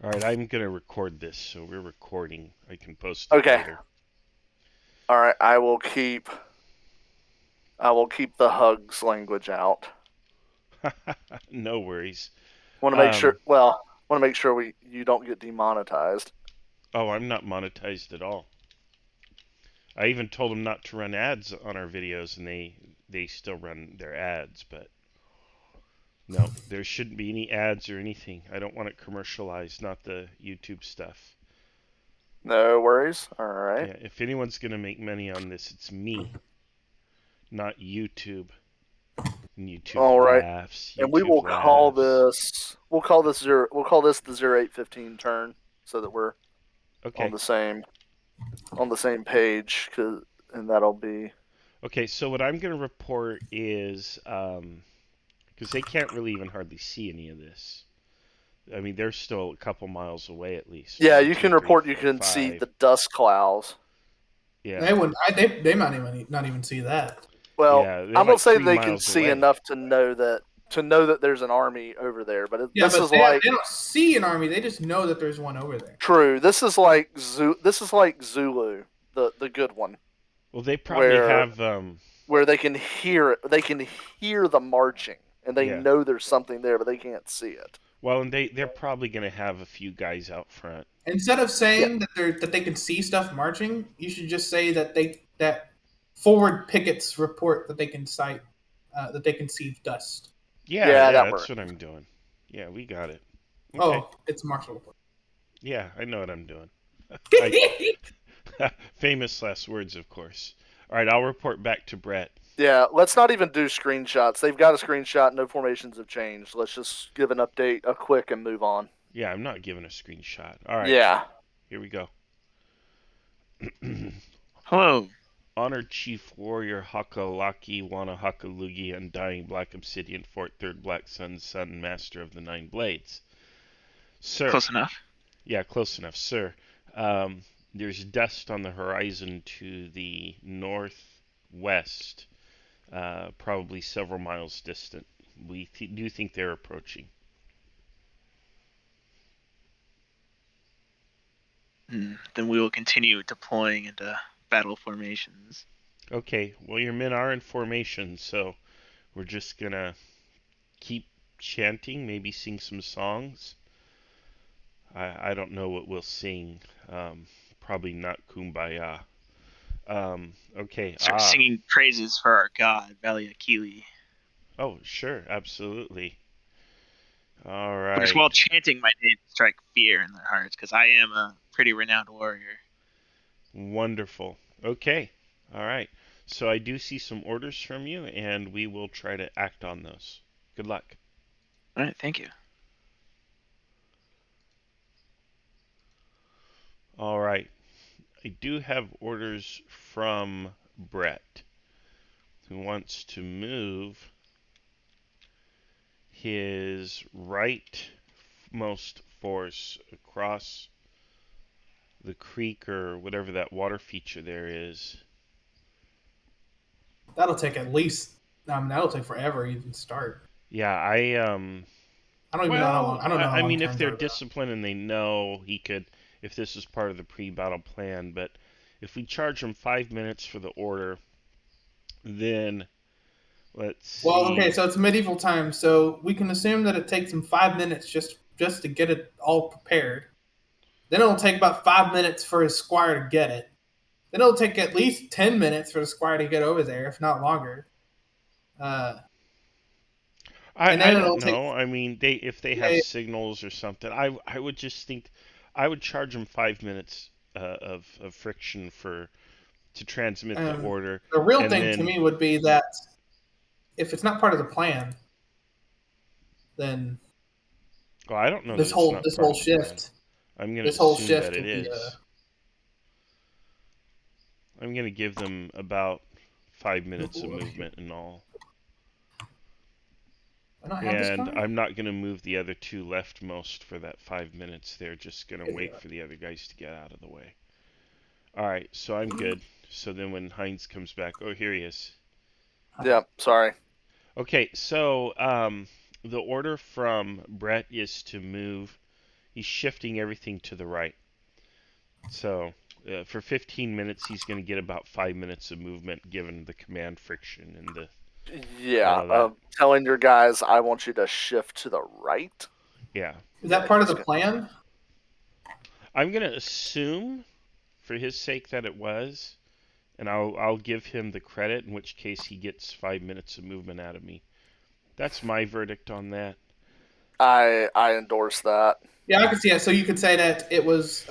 All right, I'm gonna record this, so we're recording. I can post it Okay. later. All right. I will keep the hugs language out. No worries. Want to make Um, sure. Well, want to make sure we you don't get demonetized. oh, I'm not monetized at all. I even told them not to run ads on our videos, and they still run their ads. But no, there shouldn't be any ads or anything. I don't want it commercialized, not the YouTube stuff. No worries. All right. Yeah, if anyone's gonna make money on this, it's me, not YouTube. And YouTube All right. laughs. And we YouTube will call laughs. this. We'll call this zero. We'll call this the 0815 turn, so that we're on Okay. the same on the same page. And that'll be. Okay, so what I'm going to report is because they can't really even hardly see any of this. I mean, they're still a couple miles away at least. Yeah, One, you two, can three, report. You four, can see five. the dust clouds. Yeah, They wouldn't. They might even not even see that. Well, yeah, they're I'm gonna like say three they can miles see away. enough to know that there's an army over there. But Yeah, this but is like they don't see an army. They just know that there's one over there. true. This is like Zulu, the good one, Well, they probably where have. where they can hear it. They can hear the marching, and they Yeah. know there's something there, but they can't see it. Well, and they're probably going to have a few guys out front. Instead of Yeah, saying that they can see stuff marching, you should just say that forward pickets report that they can sight that they can see dust. Yeah, yeah, yeah, that that's works. what I'm doing. Yeah, we got it. Okay. Oh, it's martial report. Yeah, I know what I'm doing. I famous last words, of course. All right, I'll report back to Brett. Yeah, let's not even do screenshots. They've got a screenshot. No formations have changed. Let's just give an update, a quick, and move on. Yeah, I'm not giving a screenshot. All right, Yeah. here we go. Hello. Honored Chief Warrior Hakalaki Wana Hakalugi Undying Black Obsidian Fort Third Black Sun Sun Master of the Nine Blades. Sir. Close enough. Yeah, close enough, sir. Um, there's dust on the horizon to the northwest, probably several miles distant. We do think they're approaching. Then we will continue deploying into battle formations. Okay, well, your men are in formation, so we're just gonna keep chanting, maybe sing some songs. I don't know what we'll sing. Probably not Kumbaya. Okay. Start singing praises for our god, Valiakili. Oh, sure, absolutely. All But as right. well chanting my name to strike fear in their hearts, because I am a pretty renowned warrior. Wonderful. Okay. All right. So I do see some orders from you, and we will try to act on those. Good luck. Alright, thank you. All right. I do have orders from Brett, who wants to move his rightmost force across the creek or whatever that water feature there is. That'll take at least. That'll take forever to even start. Yeah, I don't even know how long. well, I don't know how I long mean, if turns they're are though. disciplined and they know he could, if this is part of the pre-battle plan, but if we charge him 5 minutes for the order, then let's Well, okay, see. so it's medieval times, so we can assume that it takes them 5 minutes just to get it all prepared. Then it'll take about 5 minutes for his squire to get it. Then it'll take at least 10 minutes for the squire to get over there, if not longer. Uh, and I then don't it'll take. know. I mean, they if they have Yeah, signals or something, I would just think I would charge them 5 minutes of friction for to transmit the order, the real and thing to then me would be that if it's not part of the plan, then well, I don't know that this it's whole not this part whole of the plan. shift I'm gonna this whole assume that shift it will be. is. I'm gonna give them about 5 minutes of Why movement and all. not have this And card? I'm not going to move the other two leftmost for that 5 minutes. They're just going to wait for the other guys to get out of the way. Alright, so I'm good. So then when Heinz comes back, oh, here he is. Yeah. Sorry. Okay, so the order from Brett is to move. He's shifting everything to the right. So for 15 minutes, he's going to get about 5 minutes of movement given the command friction and the Yeah, all of that. telling your guys I want you to shift to the right. Yeah. Is that part of the plan? I'm going to assume, for his sake, that it was, and I'll give him the credit, in which case he gets 5 minutes of movement out of me. That's my verdict on that. I endorse that. Yeah, I could see that. So you could say that it was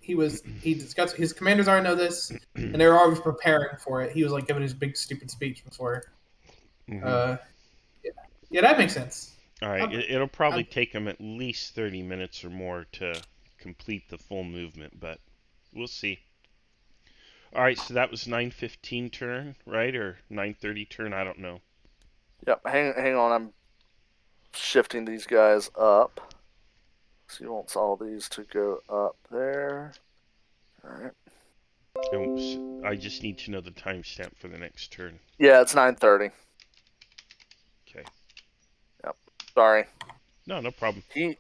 he discussed his commanders already know this, and they were always preparing for it. He was like giving his big stupid speech before. Mm-hmm. Yeah, that makes sense. All right, it'll probably take him at least 30 minutes or more to complete the full movement, but we'll see. All right, so that was 9:15 turn, right, or 9:30 turn? I don't know. Yep. Hang on. I'm shifting these guys up. So he wants all these to go up there. All right. And I just need to know the timestamp for the next turn. Yeah, it's 9:30. Okay. Yep. Sorry. No problem. He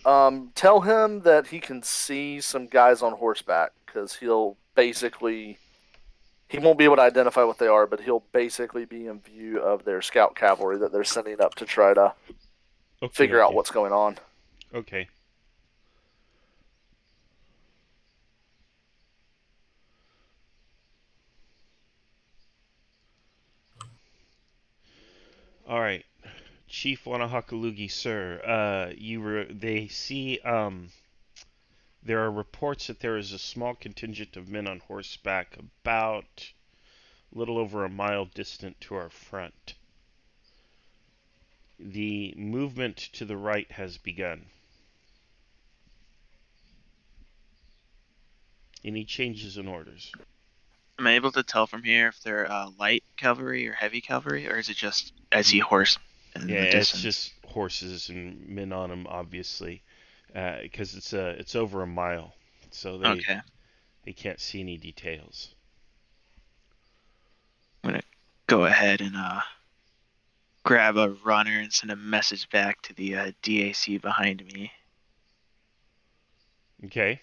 tell him that he can see some guys on horseback because he won't be able to identify what they are, but he'll basically be in view of their scout cavalry that they're sending up to try to figure out what's going on. Okay. All right, Chief Wanahakalugi, sir. They see there are reports that there is a small contingent of men on horseback about a little over a mile distant to our front. The movement to the right has begun. Any changes in orders? Am I able to tell from here if they're light cavalry or heavy cavalry, or is it just I see horse in Yeah, the it's distance? just horses and men on them, obviously, because it's over a mile, so Okay. they can't see any details. I'm gonna go ahead and grab a runner and send a message back to the DAC behind me. Okay.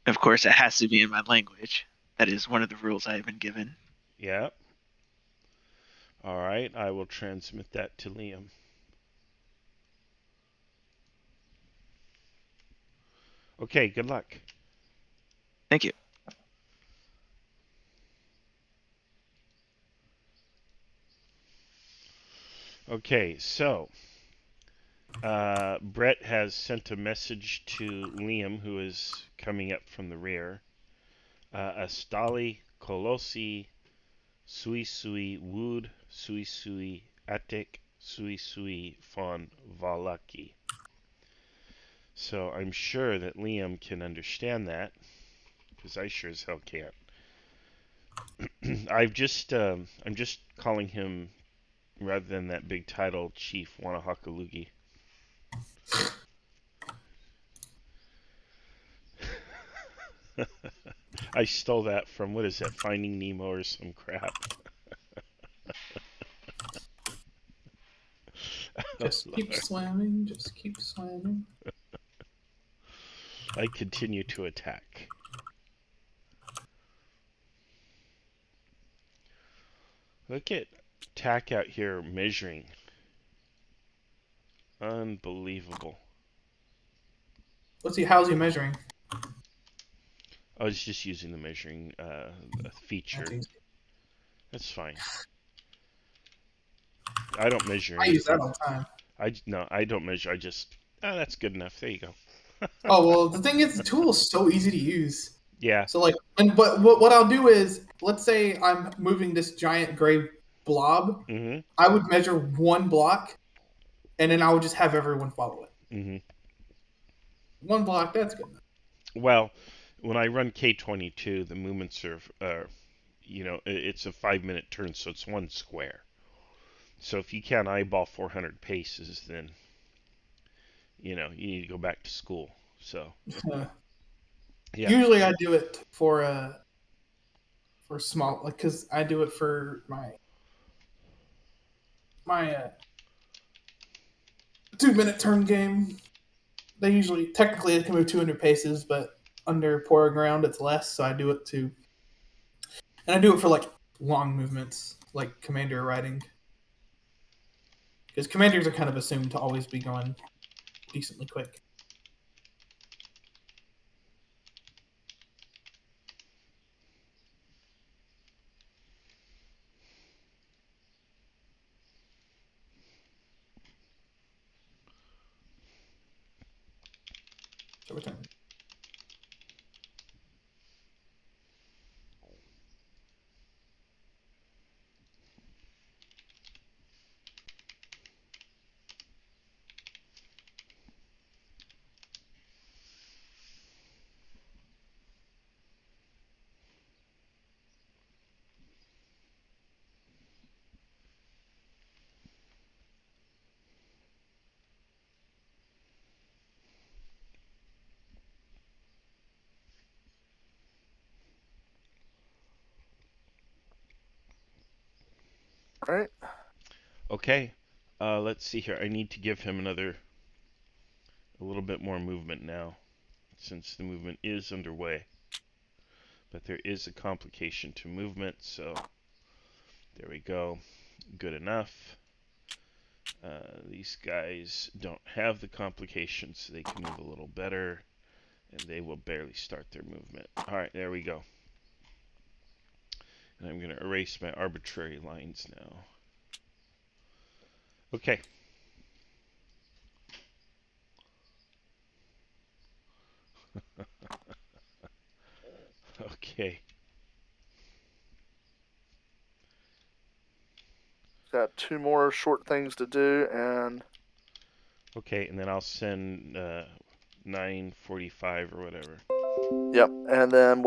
Of course, it has to be in my language. That is one of the rules I have been given. Yeah. All right, I will transmit that to Liam. Okay, good luck. Thank you. Okay, so Brett has sent a message to Liam, who is coming up from the rear. Astali, Kolosi, Sui Sui Wood, Sui Sui Atik, Sui Sui von Valaki. So I'm sure that Liam can understand that, because I sure as hell can't. I'm just calling him, rather than that big title, Chief Wanahakalugi. I stole that from, what is that, Finding Nemo or some crap. Just keep swimming. Just keep swimming. I continue to attack. Look at Tack out here measuring. Unbelievable. How's he measuring? I was just using the measuring feature. That's easy. That's fine. I don't measure I use that anything. all the time. I don't measure. I just, that's good enough. There you go. Oh well, the thing is, the tool is so easy to use. Yeah. So like, but what I'll do is, let's say I'm moving this giant gray blob. Mm-hmm. I would measure one block, and then I would just have everyone follow it. Mm-hmm. One block, that's good enough. Well, when I run K22, the movements are, it's a 5-minute turn, so it's one square. So if you can't eyeball 400 paces, then, you need to go back to school. So, yeah. Usually I do it for small, like, because I do it for my 2-minute turn game. They usually, technically, it can move 200 paces, but under poorer ground, it's less. So I do it to, and I do it for like long movements, like commander riding, because commanders are kind of assumed to always be going decently quick. So return. All right. Okay. Let's see here. I need to give him a little bit more movement now, since the movement is underway. But there is a complication to movement, so there we go. Good enough. These guys don't have the complications, so they can move a little better, and they will barely start their movement. Alright, there we go. And I'm going to erase my arbitrary lines now. Okay. Okay. Got 2 more short things to do, and Okay, and then I'll send 9:45 or whatever. yep, and then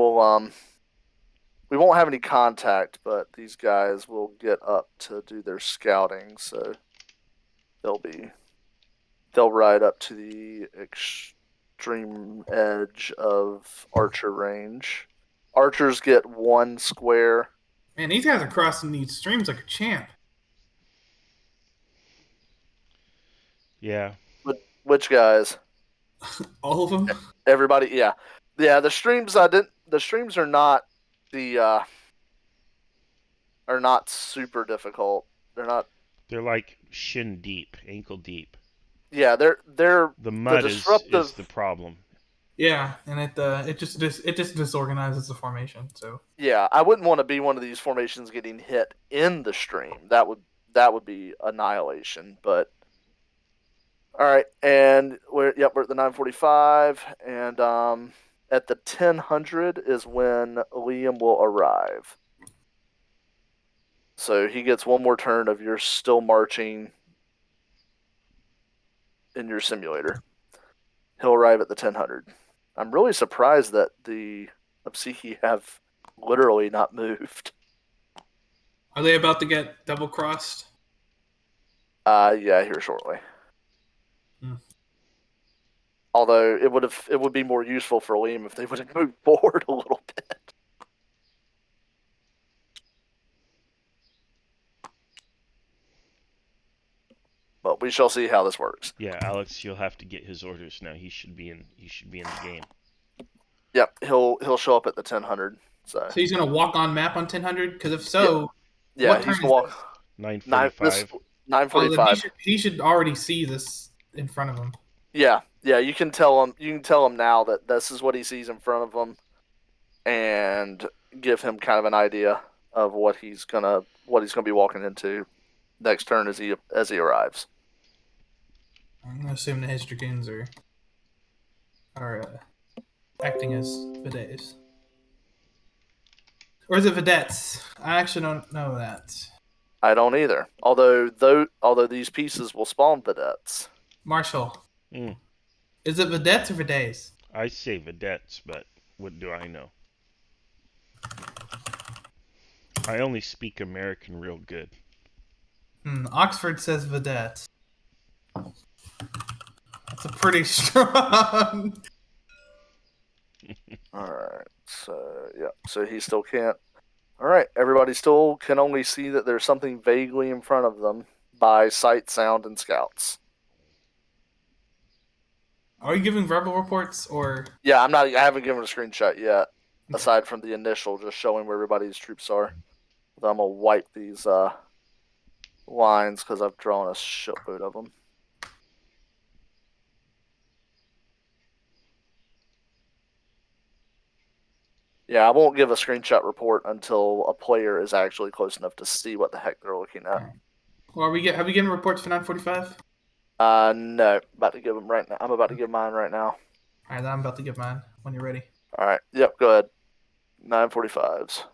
we won't have any contact, but these guys will get up to do their scouting, so they'll ride up to the extreme edge of archer range. Archers get 1 square. Man, these guys are crossing these streams like a champ. Yeah. Which guys? All of them. Everybody, yeah. The streams are not the are not super difficult. They're like shin deep, ankle deep. Yeah, they're The mud the is disruptive. the problem. Yeah, and it just disorganizes the formation. So Yeah, I wouldn't want to be one of these formations getting hit in the stream. That would be annihilation. But all right, and we're at the 9:45, and at the 1000 is when Liam will arrive. So he gets 1 more turn of you're still marching in your simulator. He'll arrive at the 1000. I'm really surprised that the Obseki have literally not moved. are they about to get double crossed? Yeah, here shortly. Hmm. Although it would be more useful for Liam if they would have moved forward a little bit. But we shall see how this works. Yeah, Alex, you'll have to get his orders now. He should be in the game. Yep, he'll show up at the 1000. So So he's gonna walk on map on 1000? Because if so, yeah, what he's turn gonna walk is this? 9:45. 9:45. He should already see this in front of him. Yeah, you can tell him. You can tell him now that this is what he sees in front of him, and give him kind of an idea of what he's gonna be walking into next turn as he arrives. I'm gonna assume the his dragoons are acting as vedettes. Or is it vedettes? I actually don't know that. I don't either. Although these pieces will spawn vedettes. Marshall, Mm. is it vedettes or vedettes? I say vedettes, but what do I know? I only speak American real good. Oxford says vedettes. That's a pretty strong. Alright, so he still can't. Alright, everybody still can only see that there's something vaguely in front of them by sight, sound, and scouts. Are you giving verbal reports or? Yeah, I haven't given a screenshot yet. Aside from the initial, just showing where everybody's troops are. I'm gonna wipe these lines because I've drawn a shitload of them. Yeah, I won't give a screenshot report until a player is actually close enough to see what the heck they're looking at. Well, have we given reports for 945? No, about to give them right now. I'm about to give mine right now. All right, then I'm about to give mine when you're ready. All right. Yep. Go ahead. 945s.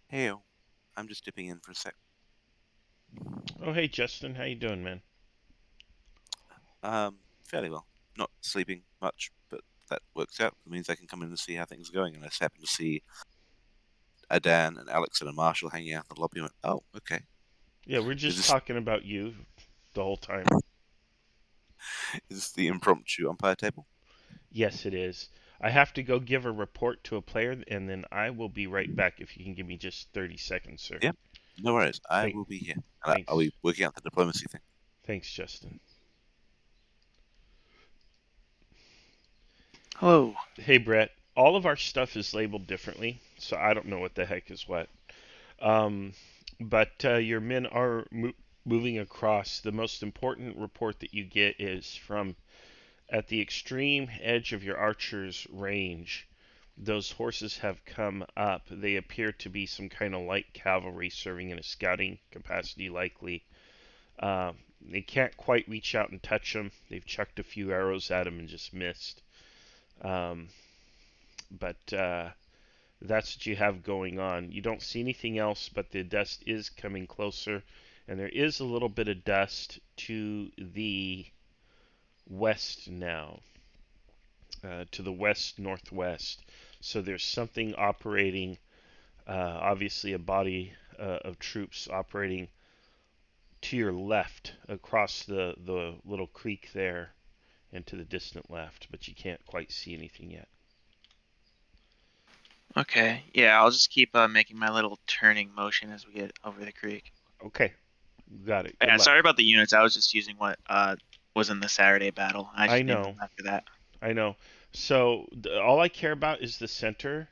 Hey, I'm just dipping in for a sec. Oh, hey, Justin. How you doing, man? Fairly well. Not sleeping much, but that works out. It means I can come in and see how things are going. And I just happen to see Adan and Alex and a Marshall hanging out in the lobby. And went, oh, okay. Yeah, we're just talking about you the whole time. Is this the impromptu umpire table? Yes, it is. I have to go give a report to a player, and then I will be right back if you can give me just 30 seconds, sir. Yeah, no worries. I will be here. And I'll be working out the diplomacy thing. Thanks, Justin. Hello. Hey, Brett. All of our stuff is labeled differently, so I don't know what the heck is what. But your men are moving across. The most important report that you get is from at the extreme edge of your archer's range. Those horses have come up. They appear to be some kind of light cavalry serving in a scouting capacity, likely. They can't quite reach out and touch them. They've chucked a few arrows at them and just missed. But that's what you have going on. You don't see anything else, but the dust is coming closer, and there is a little bit of dust to the west now, to the west northwest. So there's something operating, obviously a body of troops operating to your left across the little creek there and to the distant left, but you can't quite see anything yet. Okay. Yeah, I'll just keep making my little turning motion as we get over the creek. Okay, got it. Good Yeah, luck. sorry about the units. I was just using what was in the Saturday battle. I just named them after that. I know. So all I care about is the center,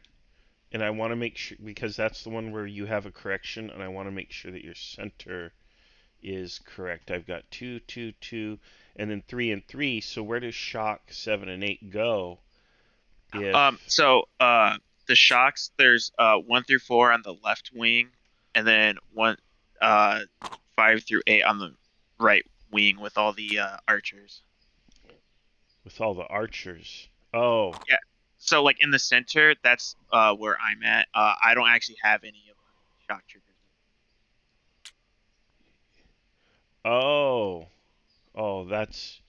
and I want to make sure because that's the one where you have a correction, and I want to make sure that your center is correct. I've got 2, 2, 2, and then 3 and 3. So where does shock 7 and 8 go? The shocks, there's 1 through 4 on the left wing, and then 5 through 8 on the right wing with all the archers. With all the archers. Oh. Yeah. So like in the center, that's where I'm at. I don't actually have any of my shock troopers. Oh. Oh, that's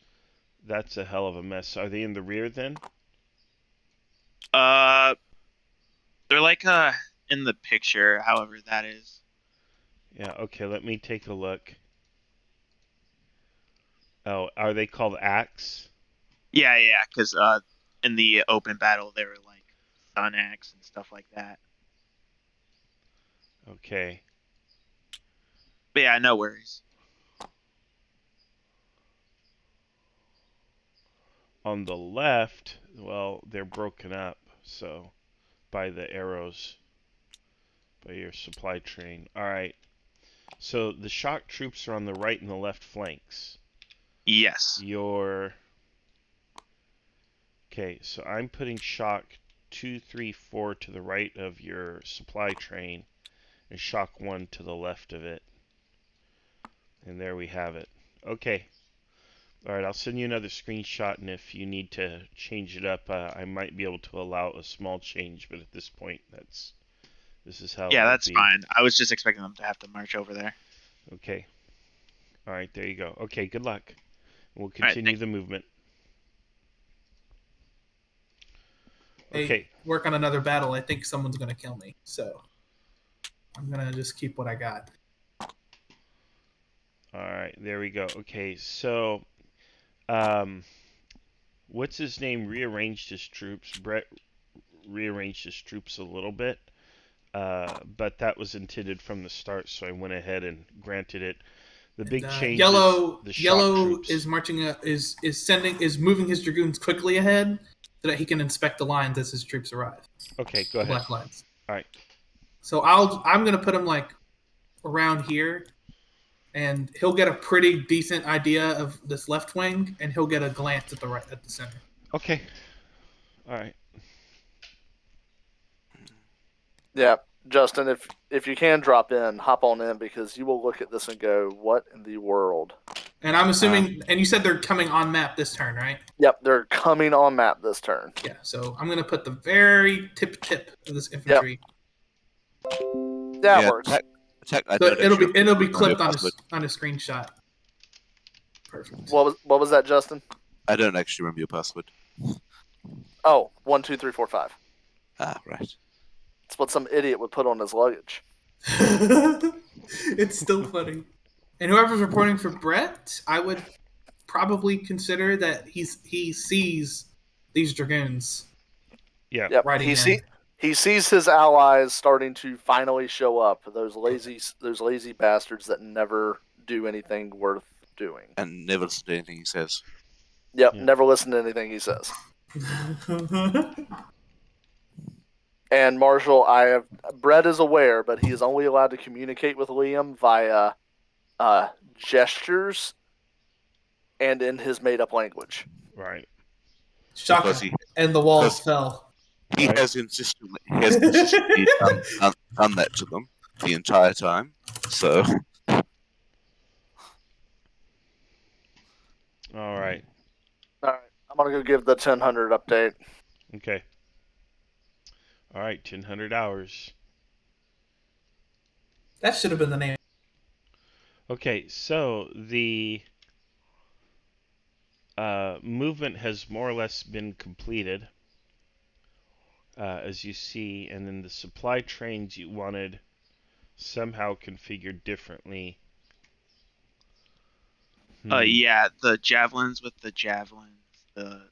a hell of a mess. Are they in the rear then? They're like in the picture, however that is. Yeah, okay, let me take a look. Oh, are they called axe? Yeah, because in the open battle they were like sun axe and stuff like that. Okay. But yeah, no worries. On the left, well, they're broken up, so by the arrows, by your supply train. All right. So the shock troops are on the right and the left flanks. Yes. Okay, so I'm putting shock 2, 3, 4 to the right of your supply train, and shock 1 to the left of it. And there we have it. Okay. Alright, I'll send you another screenshot, and if you need to change it up, I might be able to allow a small change, but at this point, this is how it will that's be. fine. I was just expecting them to have to march over there. Okay. Alright, there you go. Okay, good luck. We'll continue the movement. Hey, okay. Work on another battle. I think someone's going to kill me, so I'm going to just keep what I got. Alright, there we go. Okay, so what's his name rearranged his troops. Brett rearranged his troops a little bit. but that was intended from the start, so I went ahead and granted it. The big change Yellow is the shock troops. is marching is moving his dragoons quickly ahead so that he can inspect the lines as his troops arrive. Okay, go The ahead. black lines. All right. So I'm gonna put him like around here, and he'll get a pretty decent idea of this left wing, and he'll get a glance at the center. Okay. All right. Yeah, Justin, if you can drop in, hop on in because you will look at this and go, "What in the world?" And I'm assuming, and you said they're coming on map this turn, right? Yep, they're coming on map this turn. Yeah. So I'm gonna put the very tip of this infantry. That works. Attack. I So don't it'll actually be clipped on password. a screenshot. Perfect. What was that, Justin? I don't actually remember your password. Oh, 1, 2, 3, 4, 5. Ah, right. It's what some idiot would put on his luggage. It's still funny. And whoever's reporting for Brett, I would probably consider that he sees these dragoons. Yeah. Yep. Riding He sees his allies starting to finally show up. Those lazy bastards that never do anything worth doing. And never listen to anything he says. Yep. Yeah. Never listen to anything he says. And Marshall, Brett is aware, but he is only allowed to communicate with Liam via gestures and in his made-up language. Right. Shocking. And the walls fell. He has consistently done that to them the entire time. So. All right. All right. I'm going to go give the 1000 update. Okay. All right. 1000 hours. That should have been the name. Okay. So the movement has more or less been completed, as you see, and then the supply trains you wanted somehow configured differently. Yeah, the javelins with the javelins, the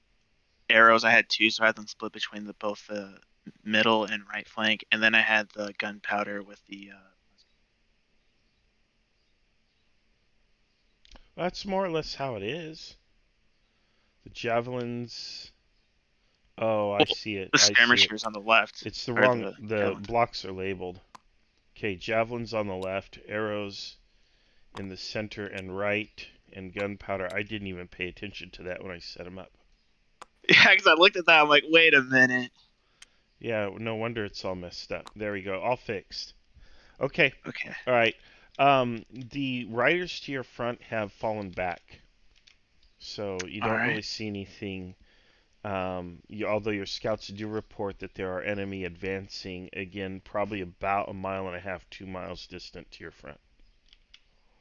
arrows. I had 2, so I had them split between both the middle and right flank, and then I had the gunpowder with the. That's more or less how it is. The javelins. Oh, I see it. The I see it. skirmishers on the left. It's the or wrong. The javelins. blocks are labeled. Okay, javelins on the left, arrows in the center and right, and gunpowder. I didn't even pay attention to that when I set them up. Yeah, because I looked at that. I'm like, wait a minute. Yeah, no wonder it's all messed up. There we go, all fixed. Okay. Okay. All right. The riders to your front have fallen back, so you don't really see anything. Although your scouts do report that there are enemy advancing, again, probably about 1.5 miles, 2 miles distant to your front.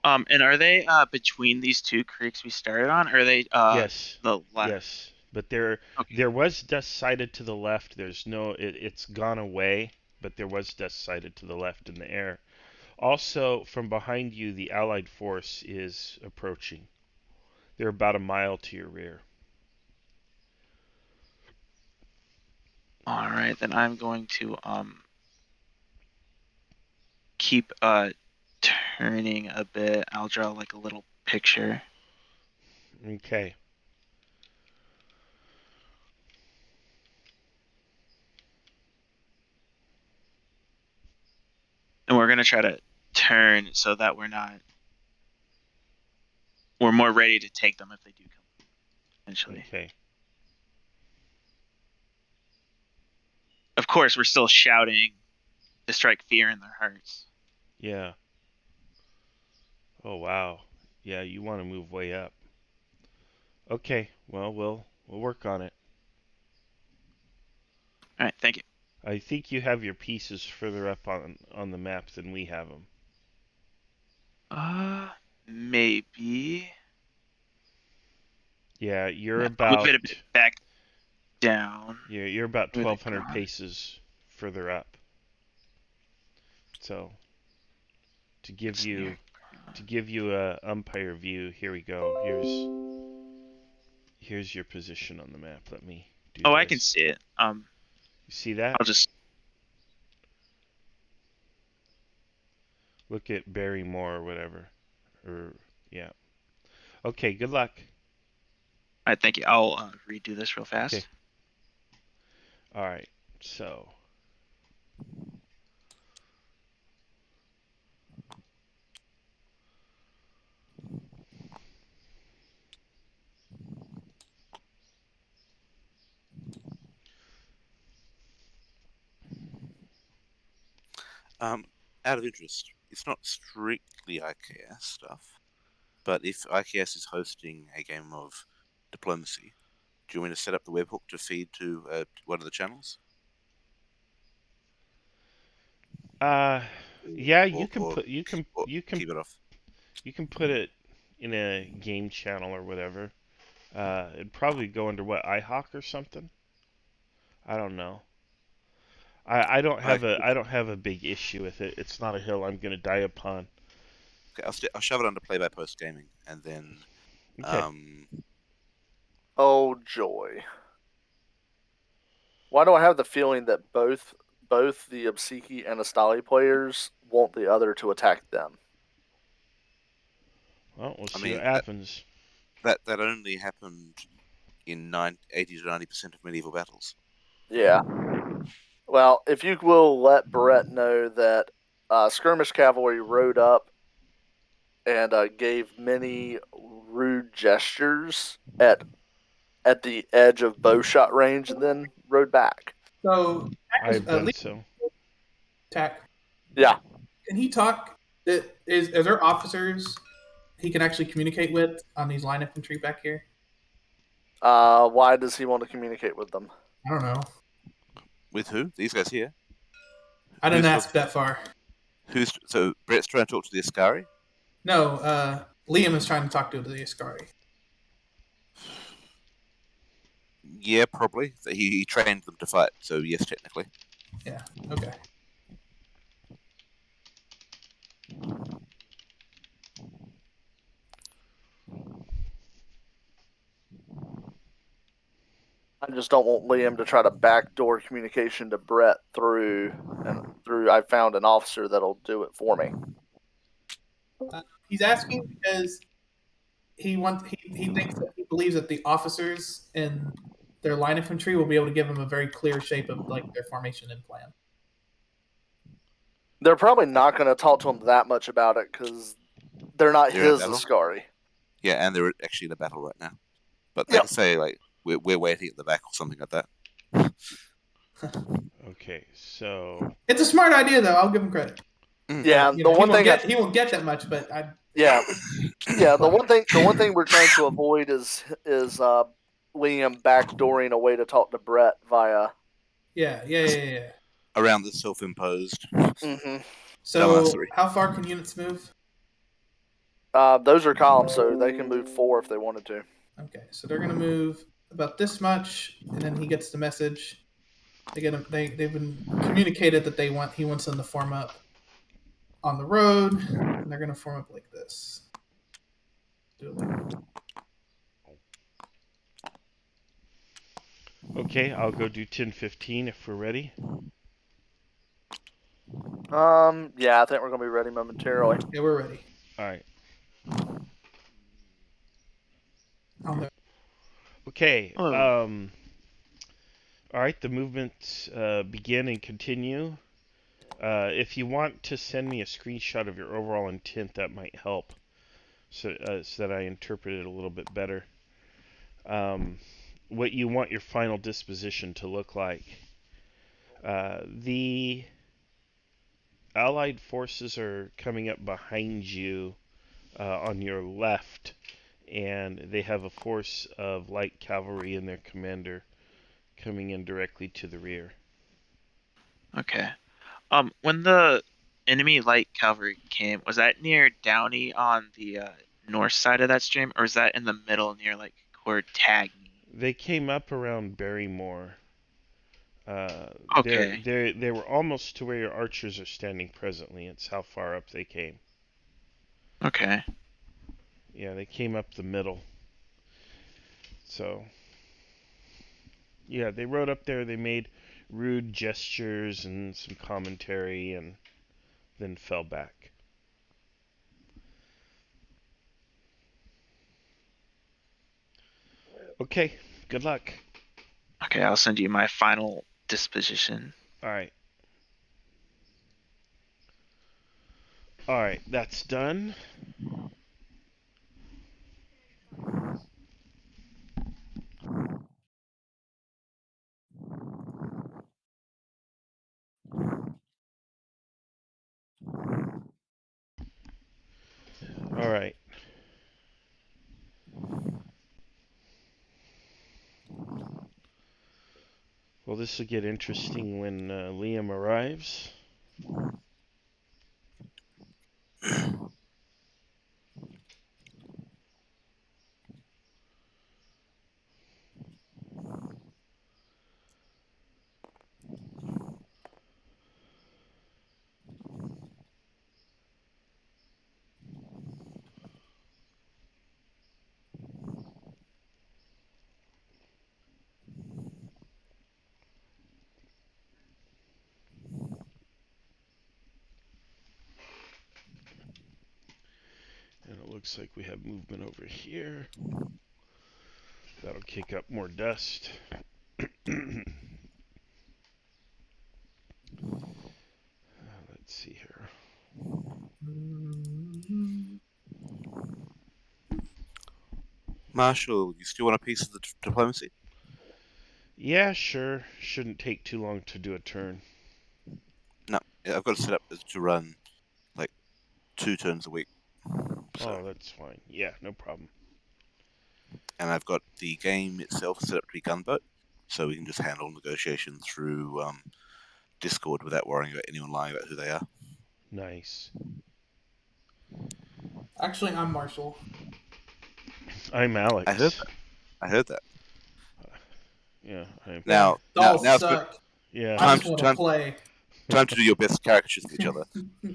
And are they between these 2 creeks we started on? Or are they Yes. the left? Yes. But there was dust sighted to the left. There's no, it's gone away, but there was dust sighted to the left in the air. Also, from behind you, the Allied force is approaching. They're about 1 mile to your rear. All right, then I'm going to keep turning a bit. I'll draw like a little picture. Okay. And we're going to try to turn so that we're more ready to take them if they do come, eventually. Okay. Of course, we're still shouting to strike fear in their hearts. Yeah. Oh, wow. Yeah, you want to move way up. Okay. Well, we'll work on it. All right, thank you. I think you have your pieces further up on the map than we have them. Maybe. Yeah, you're Yeah, about move it a bit back down. you're about Where they 1,200 gone? paces further up. So to give you a umpire view, here we go. Here's your position on the map. Let me do Oh, this. I can see it. You see that? I'll just. Look at Barrymore or whatever. Or yeah. Okay. Good luck. All right, thank you. I'll redo this real Okay. fast. All right. So. Out of interest, it's not strictly IKEA stuff, but if IKEA is hosting a game of diplomacy, do you want me to set up the webhook to feed to one of the channels? Uh. Or, Yeah. You or, can or, put. You can. or You can. keep it off? You can put it in a game channel or whatever. It'd probably go under what, iHawk or something. I don't know. I, I don't have a big issue with it. It's not a hill I'm gonna die upon. okay, I'll shove it under Play by Post Gaming, and then Okay. Oh joy! Why do I have the feeling that both the Obseki and Astali players want the other to attack them? Well, we'll I see what mean happens. that only happened in 80 to 90% of medieval battles. Yeah. Well, if you will let Brett know that skirmish cavalry rode up and gave many rude gestures at the edge of bowshot range, and then rode back. So, I've done so. Tack, Yeah. can he talk? Is there officers he can actually communicate with on these line infantry back here? Why does he want to communicate with them? I don't know. With who? These guys here. I didn't Who's ask that far. so Brett's trying to talk to the Ascari? No, Liam is trying to talk to the Ascari. Yeah, probably. He trained them to fight, so yes, technically. Yeah. Okay. I just don't want Liam to try to backdoor communication to Brett through I found an officer that'll do it for me. He's asking because he thinks that he believes that the officers in their line infantry will be able to give him a very clear shape of like their formation and plan. They're probably not going to talk to him that much about it because they're not They're in a his battle? Ascari. Yeah, and they're actually in a battle right now. But they Yep. can say like we're waiting at the back or something like that. Okay. So. It's a smart idea, though. I'll give him credit. Yeah, You the know, one thing he won't get that much, but I. yeah, the one thing we're trying to avoid is Liam backdooring a way to talk to Brett via. Yeah. Around the self-imposed Mm-hmm. So, dumbassery. how far can units move? Those are columns, so they can move 4 if they wanted to. Okay, so they're gonna move about this much, and then he gets the message. They've been communicated that he wants them to form up on the road, and they're gonna form up like this. Do it like Okay. I'll go do 10:15 if we're ready. Yeah, I think we're gonna be ready momentarily. yeah, we're ready. All right. On the Okay. Oh. All right. The movements begin and continue. If you want to send me a screenshot of your overall intent, that might help, so that I interpret it a little bit better. What you want your final disposition to look like. The Allied forces are coming up behind you on your left, and they have a force of light cavalry and their commander coming in directly to the rear. Okay. When the enemy light cavalry came, was that near Downey on the north side of that stream, or is that in the middle near like Cortagny? They came up around Barrymore. Okay. They were almost to where your archers are standing presently. It's how far up they came. Okay. Yeah, they came up the middle. So, yeah, they rode up there. They made rude gestures and some commentary, and then fell back. Okay, good luck. Okay, I'll send you my final disposition. All right. All right, that's done. All right. Well, this will get interesting when Liam arrives. And it looks like we have movement over here. That'll kick up more dust. Let's see here. Marshall, you still want a piece of the diplomacy? Yeah, sure. Shouldn't take too long to do a turn. No, yeah, I've got it set up to run like 2 turns a week. So, Oh, that's fine. Yeah, no problem. and I've got the game itself set up to be gunboat, so we can just handle negotiation through Discord without worrying about anyone lying about who they are. Nice. Actually, I'm Marshall. I'm Alex. I heard that. Yeah, I'm. Now, Dolls now it's good. suck. Yeah. I just want to play. Time to do your best caricatures of each other.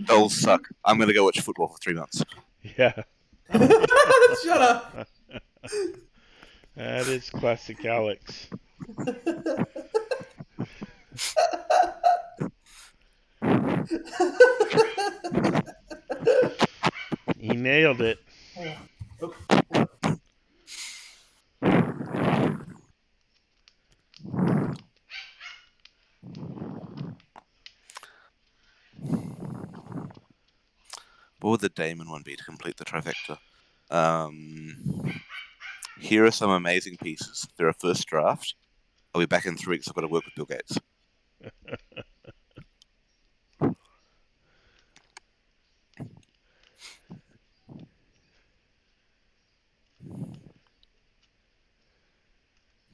Dolls suck. I'm going to go watch football for 3 months. Yeah. Shut up. That is classic Alex. He nailed it. Oh, What would the Damon one be to complete the trifecta? Here are some amazing pieces. They're a first draft. I'll be back in 3 weeks. I've got to work with Bill Gates.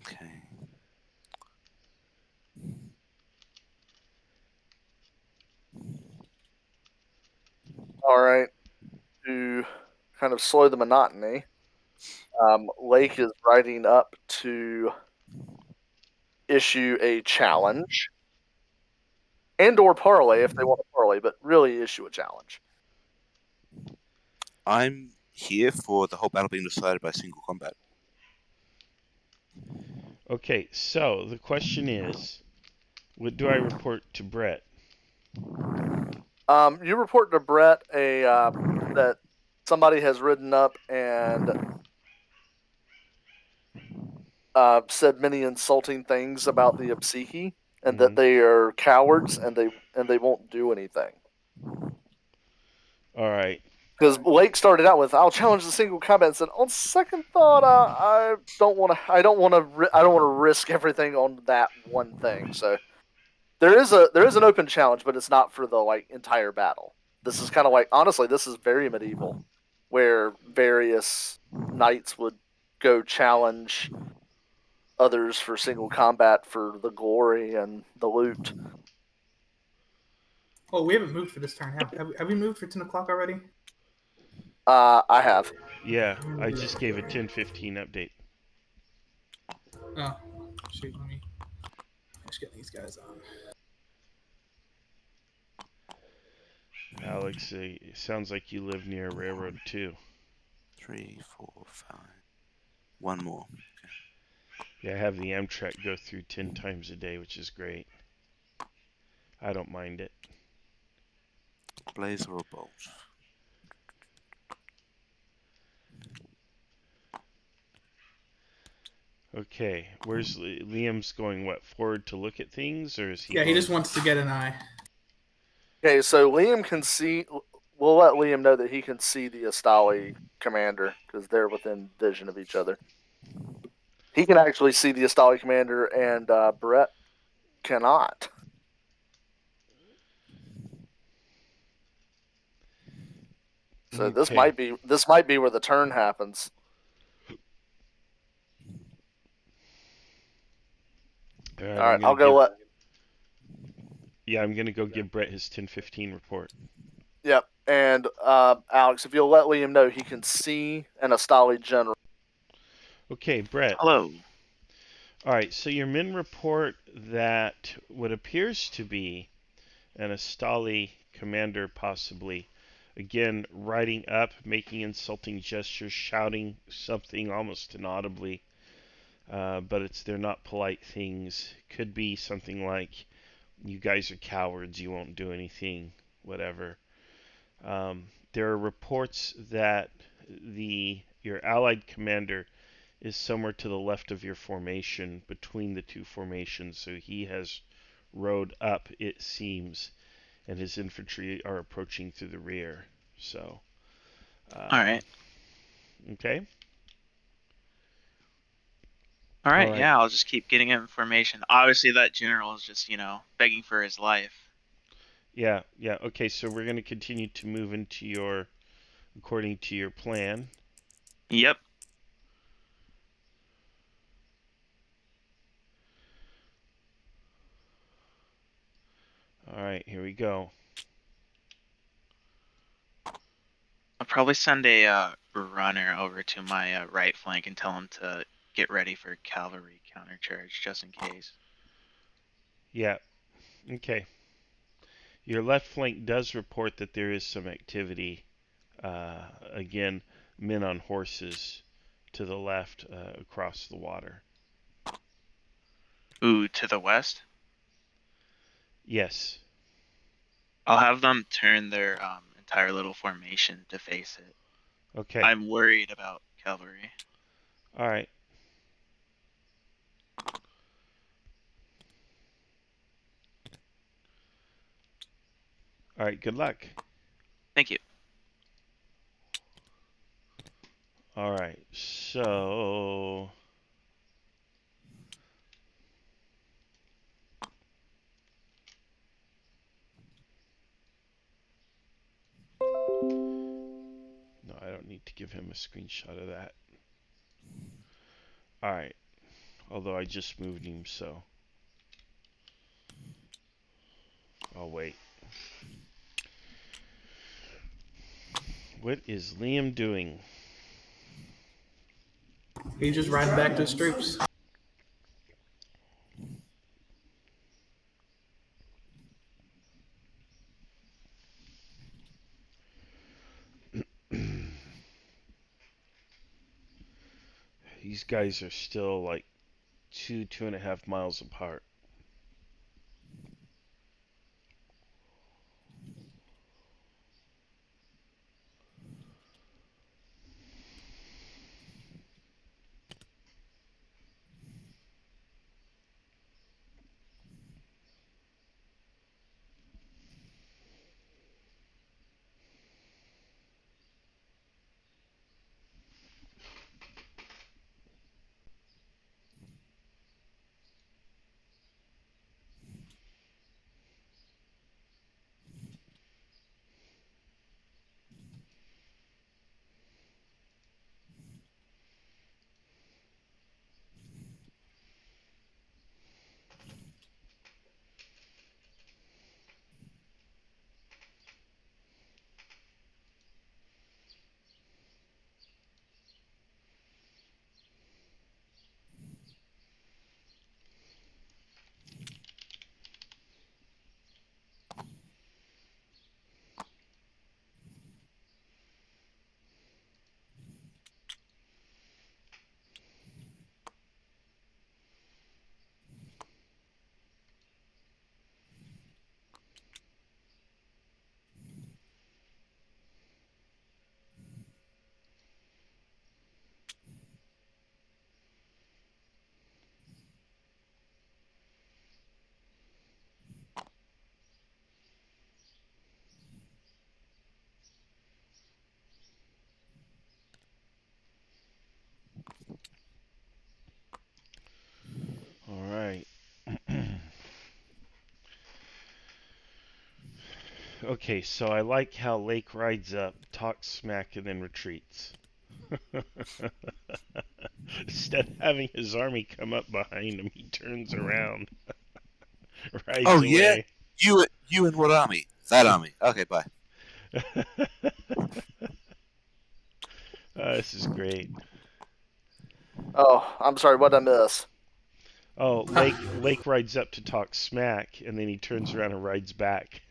Okay. All right. To kind of slow the monotony, Lake is writing up to issue a challenge and/or parlay if they want to parlay, but really issue a challenge. I'm here for the whole battle being decided by single combat. Okay, so the question is, what do I report to Brett? You report to Brett that somebody has ridden up and said many insulting things about the Obseki, and that they are cowards and they won't do anything. All right. Because Lake started out with, "I'll challenge the single combat," and said, "On second thought, I don't want to risk everything on that one thing." So there is an open challenge, but it's not for the entire battle. This is kind of honestly, this is very medieval, where various knights would go challenge others for single combat for the glory and the loot. oh, we haven't moved for this turn. Have we moved for 10 o'clock already? I have. Yeah, I just gave a 10:15 update. Oh, shoot, let me just get these guys on. Alex, it sounds like you live near a railroad too. 3, 4, 5. One more. Yeah, I have the Amtrak go through 10 times a day, which is great. I don't mind it. Blaze or a bolt? Okay, where's Liam's going? What, forward to look at things, or is he? Yeah, he going... just wants to get an eye. Okay, so Liam can see. We'll let Liam know that he can see the Astali commander because they're within vision of each other. He can actually see the Astali commander, and Brett cannot. So Okay. this might be where the turn happens. All right, All I'm right, gonna I'll go give. let. Yeah, I'm gonna go give Brett his 10:15 report. Yep, and Alex, if you'll let Liam know, he can see an Astali general. Okay, Brett. Hello. All right, so your men report that what appears to be an Astali commander, possibly, again, riding up, making insulting gestures, shouting something almost inaudibly, but they're not polite things. Your be something like, "You guys are cowards. You won't do anything." Whatever. There are reports that your allied commander is somewhere to the left of your formation, between the two formations. So he has rode up, it seems, and his infantry are approaching through the rear. So, All um, right. okay, All all right. right, Yeah, I'll just keep getting information. Obviously, that general is just, begging for his life. yeah, yeah. Okay, so we're going to continue to move according to your plan. Yep. All right, here we go. I'll probably send a runner over to my right flank and tell him to get ready for cavalry countercharge, just in case. Yeah, okay. Your left flank does report that there is some activity. Again, men on horses to the left across the water. Ooh, to the west? Yes. I'll have them turn their entire little formation to face it. Okay. I'm worried about cavalry. All right. All right. Good luck. Thank you. All right. So. No, I don't need to give him a screenshot of that. All right. Although I just moved him, so. I'll wait. What is Liam doing? He's just riding back to his troops. These guys are still like 2.5 miles apart. Okay, so I like how Lake rides up, talks smack, and then retreats. Instead of having his army come up behind him, he turns around, rides Oh yeah, away. you and what army? That army. Okay, bye. This is great. Oh, I'm sorry. What did I miss? Oh, Lake rides up to talk smack, and then he turns around and rides back.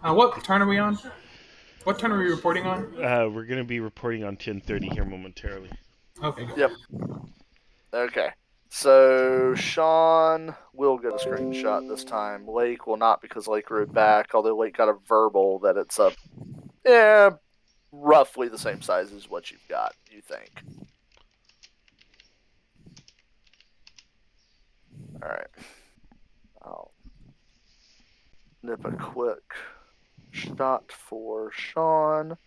What turn are we on? What turn are we reporting on? We're gonna be reporting on 10:30 here momentarily. Okay, good. Yep. Okay. So Sean will get a screenshot this time. Lake will not because Lake rode back, although Lake got a verbal that it's up, yeah, roughly the same size as what you've got, you think. All right. I'll nip a quick shot for Sean.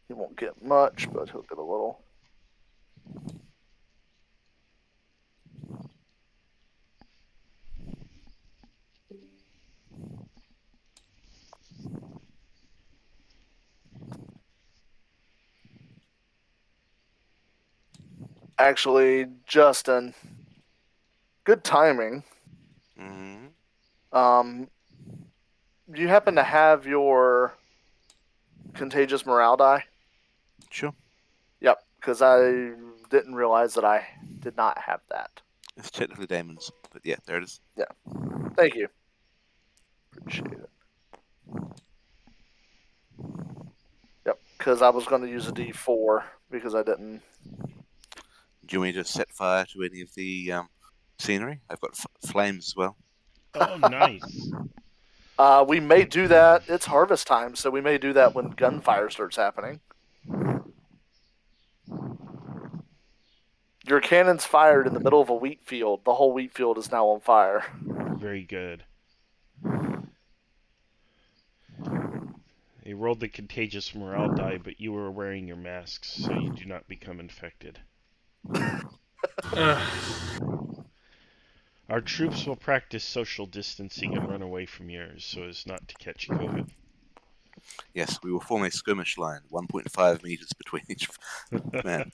He won't get much, but he'll get a little. Actually, Justin, good timing. Mm-hmm. Do you happen to have your contagious morale die? Sure. Yep, because I didn't realize that I did not have that. It's technically Damon's, but yeah, there it is. Yeah, thank you. Appreciate it. Yep, because I was going to use a D4 because I didn't. Do you want me to set fire to any of the scenery? I've got flames as well. Oh, nice. We may do that. It's harvest time, so we may do that when gunfire starts happening. Your cannon's fired in the middle of a wheat field. The whole wheat field is now on fire. Very good. They rolled the contagious morale die, but you were wearing your masks, so you do not become infected. Our troops will practice social distancing and run away from yours so as not to catch COVID. Yes, we will form a skirmish line, 1.5 meters between each man.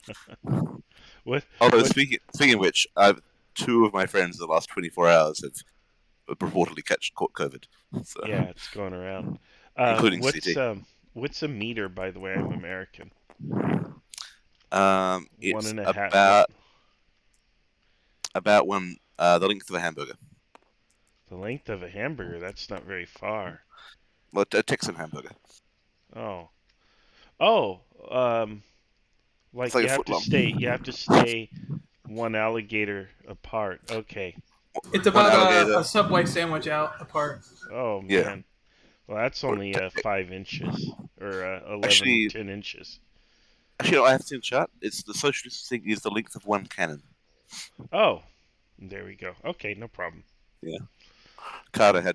What? Although What? speaking of which, two of my friends in the last 24 hours have purportedly caught COVID. So, Yeah, it's going around. including CT. What's a meter? By the way, I'm American. One It's and a half. about the length of a hamburger. The length of a hamburger. That's not very far. Well, a Texan hamburger. Oh. Oh. It's Like like a foot long. you have to stay one alligator apart. Okay. It's One about alligator. a Subway sandwich out apart. Oh Yeah. man. Well, that's only 5 inches or 11, Actually, 10 inches. no, I have seen a chart. It's the social distancing is the length of one cannon. Oh, there we go. Okay, no problem. Yeah. Carter,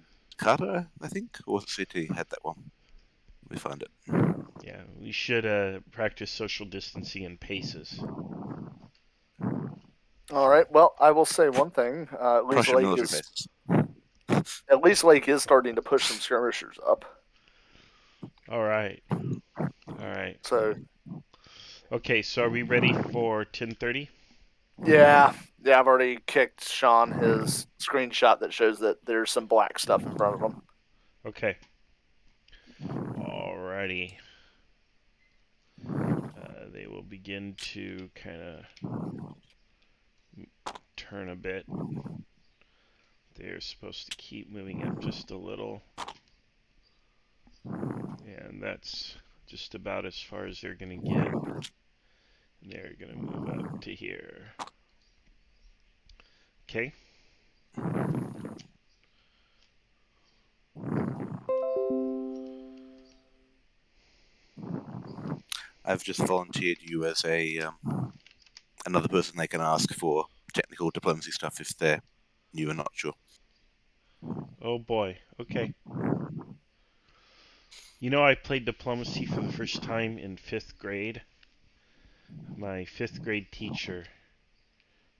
I think, or was it CT had that one. We find it. Yeah, we should practice social distancing in paces. All right. Well, I will say one thing. At least Prussian Lake military is bases. starting to push some skirmishers up. All right. All right. So Okay, so are we ready for 10:30? yeah, I've already kicked Sean his screenshot that shows that there's some black stuff in front of him. Okay. Alrighty. They will begin to kind of turn a bit. They're supposed to keep moving up just a little. And that's just about as far as they're going to get. And they're going to move up to here. Okay. I've just volunteered you as another person they can ask for technical diplomacy stuff if they're new and not sure. Oh boy. Okay. You know, I played diplomacy for the first time in 5th grade. My 5th grade teacher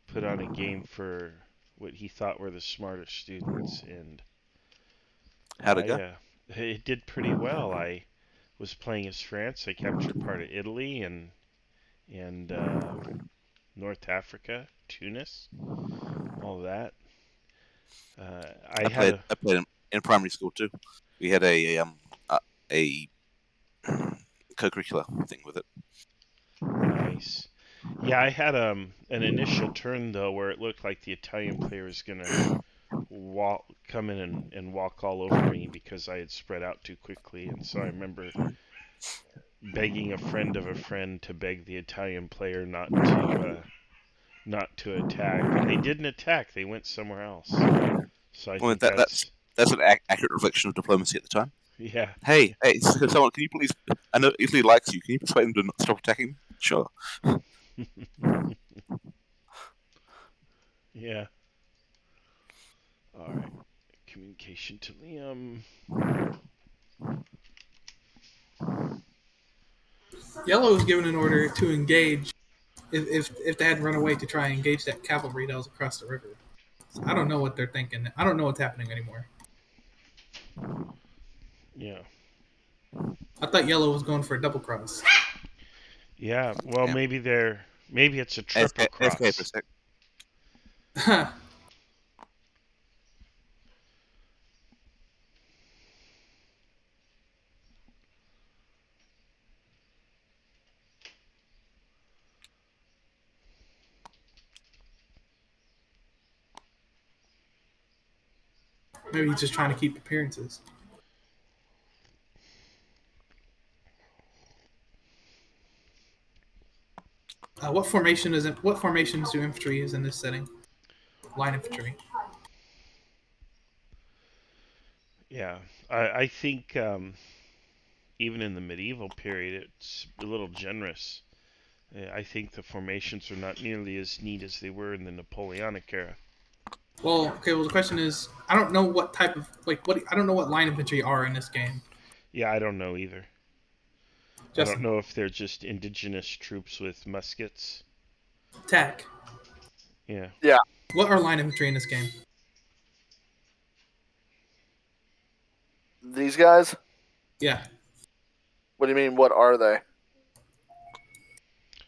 put on a game for what he thought were the smartest students, and How'd it go? It did pretty well. I was playing as France. I captured part of Italy and North Africa, Tunis, all that. I had a I played in primary school too. We had a co-curricular thing with it. nice. Yeah, I had an initial turn though where it looked like the Italian player was gonna come in and walk all over me because I had spread out too quickly, and so I remember begging a friend of a friend to beg the Italian player not to attack, and they didn't attack. They went somewhere else. So I Well, think that's that's an accurate reflection of diplomacy at the time. yeah, Hey, someone, can you please? I know Italy likes you. Can you persuade them to not stop attacking me? Sure. yeah. All right. Communication to Liam. Yellow was given an order to engage if they had run away to try and engage that cavalry that was across the river. So I don't know what they're thinking. I don't know what's happening anymore. Yeah. I thought Yellow was going for a double cross. Yeah. Well, Yeah. maybe it's a triple AFK for a cross. sec. Maybe he's just trying to keep appearances. What formation is it? What formations do infantry use in this setting? Line infantry. Yeah. I think even in the medieval period, it's a little generous. I think the formations are not nearly as neat as they were in the Napoleonic era. Well, okay. Well, the question is, I don't know what type of I don't know what line infantry are in this game. Yeah, I don't know either. I don't Justin, know if they're just indigenous troops with muskets. attack. Yeah. Yeah, What are line infantry in this game? these guys. Yeah. What do you mean? What are they?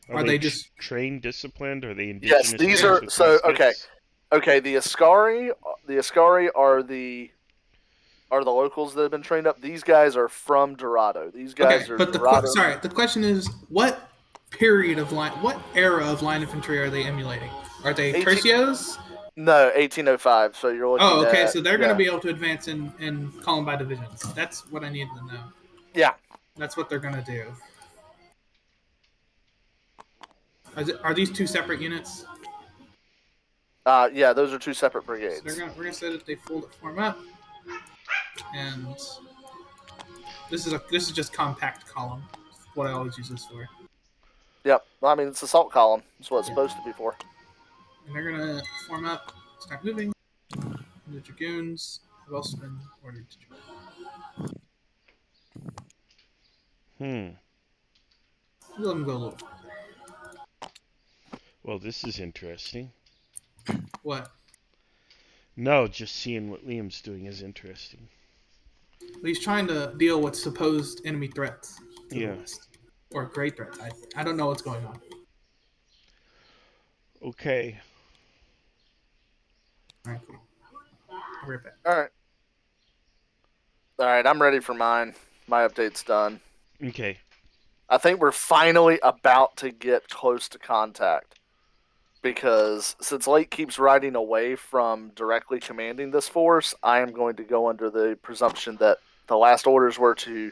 Are Are they they just trained, disciplined? Are they Yes, indigenous these troops are. with So okay, muskets? okay. The Ascari are the locals that have been trained up. These guys are from Dorado. These okay? guys are But Dorado. the question is, what period of line, what era of line infantry are they emulating? Are they 18, tercios? no, 1805. So you're looking Oh, okay. at So they're going to yeah, be able to advance and call them by divisions. That's what I needed to know. yeah. That's what they're going to do. Are these two separate units? Yeah, those are two separate So brigades. we're gonna say that they form up, and this is just compact column. What I always use this for. Yep. Well, I mean, it's assault column. That's what it's Yeah. supposed to be for. And they're gonna form up, start moving. And the dragoons have also been ordered to join. Hmm. Let them go a little farther. Well, this is interesting. What? No, just seeing what Liam's doing is interesting. He's trying to deal with supposed enemy threats to the Yeah. west, or great threats. I don't know what's going on. Okay. All right, cool. I'll be right back. All right. All right. I'm ready for mine. My update's done. Okay. I think we're finally about to get close to contact. Because since Lake keeps riding away from directly commanding this force, I am going to go under the presumption that the last orders were to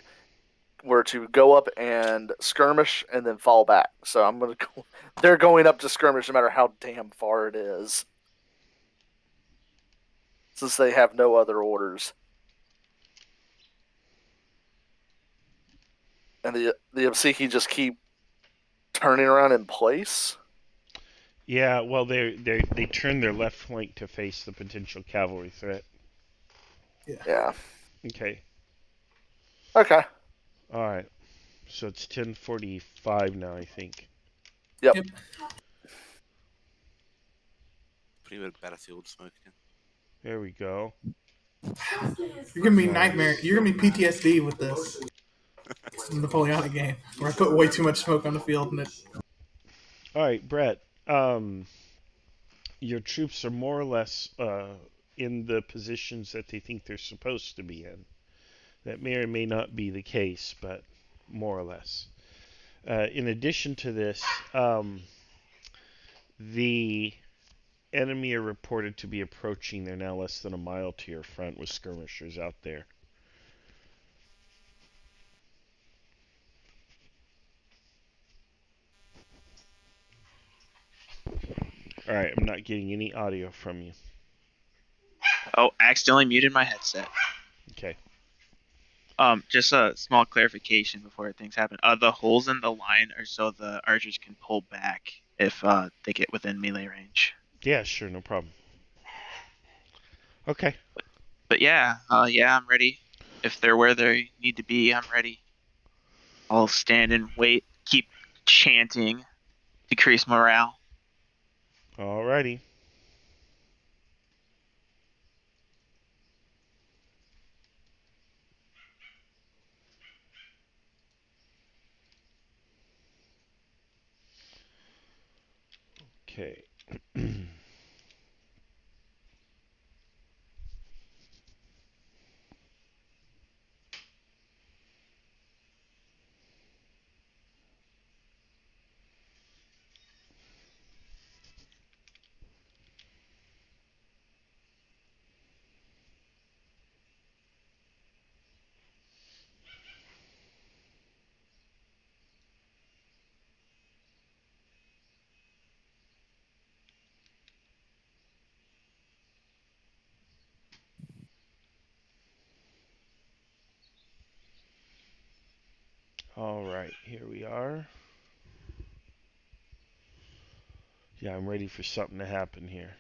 go up and skirmish and then fall back. So I'm gonna go. They're going up to skirmish no matter how damn far it is, since they have no other orders. And the Obseki just keep turning around in place. Yeah. Well, they turn their left flank to face the potential cavalry threat. Yeah. Okay. Okay. All right. So it's 10:45 now, I think. Yep. Yep. Pretty bit of battlefield smoke again. There we go. You're gonna be nightmare. You're gonna be PTSD with this. It's a Napoleonic game where I put way too much smoke on the field and it. All right, Brett. Your troops are more or less in the positions that they think they're supposed to be in. That may or may not be the case, but more or less. In addition to this, the enemy are reported to be approaching. They're now less than a mile to your front with skirmishers out there. All right, I'm not getting any audio from you. Oh, accidentally muted my headset. Okay. Just a small clarification before things happen. The holes in the line are so the archers can pull back if they get within melee range. Yeah, sure, no problem. Okay. But yeah, I'm ready. If they're where they need to be, I'm ready. I'll stand and wait, keep chanting, decrease morale. Alrighty. Okay. All right, here we are. Yeah, I'm ready for something to happen here.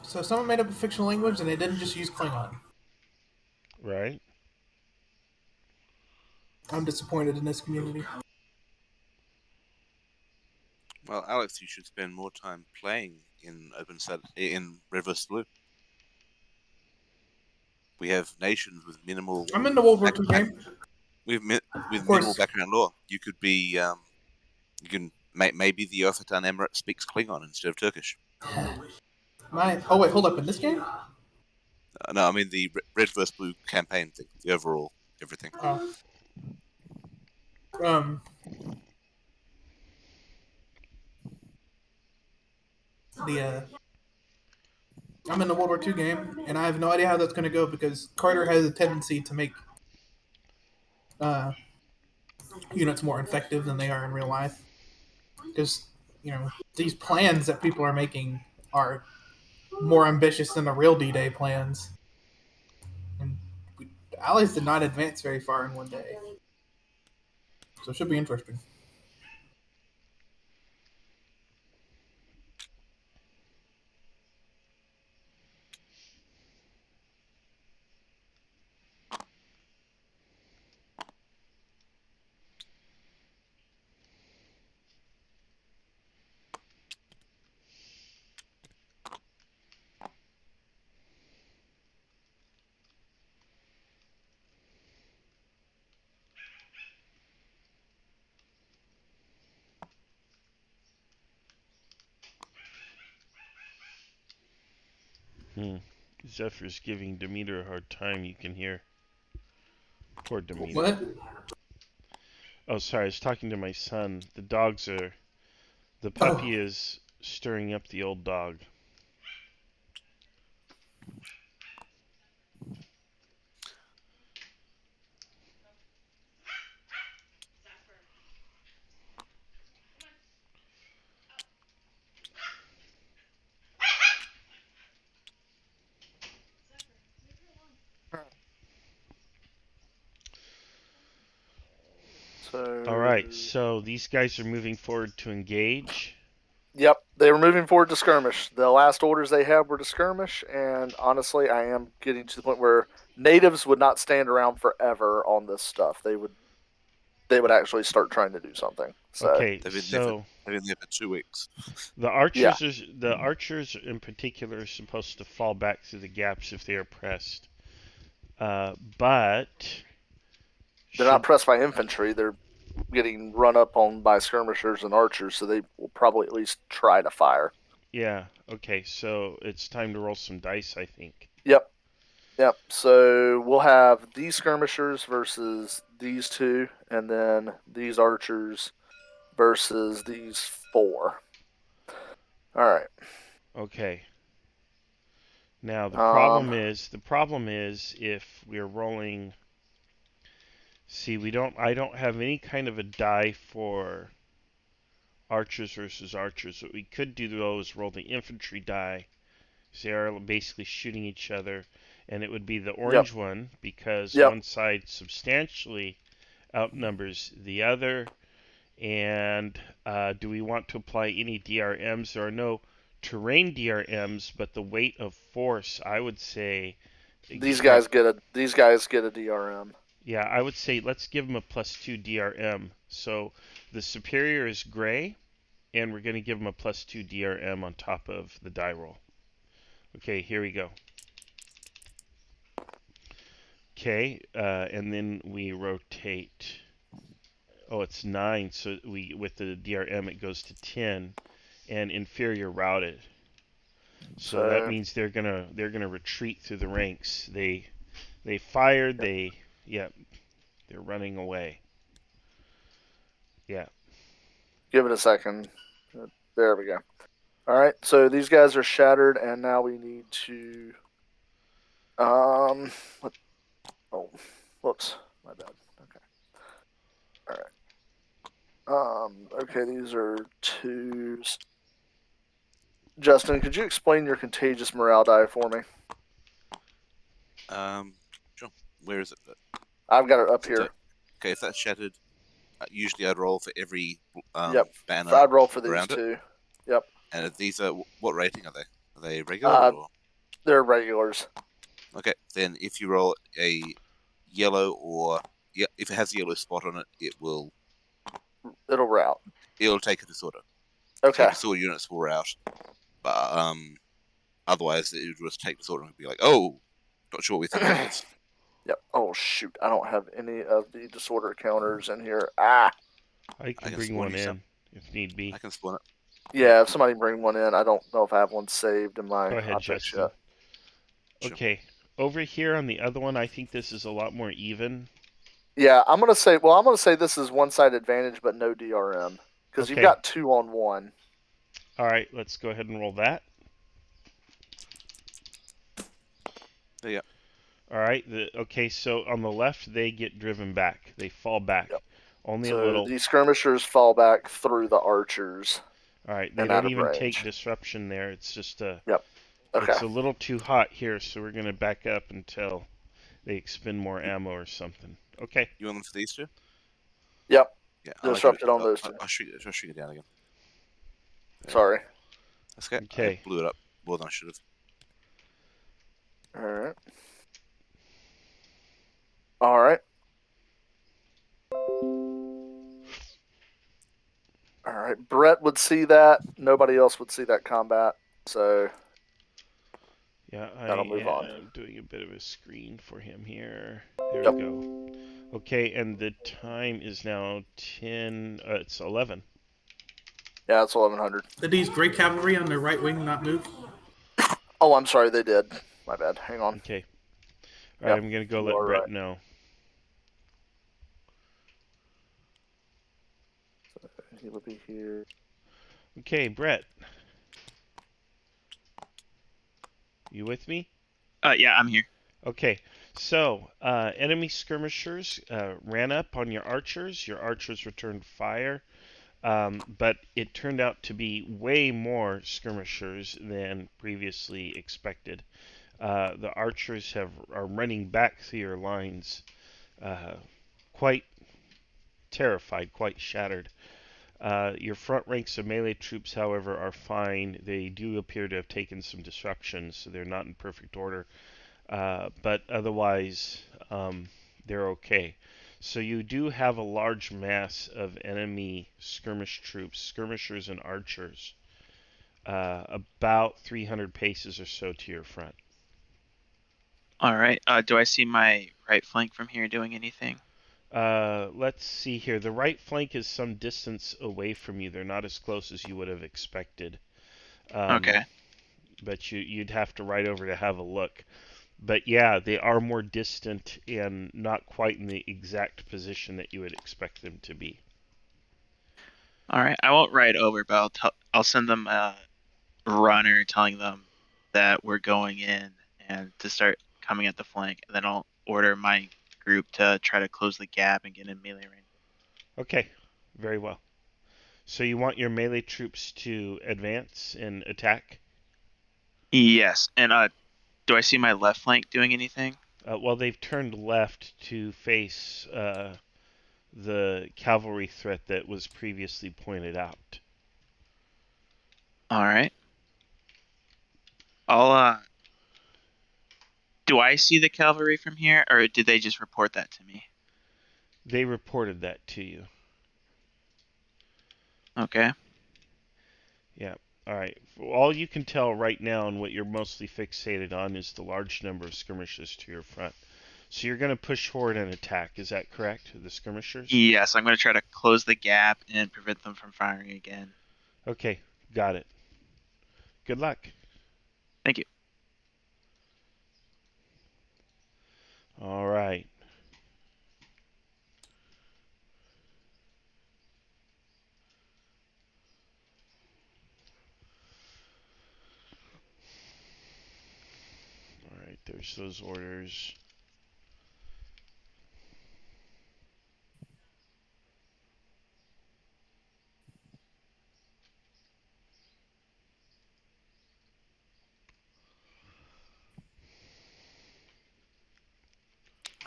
So someone made up a fictional language and they didn't just use Klingon. Right? I'm disappointed in this community. Well, Alex, you should spend more time playing in in Red vs. Blue. We have nations with minimal. I'm in the World War II game. With Of minimal course. background lore. You could be. You can maybe the Yothatan Emirate speaks Klingon instead of Turkish. Oh wait, hold up. In this game? No, I mean the Red vs. Blue campaign thing. The overall everything. Oh. Um. I'm in the World War II game, and I have no idea how that's going to go because Carter has a tendency to make units more effective than they are in real life. Because these plans that people are making are more ambitious than the real D-Day plans, and the Allies did not advance very far in one day, so it should be interesting. Zephyr's giving Demeter a hard time, you can hear. Poor Demeter. What? Oh, sorry, I was talking to my son. The puppy is stirring up the old dog. All right, so these guys are moving forward to engage. Yep, they were moving forward to skirmish. The last orders they had were to skirmish, and honestly, I am getting to the point where natives would not stand around forever on this stuff. They they would actually start trying to do something. So Okay, They've been so there for 2 weeks. the Yeah. archers in particular are supposed to fall back through the gaps if they are pressed. But they're not should pressed by infantry; they're getting run up on by skirmishers and archers, so they will probably at least try to fire. yeah, okay, so it's time to roll some dice, I think. Yep. Yep. So we'll have these skirmishers versus these two, and then these archers versus these four. All right. Okay. Now Um. the problem is if we're rolling. See, I don't have any kind of a die for archers versus archers. What we could do though is roll the infantry die. So they are basically shooting each other, and it would be the Yep. orange one because Yep. one side substantially outnumbers the other. And do we want to apply any DRMs? There are no terrain DRMs, but the weight of force, I would say. These guys get a DRM. Yeah, I would say let's give them a +2 DRM. So the superior is gray, and we're going to give them a +2 DRM on top of the die roll. Okay, here we go. Okay, and then we rotate. Oh, it's 9. So with the DRM it goes to 10, and inferior routed. So that So means they're gonna retreat through the ranks. They fired. Yep. They're running away. Yeah. give it a second. There we go. All right. So these guys are shattered, and now we need to. What? Oh, whoops. My bad. Okay. All right. Okay. These are twos. Justin, could you explain your contagious morale die for me? Sure. Where is it? I've got it up So, here. okay, if that's shattered, usually I'd roll for every Yep. banner I'd roll for these around it. two. Yep. And if these are what rating are they? Are they regular or? They're regulars. Okay, then if you roll a yellow or if it has a yellow spot on it, It'll route. it'll take a disorder. Okay. Take disorder units will rout, but otherwise it would just take disorder and be like, oh, not sure what we think that is. Yep. Oh shoot! I don't have any of the disorder counters in here. Ah. I can can bring spawn one you in some. if need be. I can spawn it. Yeah. If somebody bring one in, I don't know if I have one saved in my Go ahead, objects Justin. yet. Sure. Okay, over here on the other one, I think this is a lot more even. Yeah, I'm gonna say. Well, I'm gonna say this is one side advantage, but no DRM because you've Okay. got 2-on-1. All right, let's go ahead and roll that. There you All right. Okay, so on the left, they get driven back. They fall back. Yep. Only a So little. these skirmishers fall back through the archers All right. They and don't out of even range. take disruption there. It's just a. Yep. Okay. It's a little too hot here, so we're gonna back up until they expend more ammo or something. Okay. You want them for these two? Yep. Yeah. Disrupted on those two. I'll shoot it down again. There. Sorry. That's okay. Okay. I blew it up more than I should have. All right. All right. All right. Brett would see that. Nobody else would see that combat. So Yeah, I That'll move on. am doing a bit of a screen for him here. There Yep. we go. Okay, and the time is now 10. It's 11. yeah, it's 1100. Did these great cavalry on the right wing not move? Oh, I'm sorry, they did. My bad. Hang on. Okay. All right, Yep, I'm gonna go you let are Brett right. know. He would be here. Okay, Brett. You with me? Yeah, I'm here. Okay, so enemy skirmishers ran up on your archers. Your archers returned fire, but it turned out to be way more skirmishers than previously expected. The archers are running back through your lines, quite terrified, quite shattered. Your front ranks of melee troops, however, are fine. They do appear to have taken some disruptions, so they're not in perfect order. But otherwise, they're okay. So you do have a large mass of enemy skirmish troops, skirmishers and archers, about 300 paces or so to your front. All right. Do I see my right flank from here doing anything? Let's see here. The right flank is some distance away from you. They're not as close as you would have expected. Okay. But you'd have to ride over to have a look. But yeah, they are more distant and not quite in the exact position that you would expect them to be. All right. I won't ride over, but I'll send them a runner telling them that we're going in and to start coming at the flank. And then I'll order my group to try to close the gap and get in melee range. Okay, very well. So you want your melee troops to advance and attack? Yes. And do I see my left flank doing anything? Well, they've turned left to face the cavalry threat that was previously pointed out. All right. I'll do I see the cavalry from here, or did they just report that to me? They reported that to you. Okay. Yeah. All right. All you can tell right now and what you're mostly fixated on is the large number of skirmishers to your front. So you're going to push forward and attack. Is that correct? The skirmishers? Yes, I'm going to try to close the gap and prevent them from firing again. Okay. Got it. Good luck. Thank you. All right. All right. There's those orders.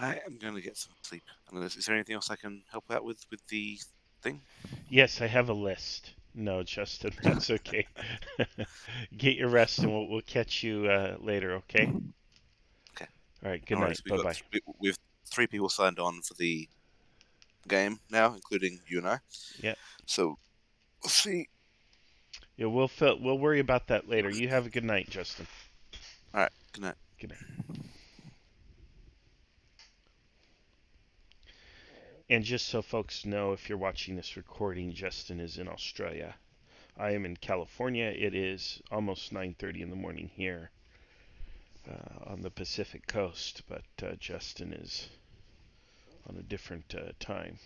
I am going to get some sleep. Is there anything else I can help out with the thing? Yes, I have a list. No, Justin, that's okay. Get your rest, and we'll catch you later. Okay. Okay. All right. Good No night. worries. Bye bye. We've 3 people signed on for the game now, including you and I. Yeah. So we'll see. Yeah. We'll worry about that later. You have a good night, Justin. All right. Good night. Good night. And just so folks know, if you're watching this recording, Justin is in Australia. I am in California. It is almost 9:30 in the morning here on the Pacific coast, but Justin is on a different time,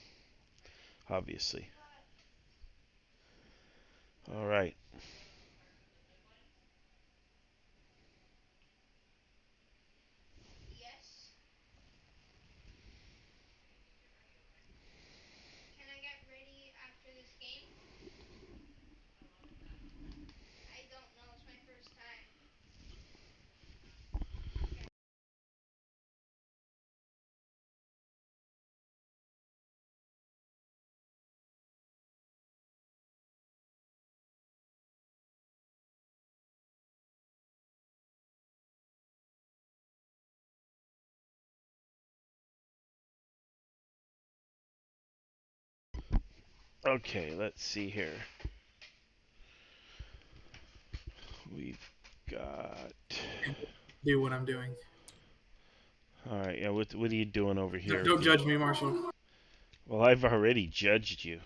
obviously. All right. Okay, let's see here. We've got. Do what I'm doing. All right, yeah. What are you doing over here? Don't judge me, Marshall. Well, I've already judged you.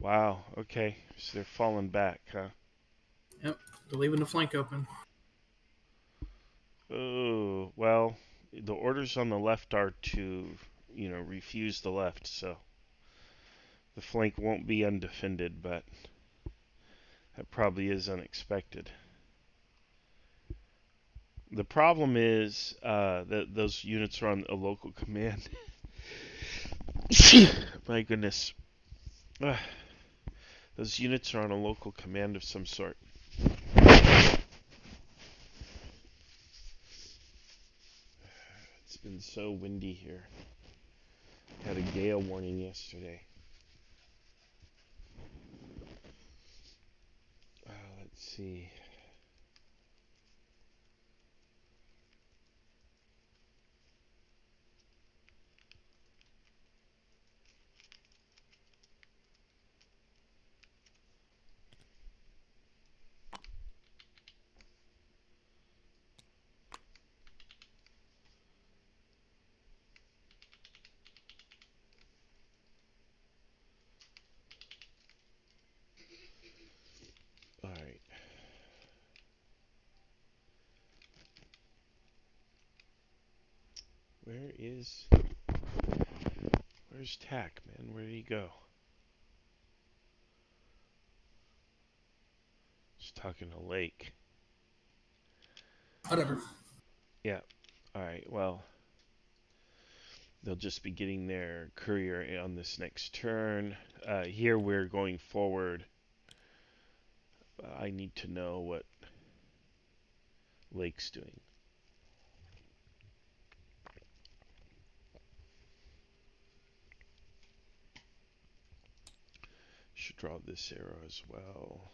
Wow. Okay, so they're falling back, huh? Yep, they're leaving the flank open. Oh, well, the orders on the left are to, refuse the left, so the flank won't be undefended, but that probably is unexpected. The problem is that those units are on a local command. My goodness. Ugh. Those units are on a local command of some sort. It's been so windy here. Had a gale warning yesterday. see. All right. Where's Tack, man? Where did he go? Just talking to Lake. Whatever. Yeah. All right. Well, they'll just be getting their courier on this next turn. Here we're going forward. I need to know what Lake's doing. Should draw this arrow as well.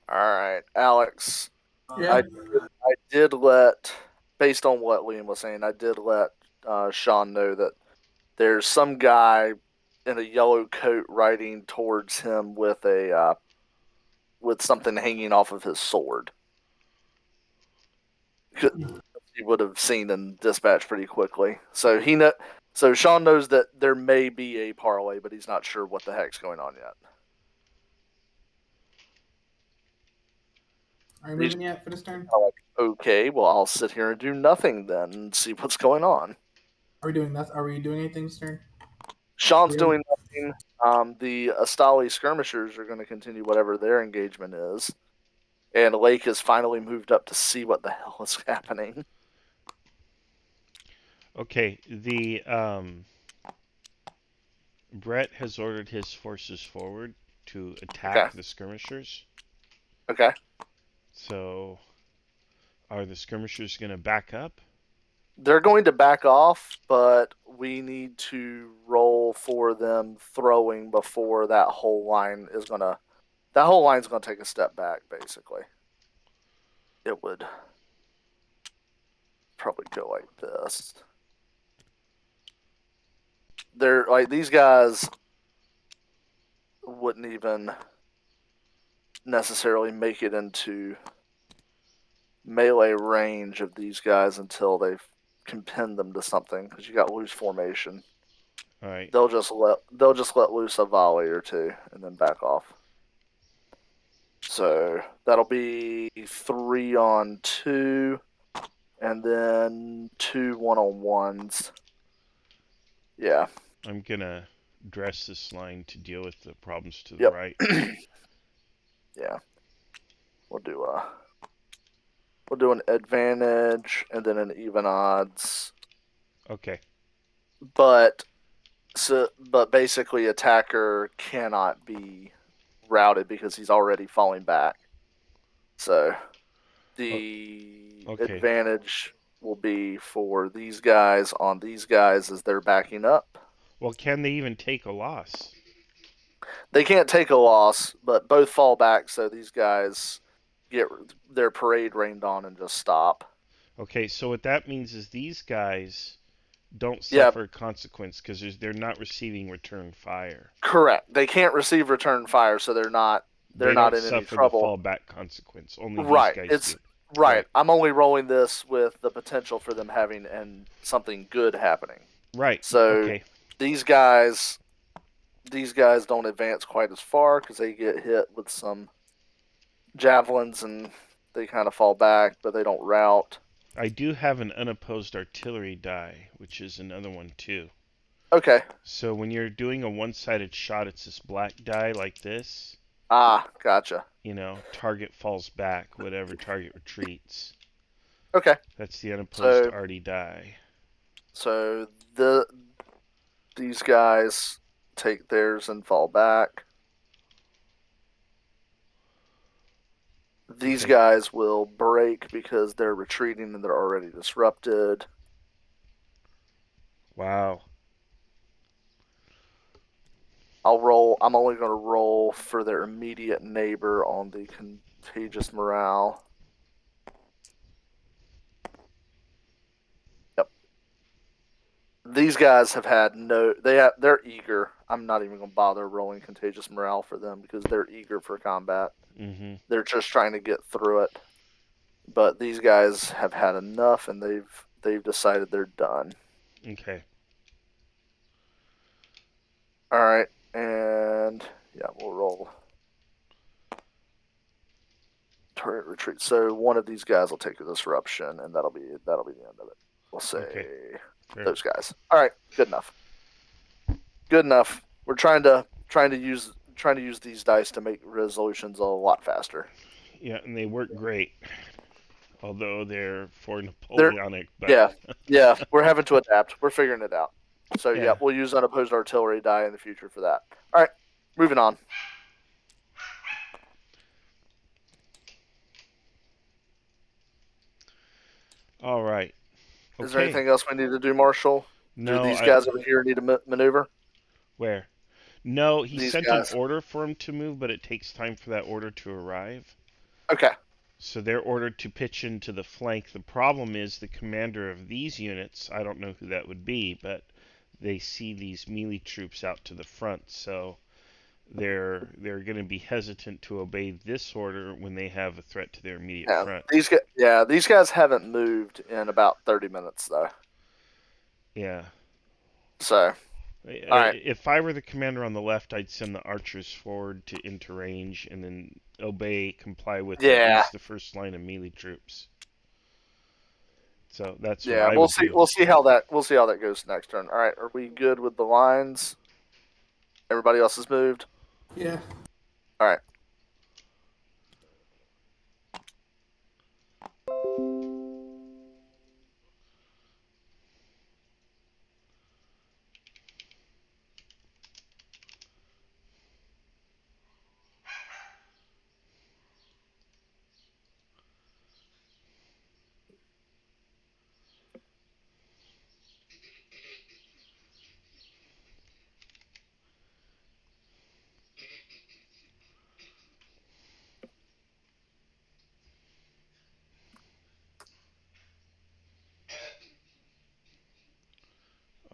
All right, Alex. Yeah. I did let, based on what Liam was saying, I did let Sean know that there's some guy in a yellow coat riding towards him with something hanging off of his sword. He would have seen and dispatched pretty quickly. So So Sean knows that there may be a parlay, but he's not sure what the heck's going on yet. Are you moving yet for this turn? Okay, well I'll sit here and do nothing then and see what's going on. Are we doing nothing? Are we doing anything this turn? Sean's Yeah. doing nothing. The Astali skirmishers are going to continue whatever their engagement is. And Lake has finally moved up to see what the hell is happening. Okay, the Brett has ordered his forces forward to attack Okay. the skirmishers. Okay. So, are the skirmishers going to back up? They're going to back off, but we need to roll for them throwing before that whole line is going to. That whole line's going to take a step back, basically. It would probably go like this. They're like, these guys wouldn't even necessarily make it into melee range of these guys until they can pin them to something, because you got loose formation. All right. They'll just let loose a volley or two and then back off. So that'll be 3-on-2, and then 2 1-on-1s. Yeah. I'm going to dress this line to deal with the problems to the Yep. right. Yeah. We'll do an advantage and then an even odds. Okay. But basically attacker cannot be routed because he's already falling back. So the Okay. advantage will be for these guys on these guys as they're backing up. Well, can they even take a loss? They can't take a loss, but both fall back, so these guys get their parade rained on and just stop. Okay, so what that means is these guys don't Yeah. suffer consequence because they're not receiving return fire. Correct. They can't receive return fire, so they're not They not don't in any suffer the trouble. fallback consequence. Only Right. these guys do. Right. I'm only rolling this with the potential for them having and something good happening. Right. So Okay. these guys don't advance quite as far because they get hit with some javelins and they kind of fall back, but they don't rout. I do have an unopposed artillery die, which is another one too. Okay. So when you're doing a one-sided shot, it's this black die like this. Ah, gotcha. Target falls back, whatever target retreats. Okay. That's the unopposed So arty die. so these guys take theirs and fall back. These Okay. guys will break because they're retreating and they're already disrupted. Wow. I'm only going to roll for their immediate neighbor on the contagious morale. Yep. These guys have had they're eager. I'm not even going to bother rolling contagious morale for them because they're eager for combat. Mm-hmm. They're just trying to get through it. But these guys have had enough and they've decided they're done. Okay. All right. And yeah, we'll roll turret retreat. So one of these guys will take a disruption, and that'll be the end of it. We'll say Okay. Fair. those guys. All right, good enough. Good enough. We're trying to use these dice to make resolutions a lot faster. Yeah, and they work great. Although they're for They're Napoleonic, but yeah. We're having to adapt. We're figuring it out. So Yeah. we'll use unopposed artillery die in the future for that. All right, moving on. All right. Is there Okay. anything else we need to do, Marshall? Do No, these guys over here need to maneuver? where? No, he These sent an guys. order for him to move, but it takes time for that order to arrive. Okay. So they're ordered to pitch into the flank. The problem is the commander of these units, I don't know who that would be, but they see these melee troops out to the front, so they're going to be hesitant to obey this order when they have a threat to their immediate Yeah, front. these guys haven't moved in about 30 minutes though. Yeah. So, all right. If I were the commander on the left, I'd send the archers forward to enter range and then comply with at Yeah. least the first line of melee troops. So that's what Yeah, I would do. we'll see how that goes next turn. All right, are we good with the lines? Everybody else has moved. Yeah. All right.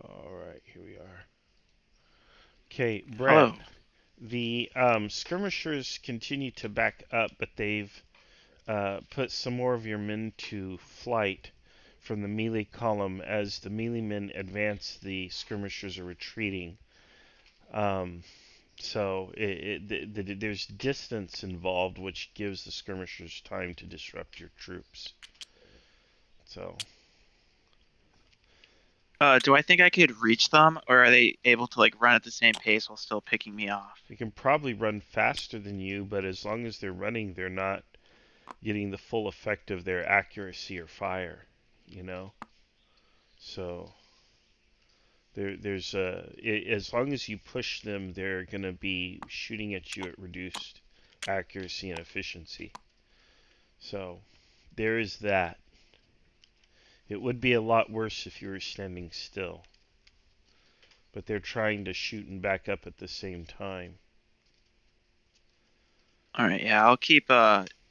All right, here we are. Okay, Brett. Hello. The skirmishers continue to back up, but they've put some more of your men to flight from the melee column. As the melee men advance, the skirmishers are retreating. So there's distance involved, which gives the skirmishers time to disrupt your troops. So Do I think I could reach them, or are they able to like run at the same pace while still picking me off? they can probably run faster than you, but as long as they're running, they're not getting the full effect of their accuracy or fire. So there's as long as you push them, they're going to be shooting at you at reduced accuracy and efficiency. So there is that. It would be a lot worse if you were standing still. But they're trying to shoot and back up at the same time. All right, yeah, I'll keep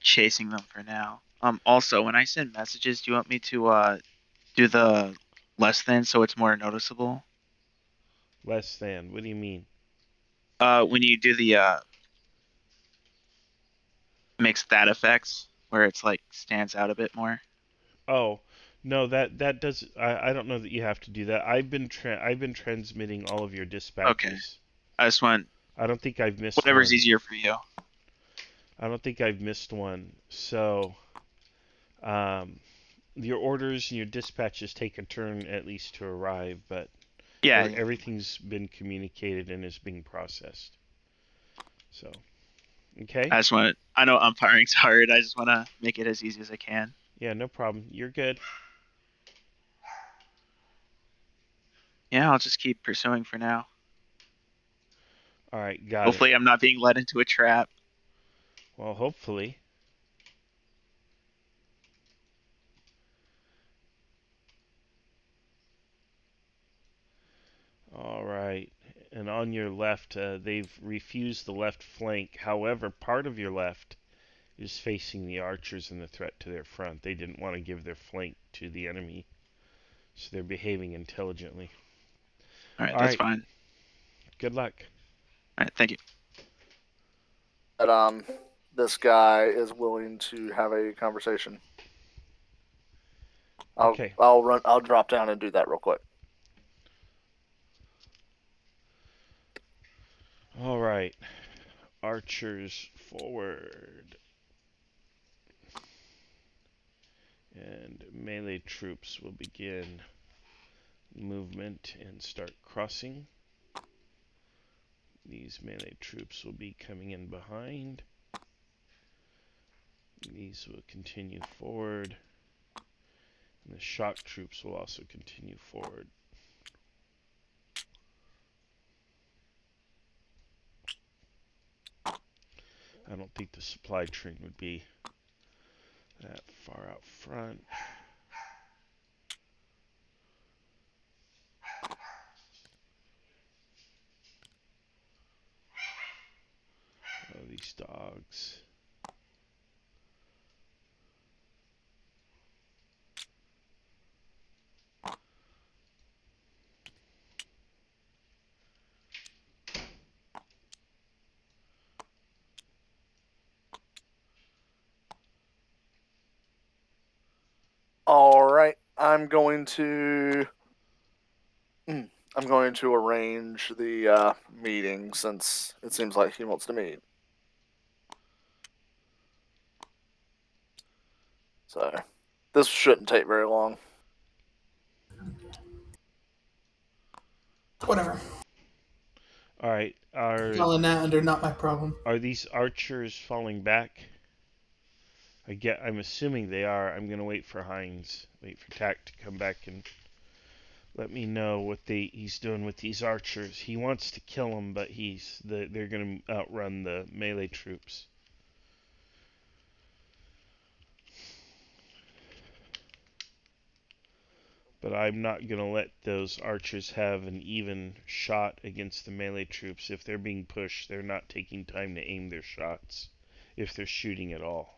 chasing them for now. Also, when I send messages, do you want me to do the less than so it's more noticeable? Less than. What do you mean? When you do the mix that effects where it's like stands out a bit more. Oh, no, that does. I don't know that you have to do that. I've been transmitting all of your Okay. dispatches. I just want I don't think I've missed whatever's one. easier for you. I don't think I've missed one. So, your orders and your dispatches take a turn at least to arrive, but Yeah, yeah. Everything's been communicated and is being processed. So, okay. I know umpiring's hard. I just want to make it as easy as I can. Yeah, no problem. You're good. Yeah, I'll just keep pursuing for now. All right, got it. Hopefully, I'm not being led into a trap. Well, hopefully. All right. And on your left, they've refused the left flank. However, part of your left is facing the archers and the threat to their front. They didn't want to give their flank to the enemy, so they're behaving intelligently. All right, All that's right. fine. Good luck. All right, thank you. That this guy is willing to have a conversation. Okay. I'll drop down and do that real quick. All right. Archers forward. And melee troops will begin movement and start crossing. These melee troops will be coming in behind. These will continue forward. And the shock troops will also continue forward. I don't think the supply train would be that far out front. Oh, these dogs. All right, I'm going to arrange the meeting since it seems like he wants to meet. So this shouldn't take very long. Whatever. All right. Calling that under not my problem. Are these archers falling back? I'm assuming they are. I'm gonna wait for Heinz. Wait for Tack to come back and let me know what he's doing with these archers. He wants to kill them, but they're gonna outrun the melee troops. But I'm not gonna let those archers have an even shot against the melee troops. If they're being pushed, they're not taking time to aim their shots, if they're shooting at all.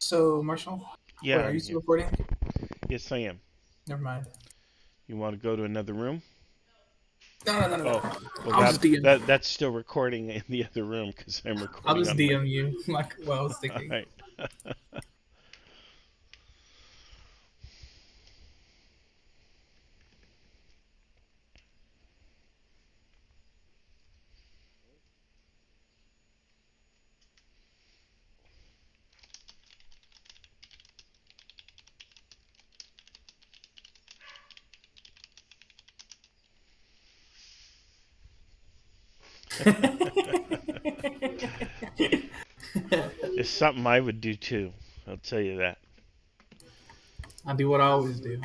So, Marshall, Yeah, wait, are I'm you still here. recording? Yes, I am. Never mind. You want to go to another room? No. Oh, well, I'll just DM. that's still recording in the other room because I'm I'll recording just on my. DM you, like what I was All thinking. right. It's something I would do too. I'll tell you that. I do what I always do.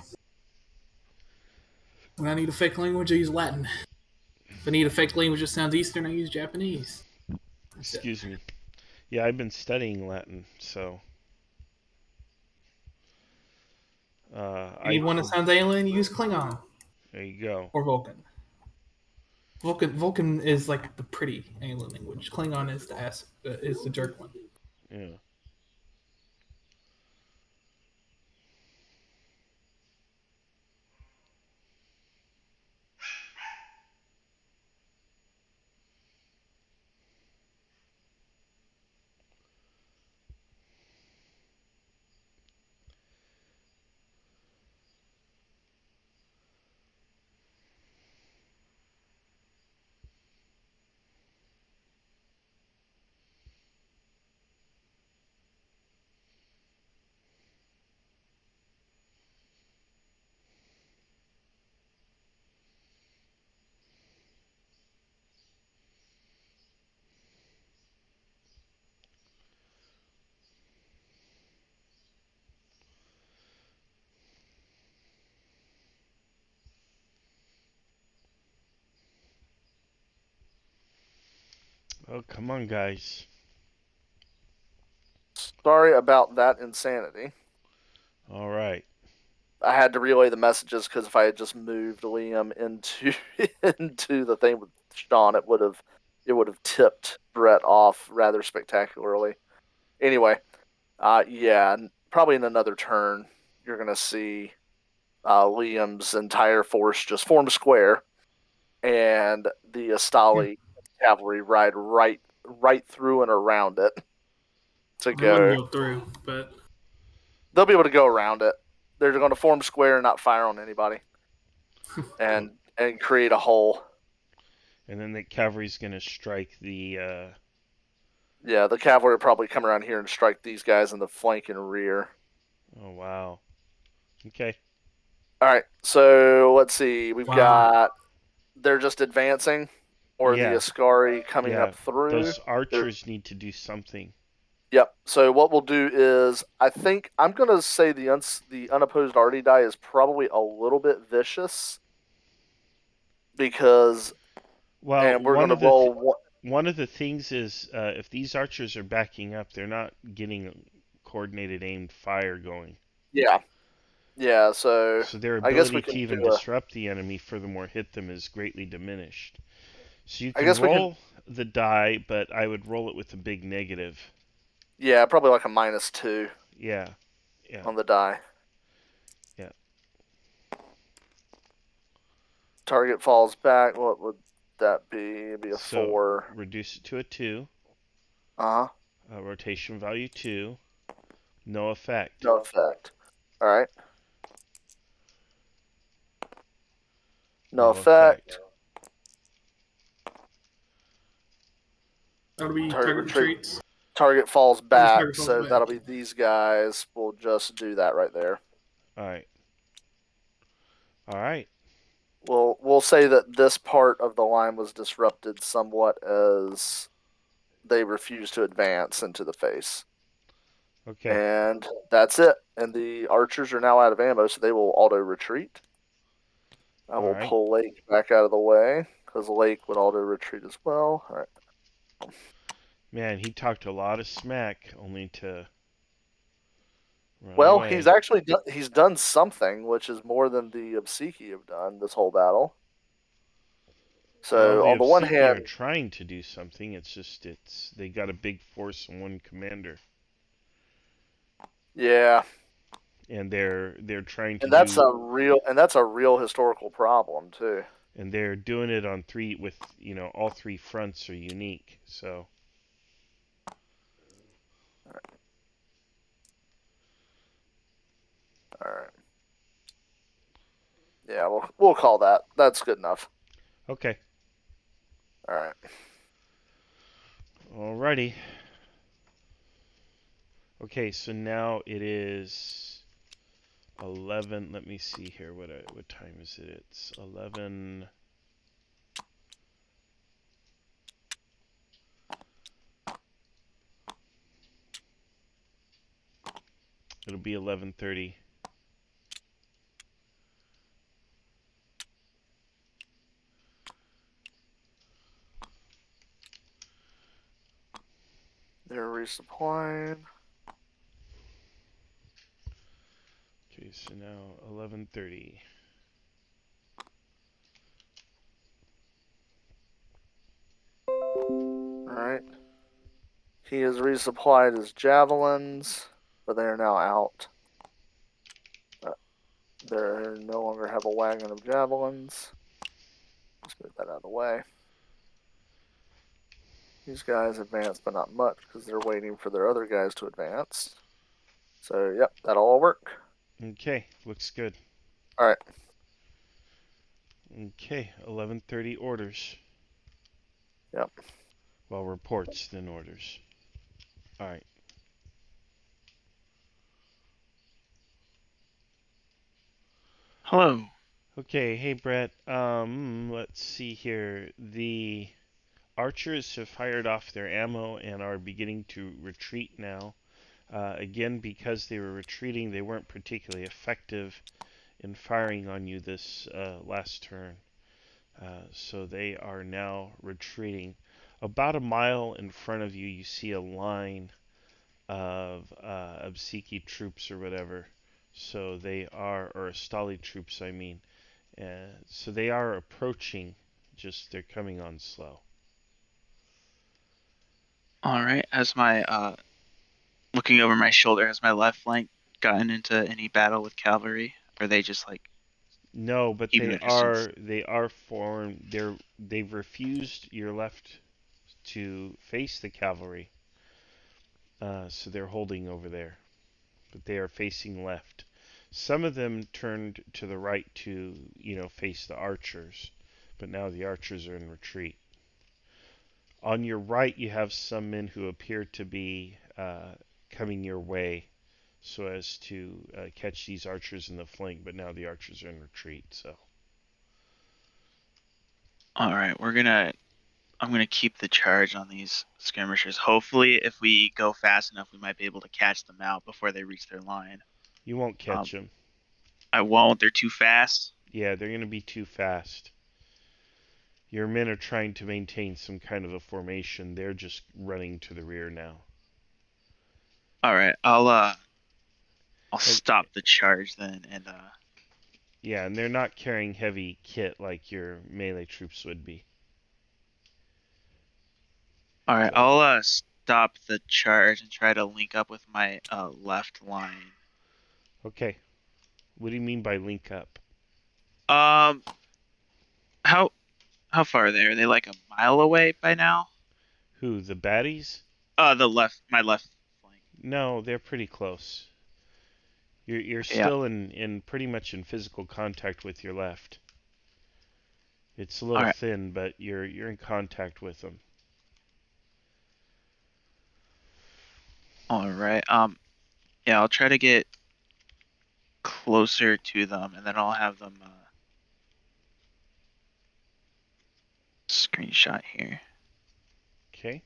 When I need a fake language, I use Latin. If I need a fake language that sounds Eastern, I use Japanese. That's it. Excuse me. Yeah, I've been studying Latin, so You I need one that can. sounds alien, you use Klingon There you go. or Vulcan. Vulcan is like the pretty alien language. Klingon is the jerk one. Yeah. Oh, come on, guys. Sorry about that insanity. All right. I had to relay the messages because if I had just moved Liam into into the thing with Sean, it would have tipped Brett off rather spectacularly. Anyway, yeah, probably in another turn, you're gonna see Liam's entire force just form square, and the Astali cavalry ride right through and around it to They wouldn't go. go through, but They'll be able to go around it. They're going to form square and not fire on anybody, and create a hole. And then the cavalry's gonna strike the. Yeah, the cavalry will probably come around here and strike these guys in the flank and rear. Oh wow. Okay. All right, so let's see. We've wow. got they're just advancing, or the Yeah. Ascari coming Yeah. up through. Those They're, archers need to do something. yep. So what we'll do is, I think I'm gonna say the unopposed arty die is probably a little bit vicious because, Well, and we're gonna roll. one of the things is if these archers are backing up, they're not getting coordinated aimed fire going. Yeah, yeah. So So their I guess we ability to can even do a. disrupt the enemy, furthermore hit them, is greatly diminished. So you I can guess we can. roll the die, but I would roll it with a big negative. Yeah, probably like a -2 Yeah, yeah, on the die. yeah. Target falls back. What would that be? It'd be a So 4. reduce it to a 2, Uh huh. rotation value 2, no effect. No effect. All right. No No effect. effect. That'll be Target target retreat. retreats. Target falls Or just back. target falls So back. that'll be these guys. We'll just do that right there. All right. All right. We'll say that this part of the line was disrupted somewhat as they refused to advance into the face. Okay. And that's it. And the archers are now out of ammo, so they will auto retreat. I All will right. pull Lake back out of the way because Lake would auto retreat as well. All right. Man, he talked a lot of smack only to run Well, he's away. actually he's done something, which is more than the Obseki have done this whole battle. Well, So the on the one Obseki are hand, trying to do something. It's just they got a big force and one commander. Yeah, and they're trying to and that's do, a real historical problem too. and they're doing it on three with all three fronts are unique. So All right. Yeah, we'll call that. That's good enough. okay, All right. alrighty. Okay, so now it is 11. Let me see here. What time is it? It's 11. It'll be 11:30. They're resupplying. Okay, so now 11:30. All right. He has resupplied his javelins, but they are now out. They no longer have a wagon of javelins. Let's move that out of the way. These guys advance, but not much because they're waiting for their other guys to advance. So, yep, that'll all work. Okay, looks good. All right. Okay, 11:30 orders. Yep. Well, reports then orders. All right. Hello. Okay, hey Brett. Let's see here. The archers have fired off their ammo and are beginning to retreat now. Again, because they were retreating, they weren't particularly effective in firing on you this last turn. So they are now retreating. About a mile in front of you, you see a line of Obseki troops or whatever. So they are, or Astali troops, I mean. So they are approaching, just they're coming on slow. All right. Has my looking over my shoulder, has my left flank gotten into any battle with cavalry? Or are they just like No, but keeping they their distance? are formed. They've refused your left to face the cavalry, so they're holding over there. But they are facing left. Some of them turned to the right to face the archers, but now the archers are in retreat. On your right, you have some men who appear to be coming your way so as to catch these archers in the flank, but now the archers are in retreat. So All right, I'm gonna keep the charge on these skirmishers. Hopefully, if we go fast enough, we might be able to catch them out before they reach their line. you won't Um, catch them. I won't. They're too fast. Yeah, they're going to be too fast. Your men are trying to maintain some kind of a formation. They're just running to the rear now. All right, I'll And stop the charge then, and yeah, and they're not carrying heavy kit like your melee troops would be. all right, So, I'll stop the charge and try to link up with my left line. okay. What do you mean by link up? Um, how how far are they? Are they like a mile away by now? Who, the baddies? My left flank. No, they're pretty close. You're Okay, yeah. still in pretty much in physical contact with your left. It's a All little right, thin, but you're in contact with them. all right. Yeah, I'll try to get closer to them, and then I'll have them screenshot here. Okay.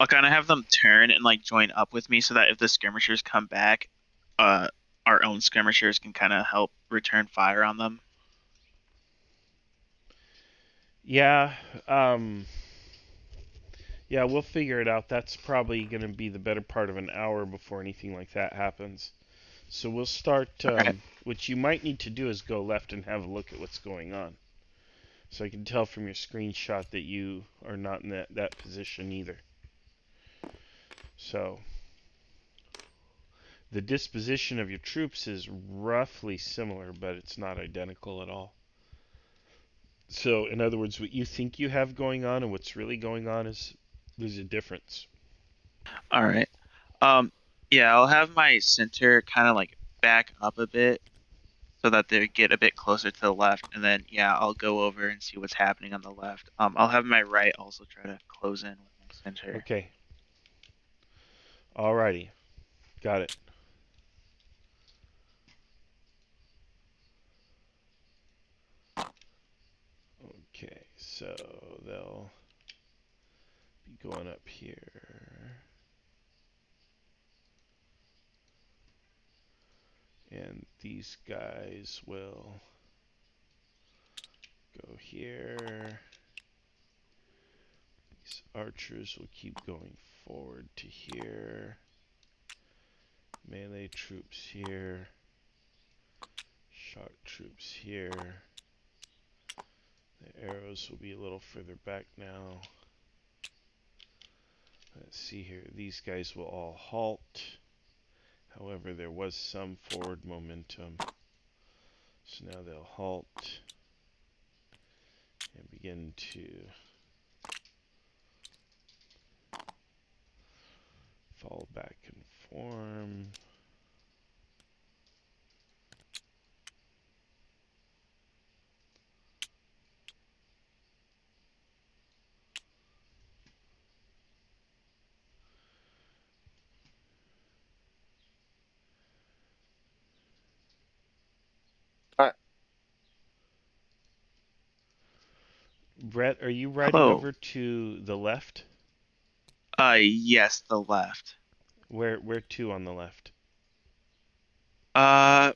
I'll kind of have them turn and like join up with me so that if the skirmishers come back, uh, our own skirmishers can kind of help return fire on them. Yeah. Um. Yeah, we'll figure it out. That's probably going to be the better part of an hour before anything like that happens. So we'll start. All right. What you might need to do is go left and have a look at what's going on. So I can tell from your screenshot that you are not in that position either. So the disposition of your troops is roughly similar, but it's not identical at all. So, in other words, what you think you have going on and what's really going on is there's a difference. All right. Um, yeah, I'll have my center kind of like back up a bit so that they get a bit closer to the left, and then yeah, I'll go over and see what's happening on the left. I'll have my right also try to close in with my center. Okay. Alrighty. Got it. Okay, so they'll be going up here. And these guys will go here. These archers will keep going forward to here. Melee troops here. Shock troops here. The arrows will be a little further back now. Let's see here. These guys will all halt. However, there was some forward momentum. So now they'll halt and begin to fall back and form. All right. Brett, are you riding Hello. over to the left? Yes, the left. Where to on the left? Uh,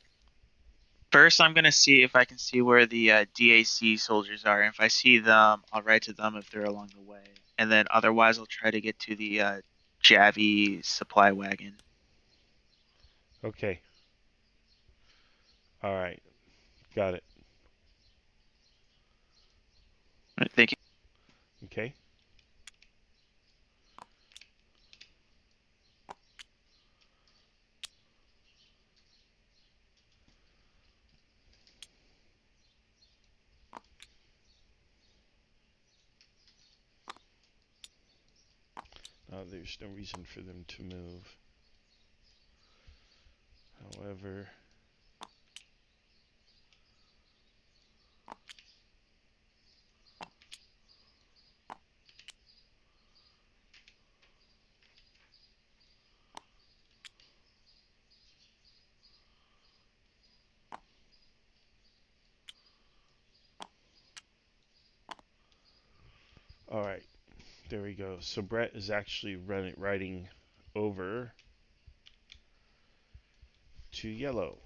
First I'm gonna see if I can see where the DAC soldiers are. If I see them, I'll write to them if they're along the way, and then otherwise I'll try to get to the Javi supply wagon. Okay. All right. Got it. All right, thank you. Okay. There's no reason for them to move. However, all right. There we go. So Brett is actually riding over to yellow.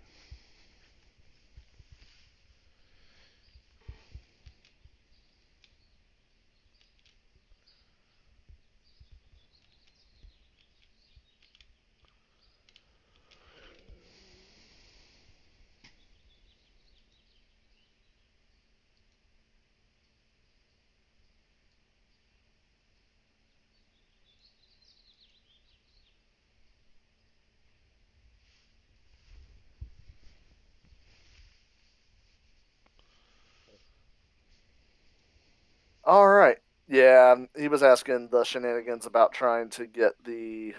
All right. Yeah, he was asking the shenanigans about trying to get the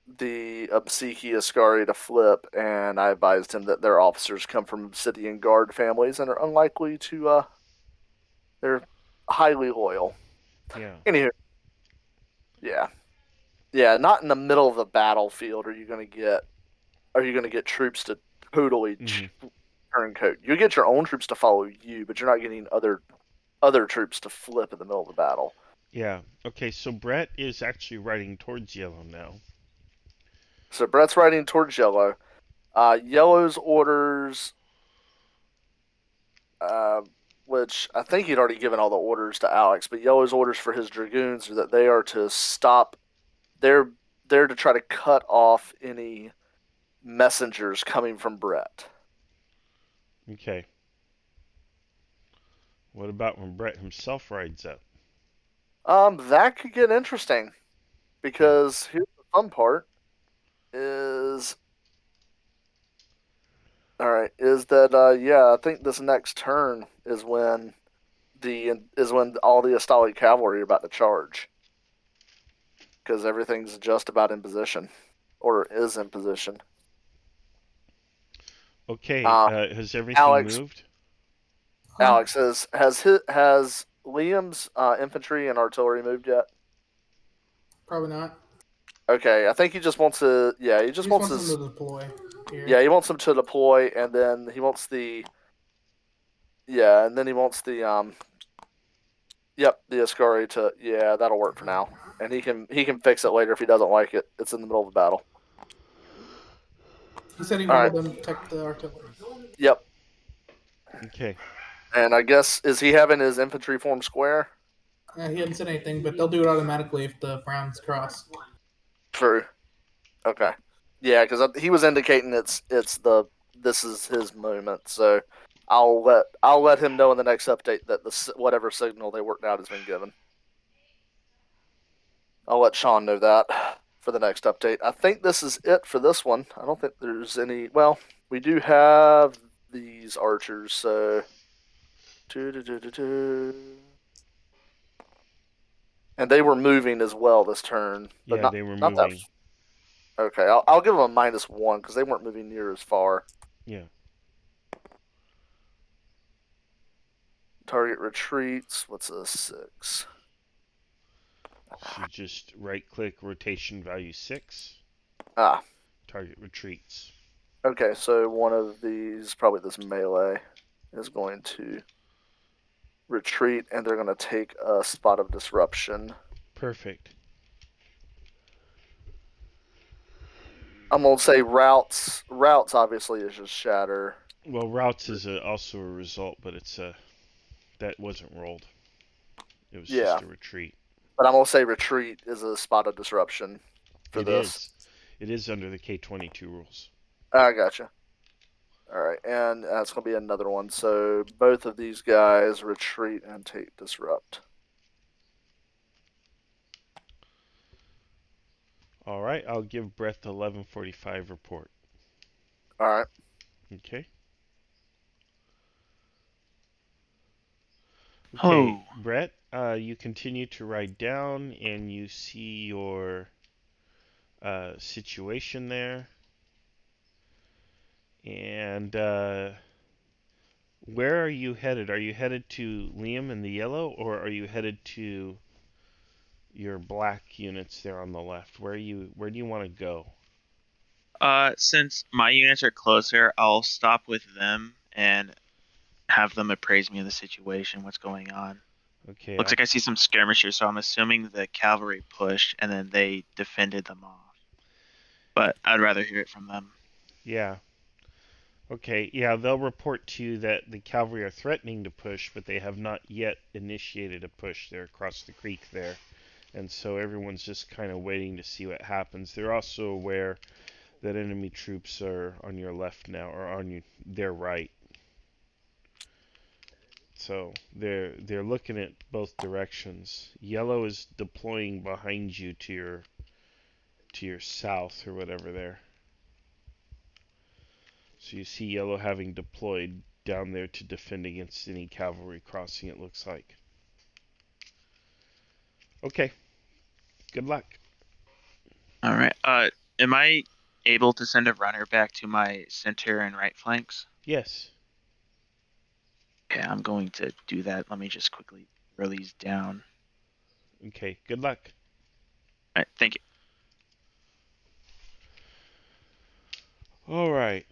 Obseki Ascari to flip, and I advised him that their officers come from Obsidian Guard families and are unlikely to they're highly loyal. Yeah. Anywho, yeah. Yeah, not in the middle of the battlefield are you gonna get troops to totally Mm-hmm. turncoat. You get your own troops to follow you, but you're not getting other troops to flip in the middle of the battle. Yeah. Okay, so Brett is actually riding towards yellow now. So Brett's riding towards yellow. Yellow's orders, uh, which I think he'd already given all the orders to Alex, but Yellow's orders for his dragoons are that they are to stop. They're there to try to cut off any messengers coming from Brett. Okay. What about when Brett himself rides up? That could get interesting Okay. because here's the fun part: is right, is that I think this next turn is when all the Astali cavalry are about to charge, because everything's just about in position, or is in position. Okay, has everything Alex, moved? Alex, has Liam's infantry and artillery moved yet? Probably not. Okay, I think he just wants to. Yeah, he just wants them his. to deploy here. Yeah, he wants them to deploy, and then he wants the. Yeah, and then he wants the Yep, the Ascari to. Yeah, that'll work for now, and he can fix it later if he doesn't like it. It's in the middle of a battle. He said he All wanted right. them to protect the artillery. Yep, Okay. and I guess is he having his infantry form square? He hadn't said anything, but they'll do it automatically if the Browns cross. True. Okay. Yeah, because he was indicating this is his moment. So I'll let him know in the next update that whatever signal they worked out has been given. I'll let Sean know that for the next update. I think this is it for this one. I don't think there's any. Well, we do have these archers, so. And they were moving as well this turn, but Yeah, they were not that. moving. Okay, I'll give them a -1 because they weren't moving near as far. Yeah. Target retreats. What's a 6? So just right click rotation value 6. Ah, Target retreats. okay. So one of these, probably this melee, is going to retreat, and they're going to take a spot of disruption. Perfect. I'm going to say routes. Routes obviously is just shatter. Well, routes is also a result, but it's that wasn't rolled. It was Yeah, just a retreat. but I'm going to say retreat is a spot of disruption for It this. is. It is under the K22 rules. I gotcha. All right, and that's going to be another one. So both of these guys retreat and take disrupt. All right, I'll give Brett the 11:45 report. All right. Okay. Okay, Hello. Brett, you continue to ride down and you see your situation there. And where are you headed? Are you headed to Liam in the yellow, or are you headed to your black units there on the left? Where do you want to go? Since my units are closer, I'll stop with them and have them appraise me of the situation, what's going on. Okay, Looks like I see some skirmishers, so I'm assuming the cavalry pushed and then they defended them off. But I'd rather hear it from them. yeah. Okay, yeah, they'll report to you that the cavalry are threatening to push, but they have not yet initiated a push. They're across the creek there. And so everyone's just kind of waiting to see what happens. They're also aware that enemy troops are on your left now, or on their right. So they're looking at both directions. Yellow is deploying behind you to your south or whatever there. So you see yellow having deployed down there to defend against any cavalry crossing, it looks like. Okay. Good luck. All right. Am I able to send a runner back to my center and right flanks? Yes. Okay, I'm going to do that. Let me just quickly throw these down. Okay. Good luck. All right, thank you. All right.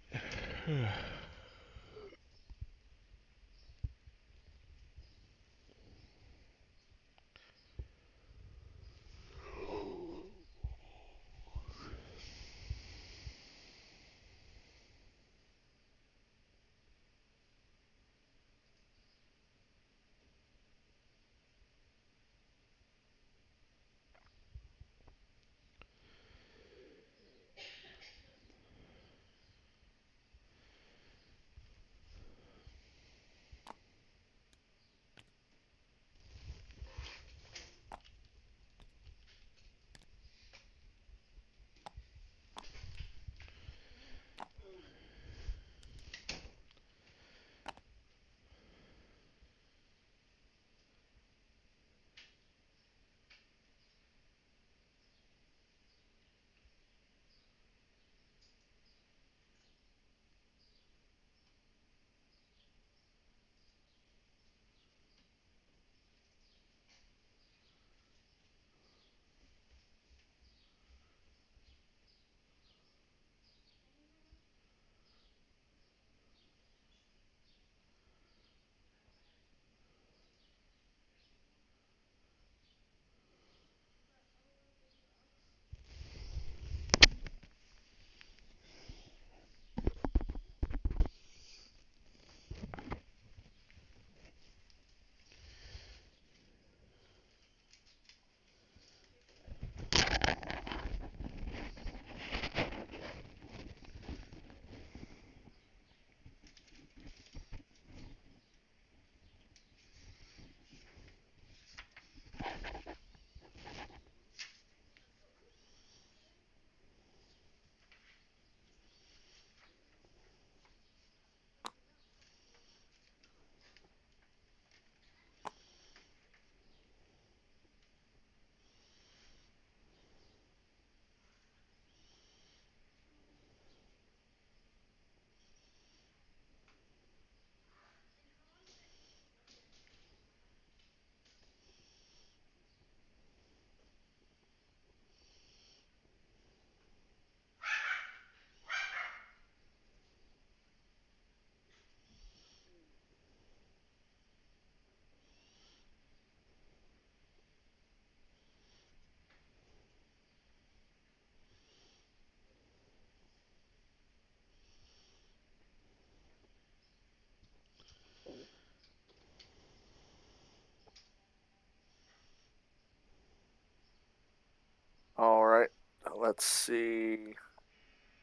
let's see.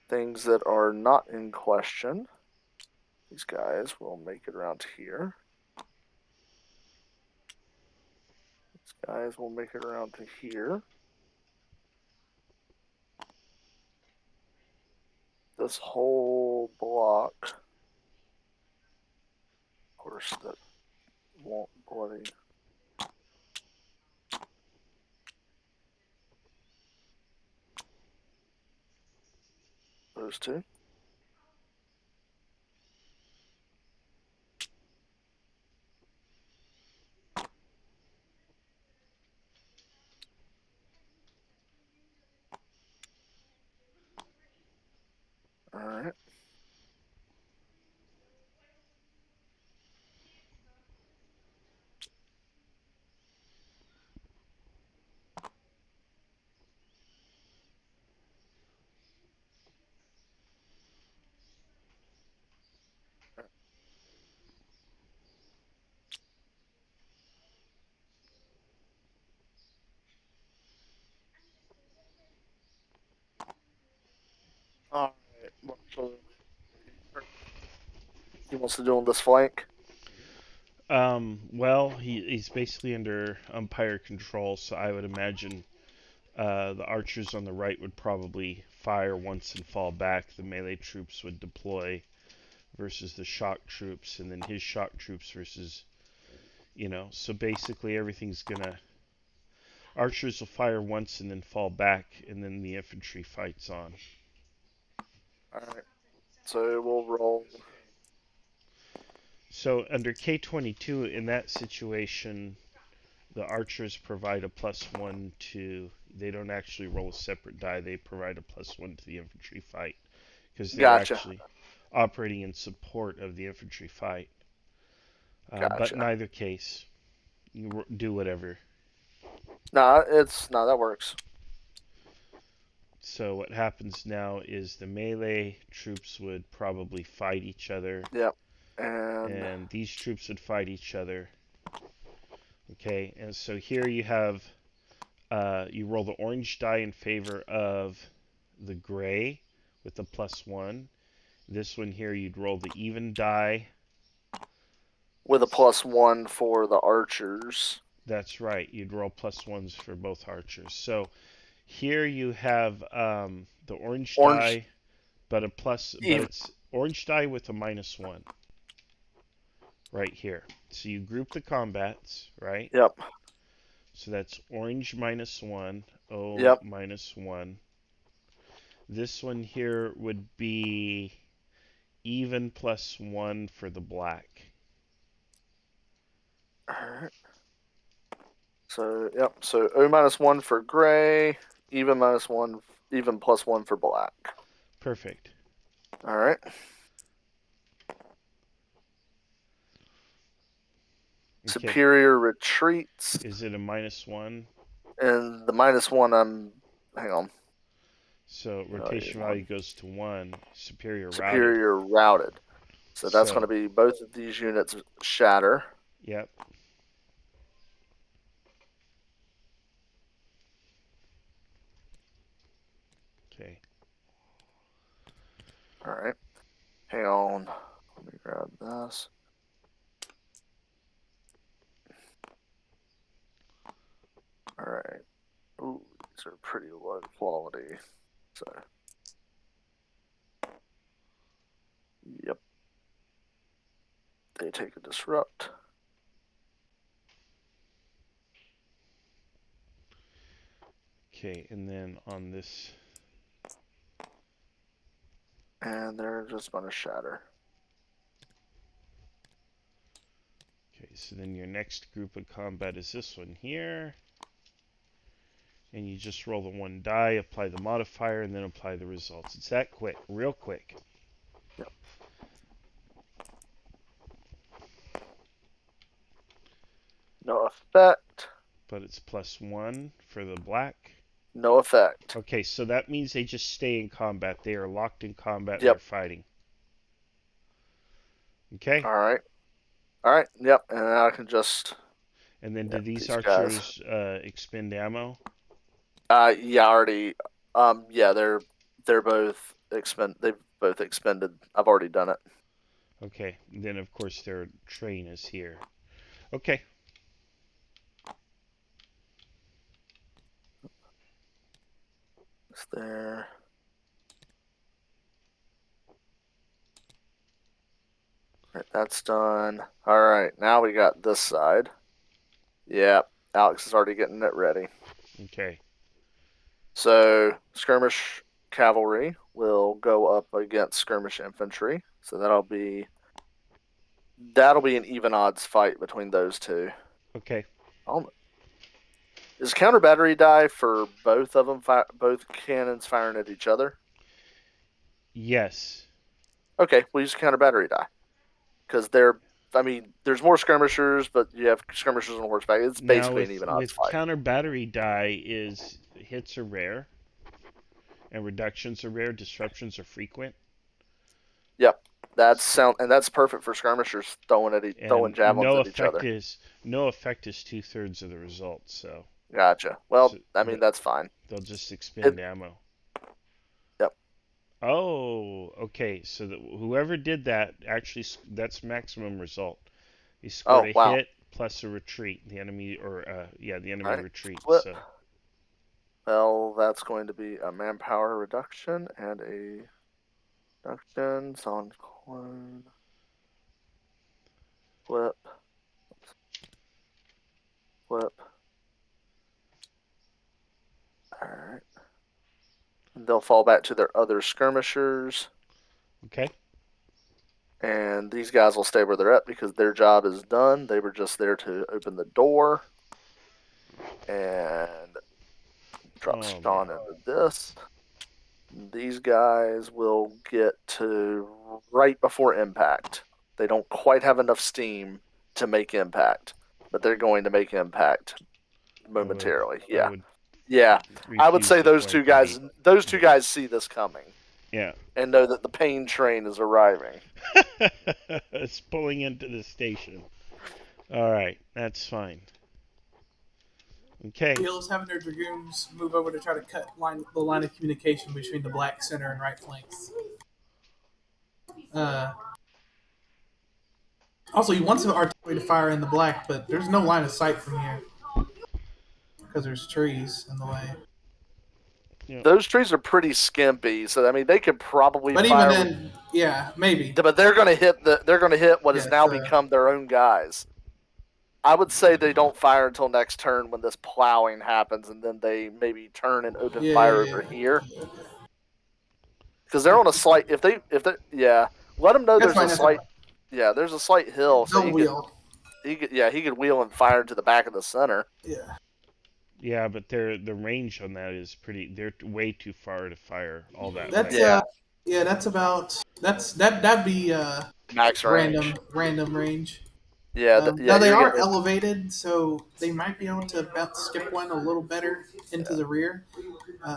Things that are not in question. These guys will make it around here. These guys will make it around to here. This whole block. Of course, that won't bloody. Those two. All right. All right. Marshall, he wants to do on this flank. Well, he's basically under umpire control, so I would imagine the archers on the right would probably fire once and fall back. The melee troops would deploy versus the shock troops, and then his shock troops versus, so basically everything's gonna. Archers will fire once and then fall back, and then the infantry fights on. All right. So we'll roll. So under K22, in that situation, the archers provide a +1 to. They don't actually roll a separate die. They provide a +1 to the infantry fight because they're Gotcha. actually operating in support of the infantry fight. But Gotcha. in either case, you do whatever. No, that works. So what happens now is the melee troops would probably fight each other. Yep. And These troops would fight each other. Okay, and so here you have, you roll the orange die in favor of the gray with the +1. This one here, you'd roll the even die. with a +1 for the archers. That's right, you'd roll +1s for both archers. So here you have the orange die, but but it's orange die with a -1 right here. So you group the combats, right? Yep. So that's orange -1, O Yep. -1. This one here would be even +1 for the black. Alright. So yep. So O -1 for gray, even -1, even +1 for black. Perfect. All right. Okay. Superior retreats. Is it a -1? And the -1, hang on. So rotation value goes to 1. Superior routed. So that's going to be both of these units shatter. Yep. Okay. All right. Hang on. Let me grab this. All right. Ooh, these are pretty low quality. So. Yep. They take a disrupt. Okay, and then on this. And they're just going to shatter. Okay, so then your next group of combat is this one here. And you just roll the 1 die, apply the modifier, and then apply the results. It's that quick, real quick. Yep. No effect. But it's +1 for the black. No effect. Okay, so that means they just stay in combat. They are locked in combat. Yep. They're fighting. Okay? All right. All right. Yep. And I can just. And then do these archers expend ammo? Yeah, already. Yeah, they're both they've both expended. I've already done it. Okay. And then of course their train is here. Okay. It's there. Right, that's done. All right, now we got this side. Yeah, Alex is already getting it ready. Okay. So skirmish cavalry will go up against skirmish infantry. So that'll be an even odds fight between those two. Okay. Is counter battery die for both of them? Both cannons firing at each other. Yes. Okay, we'll use counter battery die because there's more skirmishers, but you have skirmishers on horseback. It's Now basically an with even odds with fight. counter battery die is hits are rare and reductions are rare, disruptions are frequent. Yep, that's perfect for skirmishers throwing And javelins at each other. no effect is 2/3 of the result, so Gotcha. Well, so that's fine. they'll just It, expend ammo. yep. Oh, okay. So whoever did that actually that's maximum result. He scored Oh a wow. hit plus a retreat. The enemy the enemy All right. retreats. Flip. So Well, that's going to be a manpower reduction and a reductions on clone. Flip. Flip. Alright. They'll fall back to their other skirmishers. okay. And these guys will stay where they're at because their job is done. They were just there to open the door. And drop Oh Sean man. into this. These guys will get to right before impact. They don't quite have enough steam to make impact, but they're going to make impact momentarily. I Yeah. would Yeah. I would refuse say to those two flank a guys beat. see this coming Yeah. and know that the pain train is arriving. It's pulling into the station. All right, that's fine. Okay. Wheels having their dragoons move over to try to cut the line of communication between the black center and right flanks. Also, he wants the artillery to fire in the black, but there's no line of sight from here because there's trees in the way. Yeah. Those trees are pretty skimpy, so I mean they could probably But even fire with, then, yeah, maybe. but they're going to hit what has Yes. now become their own guys. I would say they don't fire until next turn when this plowing happens, and then they maybe turn and open fire over here because they're on a slight. If they let them know That's there's fine. a That's slight fine. there's a slight hill, so They'll wheel. he could wheel and fire into the back of the center. Yeah. Yeah, but the range on that is pretty. They're way too far to fire all that That's way. yeah. That's about that'd be Max range. random range. Yeah, Now they you're are getting elevated, so they might be able to skip one a little better into the rear.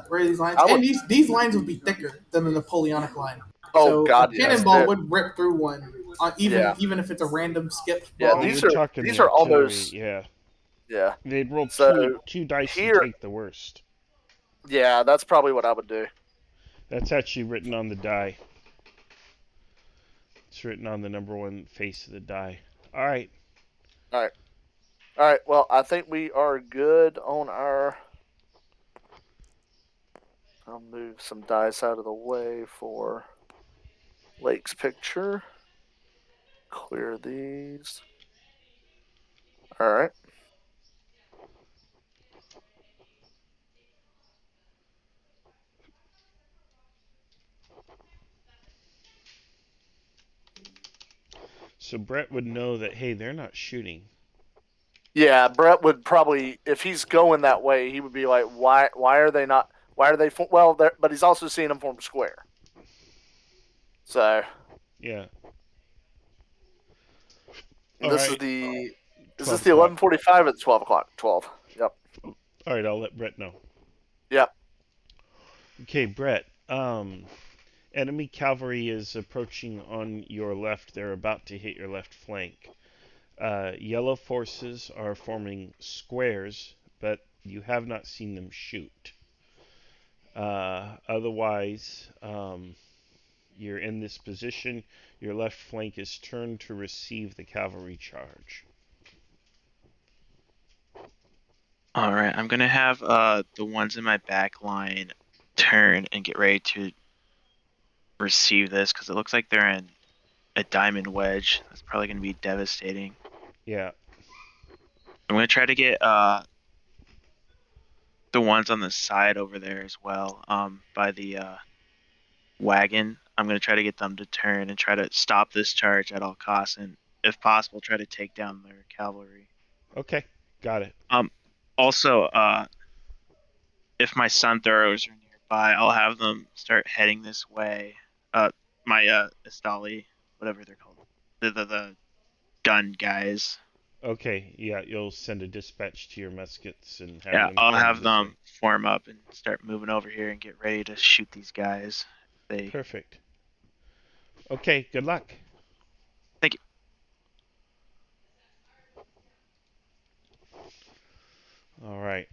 Where these lines and these lines would be thicker than the Napoleonic line. Oh So God, a yes. cannonball would rip through one, even if it's a random skip Yeah, ball. these You're talking these the are artillery. almost Yeah. yeah. They'd roll So two dice here, and take the worst. yeah, that's probably what I would do. That's actually written on the die. It's written on the number one face of the die. All right. All right. Well, I think we are good on our. I'll move some dice out of the way for Lake's picture. Clear these. All right. So Brett would know that, hey, they're not shooting. Yeah, Brett would probably, if he's going that way, he would be like, "Why? Why are they not? Why are they? Well, but he's also seeing them form square. So Yeah. this right. is this 12 the o'clock. 11:45 at 12 o'clock? 12. Yep. All right, I'll let Brett know. Yep. Okay, Brett. Enemy cavalry is approaching on your left. They're about to hit your left flank. Yellow forces are forming squares, but you have not seen them shoot. Otherwise, you're in this position. Your left flank is turned to receive the cavalry charge. All right, I'm gonna have the ones in my back line turn and get ready to receive this because it looks like they're in a diamond wedge. That's probably gonna be devastating. Yeah. I'm gonna try to get the ones on the side over there as well. By the wagon. I'm gonna try to get them to turn and try to stop this charge at all costs, and if possible, try to take down their cavalry. Okay. Got it. Um, Also, if my sun throwers are nearby, I'll have them start heading this way. My Astali, whatever they're called, the gun guys. Okay. Yeah, you'll send a dispatch to your muskets and have Yeah, them I'll come have this way. them form up and start moving over here and get ready to shoot these guys. They Perfect. Okay. Good luck. Thank you. All right.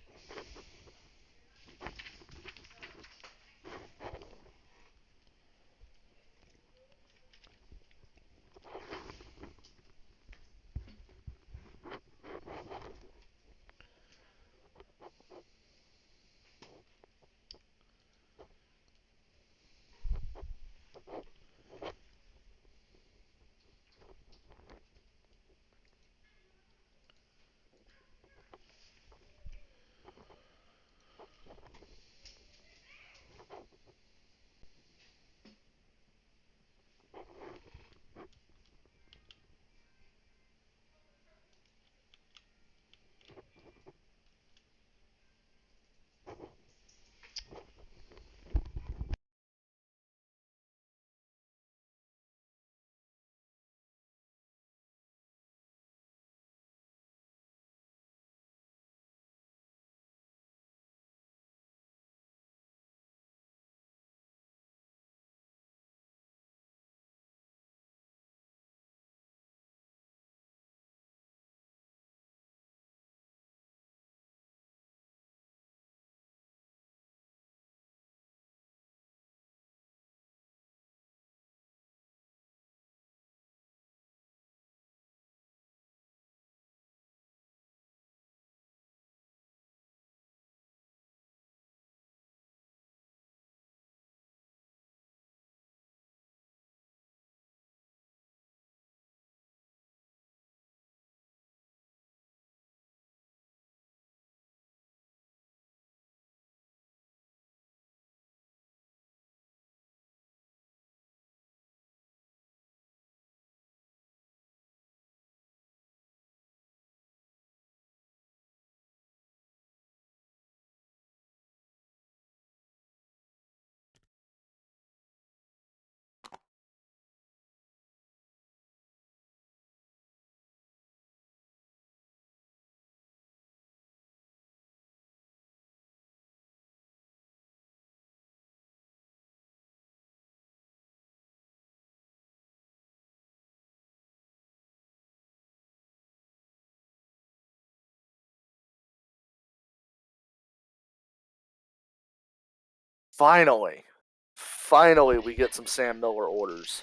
Finally, we get some Sam Miller orders.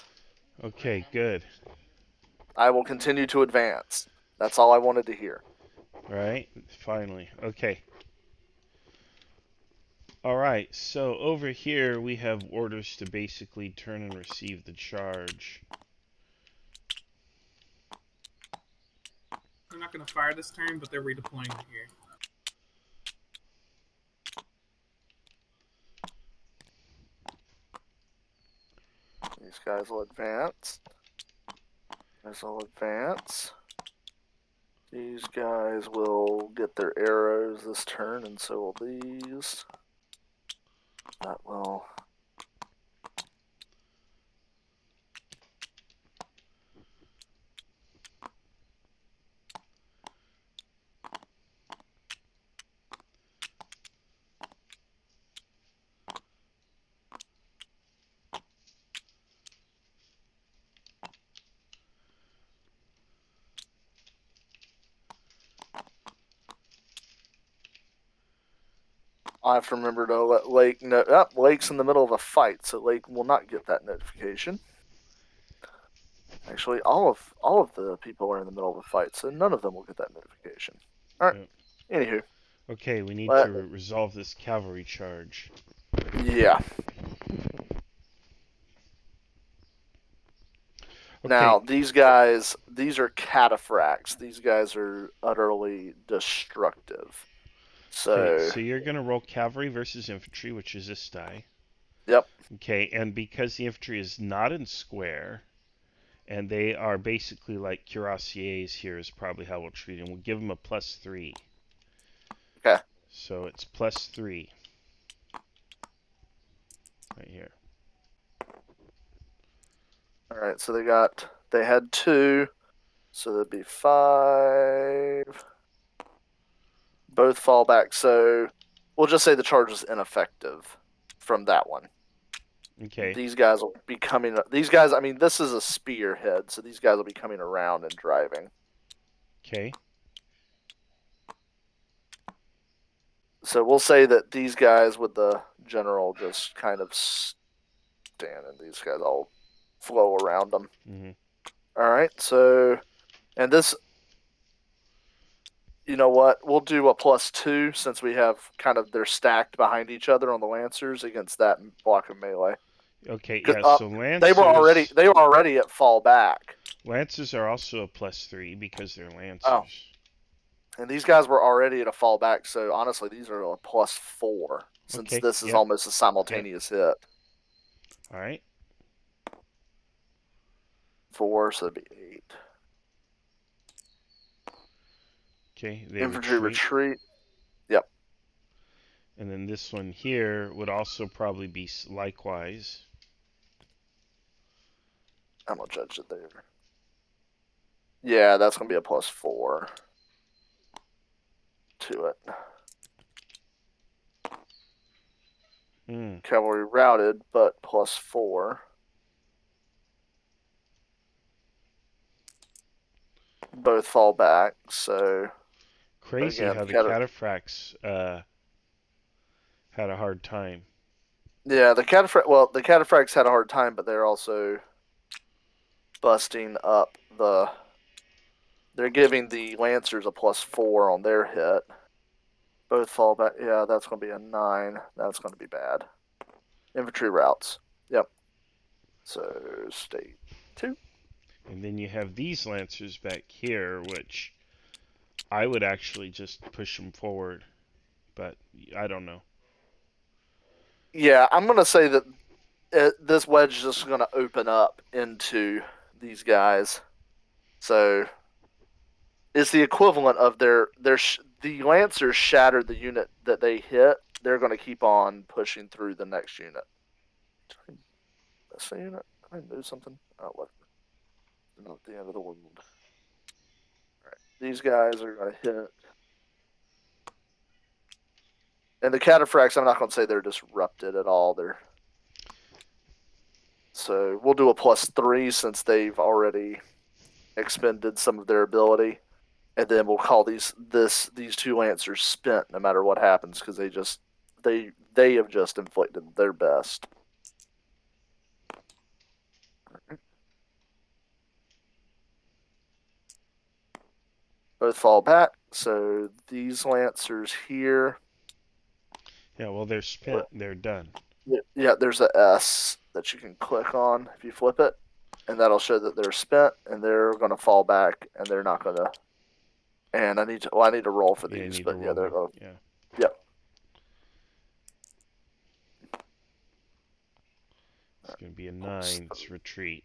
Okay. Good. I will continue to advance. That's all I wanted to hear. Right. Finally. Okay. All right. So over here we have orders to basically turn and receive the charge. They're not going to fire this turn, but they're redeploying it here. These guys will advance. These will advance. These guys will get their arrows this turn, and so will these. That will. I have to remember to let Lake know. Oh, Lake's in the middle of a fight, so Lake will not get that notification. Actually, all of the people are in the middle of a fight, so none of them will get that notification. All right. Yep. Anywho, Okay, we need Let- to resolve this cavalry charge. yeah. Okay. Now these guys, these are cataphracts. These guys are utterly destructive. Okay, So so you're gonna roll cavalry versus infantry, which is this die. yep. Okay, and because the infantry is not in square, and they are basically like cuirassiers here, is probably how we'll treat them. We'll give them a +3. Okay. So it's +3 right here. All right. So they had 2, so that'd be 5. Both fall back. So we'll just say the charge is ineffective from that one. Okay. These guys will be coming. These guys. I mean, this is a spearhead, so these guys will be coming around and driving. Okay. So we'll say that these guys with the general just kind of stand, and these guys all flow around them. Mm-hmm. All right. So, and this, you know what? We'll do a +2 since we have they're stacked behind each other on the lancers against that block of melee. Okay. Yeah. So lancers. They were already at fall back. Lancers are also a +3 because they're lancers. Oh. And these guys were already at a fallback, so honestly, these are a +4 since Okay, this is yep. almost a simultaneous hit. All right. 4, so that'd be 8. Okay. They Infantry retreat. And then this one here would also probably be likewise. I'm gonna judge it there. Yeah, that's gonna be a +4 to it. Cavalry routed, but +4. Both fall back, so Crazy again, how the cataphracts had a hard time. Yeah, the cataphracts had a hard time, but they're also busting up the. They're giving the lancers a +4 on their hit. Both fall back. Yeah, that's going to be a 9. That's going to be bad. Infantry routes. Yep. So state 2. And then you have these lancers back here, which I would actually just push them forward, but I don't know. Yeah, I'm going to say that this wedge is just going to open up into these guys. So it's the equivalent of the lancers shattered the unit that they hit. They're going to keep on pushing through the next unit. That's the unit. I knew something. Oh, what? Not the end of the world. All right. These guys are going to hit. And the cataphracts, I'm not going to say they're disrupted at all. So we'll do a +3 since they've already expended some of their ability. And then we'll call these 2 lancers spent no matter what happens because they have just inflicted their best. Both fall back, so these lancers here. Yeah, well, they're spent. They're done. Yeah, there's a S that you can click on if you flip it, and that'll show that they're spent, and they're going to fall back, and they're not going to. And I need to roll for these, but yeah, they're going. Yeah. Yep. It's going to be a 9. It's retreat.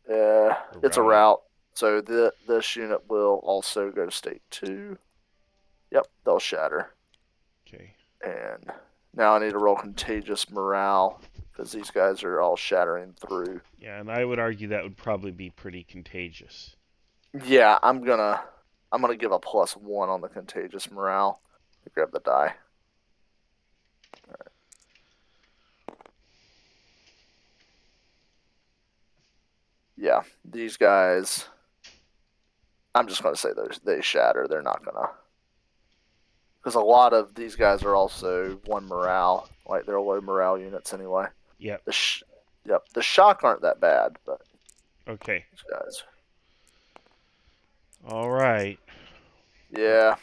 Yeah, it's a route. So this unit will also go to state 2. Yep, they'll shatter. Okay. And now I need to roll contagious morale because these guys are all shattering through. Yeah, and I would argue that would probably be pretty contagious. Yeah, I'm gonna give a +1 on the contagious morale. Grab the die. All right. Yeah, these guys. I'm just gonna say they shatter. They're not gonna because a lot of these guys are also 1 morale, like they're low morale units anyway. Yep. The shock aren't that bad, but Okay. these guys. All right. Yeah.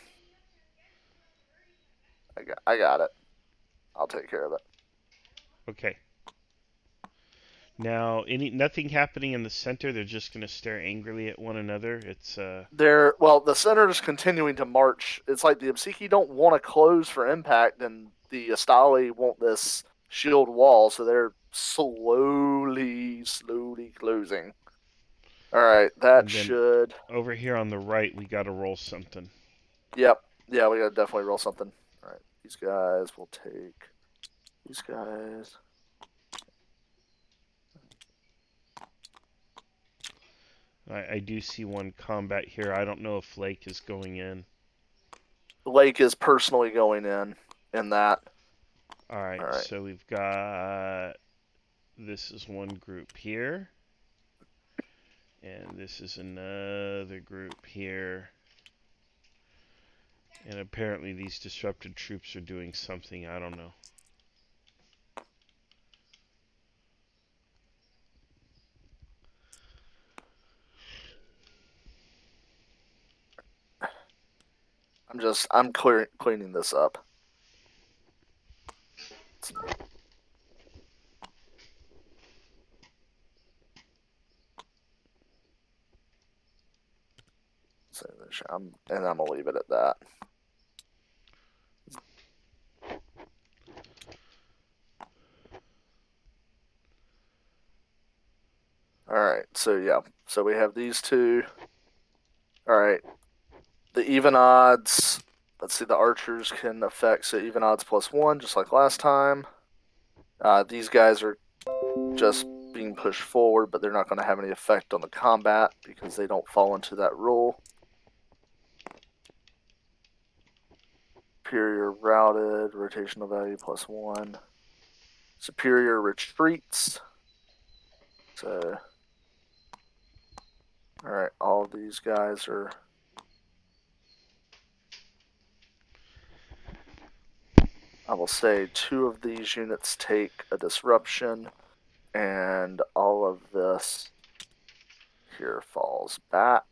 I got it. I'll take care of it. Okay. Now, nothing happening in the center. They're just going to stare angrily at one another. It's The center is continuing to march. It's like the Obseki don't want to close for impact, and the Astali want this shield wall, so they're slowly closing. All right, that and then should. over here on the right, we got to roll something. Yep. Yeah, we gotta definitely roll something. All right, these guys will take. These guys. I do see one combat here. I don't know if Lake is going in. Lake is personally going in that. All right. So we've got. This is one group here. And this is another group here. And apparently these disrupted troops are doing something. I don't know. I'm cleaning this up. I'm gonna leave it at that. All right, so we have these two. All right, the even odds. Let's see, the archers can affect, so even odds +1, just like last time. These guys are just being pushed forward, but they're not going to have any effect on the combat because they don't fall into that rule. Superior routed, rotational value +1. Superior retreats. So, all right, all of these guys are. I will say 2 of these units take a disruption, and all of this here falls back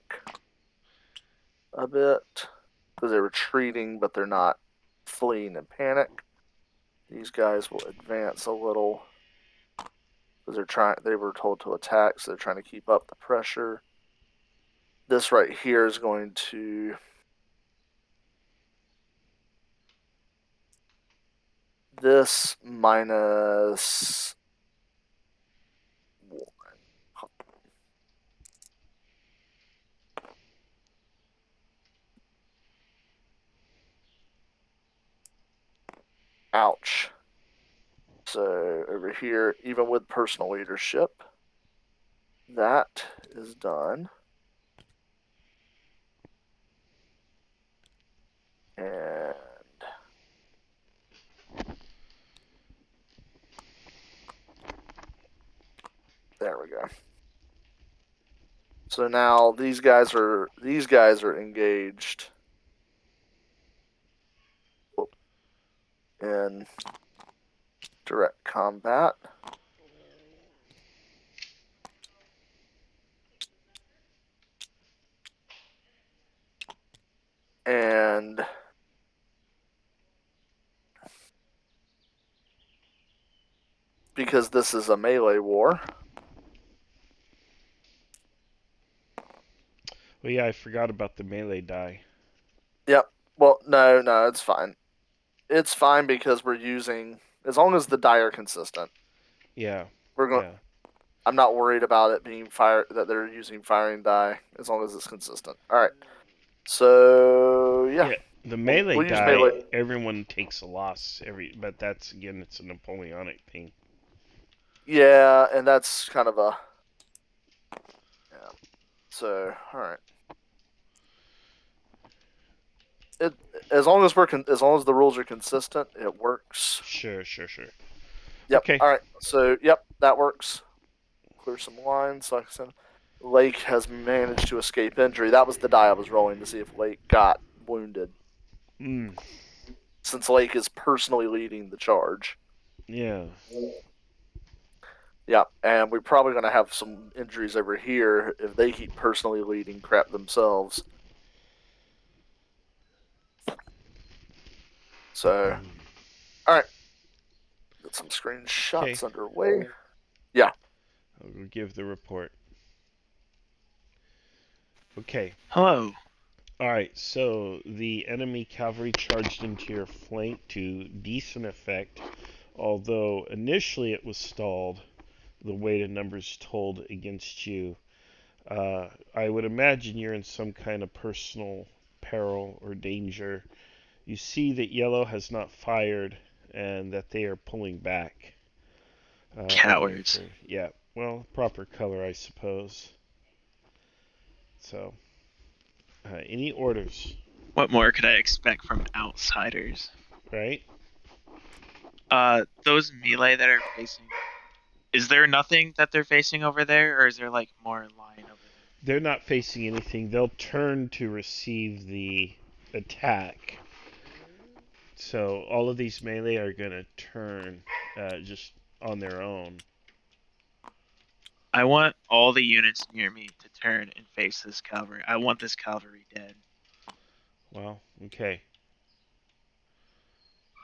a bit because they're retreating, but they're not fleeing in panic. These guys will advance a little because they were told to attack, so they're trying to keep up the pressure. This right here is going to. This -1. Ouch. So over here, even with personal leadership, that is done. And there we go. So now these guys are engaged in direct combat. And because this is a melee war. Well, yeah, I forgot about the melee die. Yep. Well, no, it's fine. It's fine because we're using, as long as the die are consistent. Yeah. We're going. Yeah. I'm not worried about it being that they're using firing die as long as it's consistent. All right. So yeah. The melee we'll use die, melee. Everyone takes a loss but that's again, it's a Napoleonic thing. Yeah, and that's kind of a. Yeah. So all right. As long as the rules are consistent, it works. Sure. Yep. Okay. All right. So that works. Clear some lines. Like I said, Lake has managed to escape injury. That was the die I was rolling to see if Lake got wounded. since Lake is personally leading the charge. Yeah. Yeah, and we're probably going to have some injuries over here if they keep personally leading crap themselves. So, all right, got some screenshots underway. Yeah. I'll give the report. Okay. Hello. Alright, so the enemy cavalry charged into your flank to decent effect, although initially it was stalled, the weight of numbers told against you. I would imagine you're in some kind of personal peril or danger. You see that yellow has not fired and that they are pulling back. Cowards. Yeah, well, proper color, I suppose. So, any orders, What more could I expect from outsiders? right? Those melee that are facing. Is there nothing that they're facing over there, or is there like more line over there? They're not facing anything. They'll turn to receive the attack. So all of these melee are going to turn just on their own. I want all the units near me to turn and face this cavalry. I want this cavalry dead. Well, okay.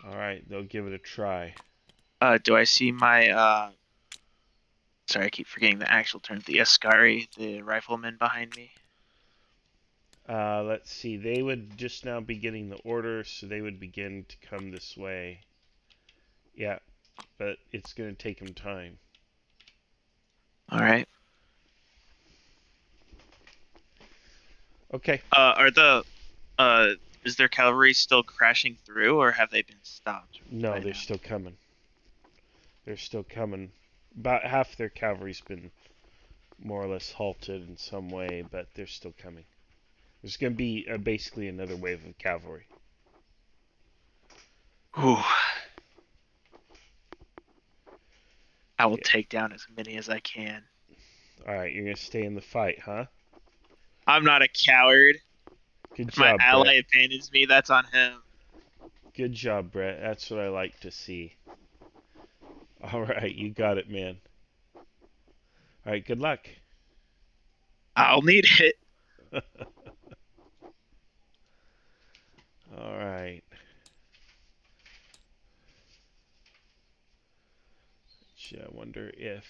All right, they'll give it a try. Do I see my sorry, I keep forgetting the actual term. The Askari, the riflemen behind me. Let's see. They would just now be getting the order, so they would begin to come this way. Yeah, but it's going to take them time. All right. Okay. Is their cavalry still crashing through, or have they been stopped? No, they're still coming. They're still coming. About half their cavalry's been more or less halted in some way, but they're still coming. There's going to be basically another wave of cavalry. Ooh. I will take down as many as I can. All right, you're going to stay in the fight, huh? I'm not a coward. Good If my job, ally Brett. abandons me, that's on him. Good job, Brett. That's what I like to see. All right, you got it, man. All right, good luck. I'll need it. All right. Gee, I wonder if...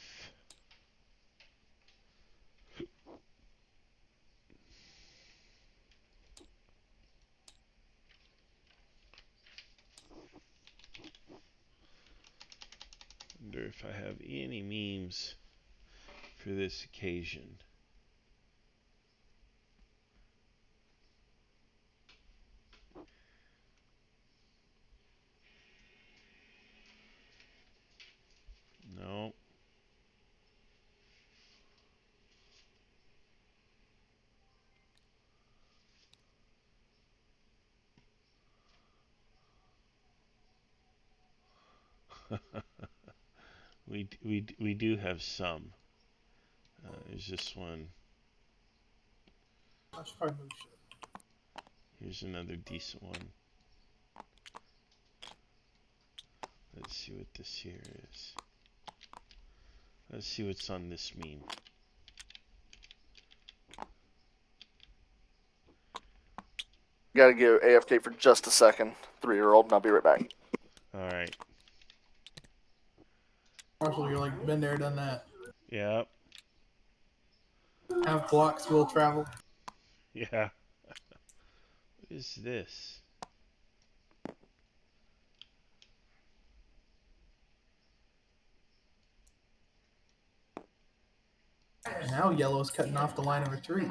wonder if I have any memes for this occasion. No. we do have some. There's this one. Here's another decent one. Let's see what this here is. Let's see what's on this meme. Got to go AFK for just a second, 3-year-old, and I'll be right back. All right. Marshall, you're like been there, done that. Yep. Have blocks will travel. Yeah. What is this? Now yellow's cutting off the line of retreat.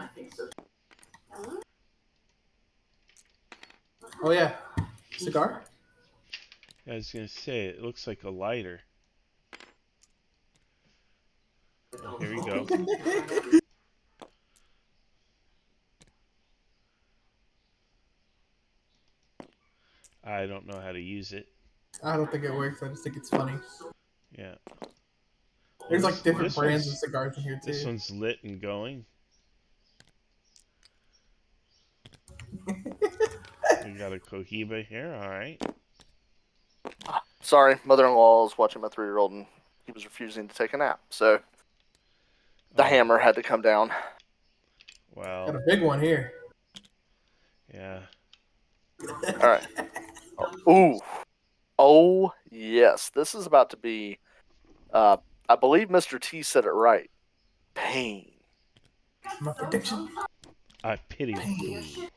Oh yeah, cigar. I was gonna say it looks like a lighter. Oh, here you go. I don't know how to use it. I don't think it works. I just think it's funny. Yeah. There's like different This brands of one's- cigars in here too. This one's lit and going. We got a Cohiba here. All right. Sorry, mother-in-law is watching my 3-year-old, and he was refusing to take a nap, so the hammer had to come down. Wow. Got a big one here. Yeah. All right. Ooh. Oh, yes. This is about to be, I believe Mr. T said it right. Pain. My prediction. I pity the fool.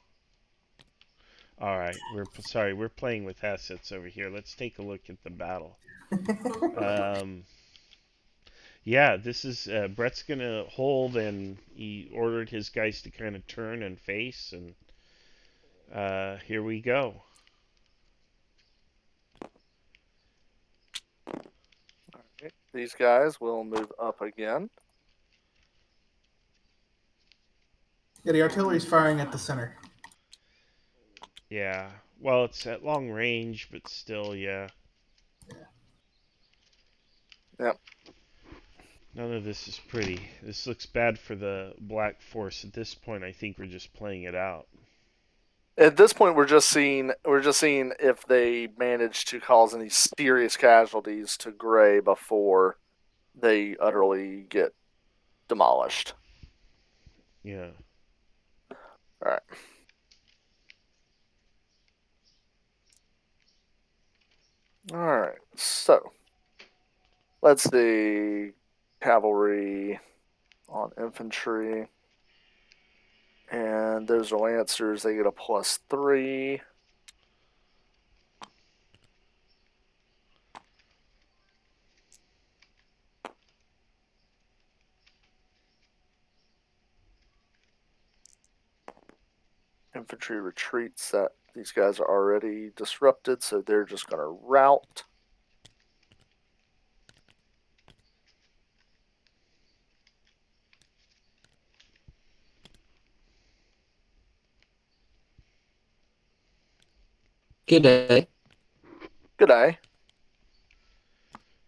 All right, we're playing with assets over here. Let's take a look at the battle. Yeah, this is Brett's gonna hold, and he ordered his guys to kind of turn and face, and here we go. All right. These guys will move up again. Yeah, the artillery's firing at the center. Yeah, well, it's at long range, but still, yeah. Yep. None of this is pretty. This looks bad for the Black Force. At this point, I think we're just playing it out. At this point, we're just seeing if they manage to cause any serious casualties to Gray before they utterly get demolished. Yeah. All right. All right. So let's see. Cavalry on infantry. And those are lancers. They get a +3. Infantry retreats. That these guys are already disrupted, so they're just going to rout. Good day. Good day.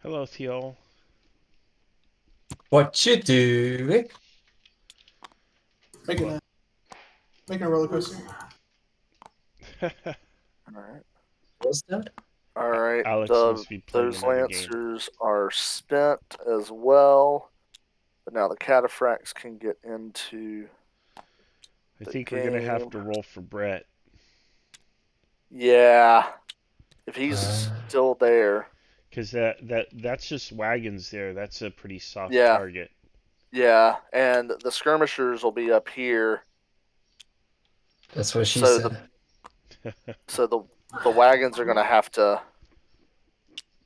Hello, Theo. What you doing? Making a roller coaster. All right. What's that? All right. Alex must be playing Those another game. lancers are spent as well. But now the cataphracts can get into I the think game. we're gonna have to roll for Brett. Yeah. If he's still there. Because that's just wagons there. That's a pretty soft Yeah. target. Yeah, and the skirmishers will be up here. That's what she So said. So the wagons are going to have to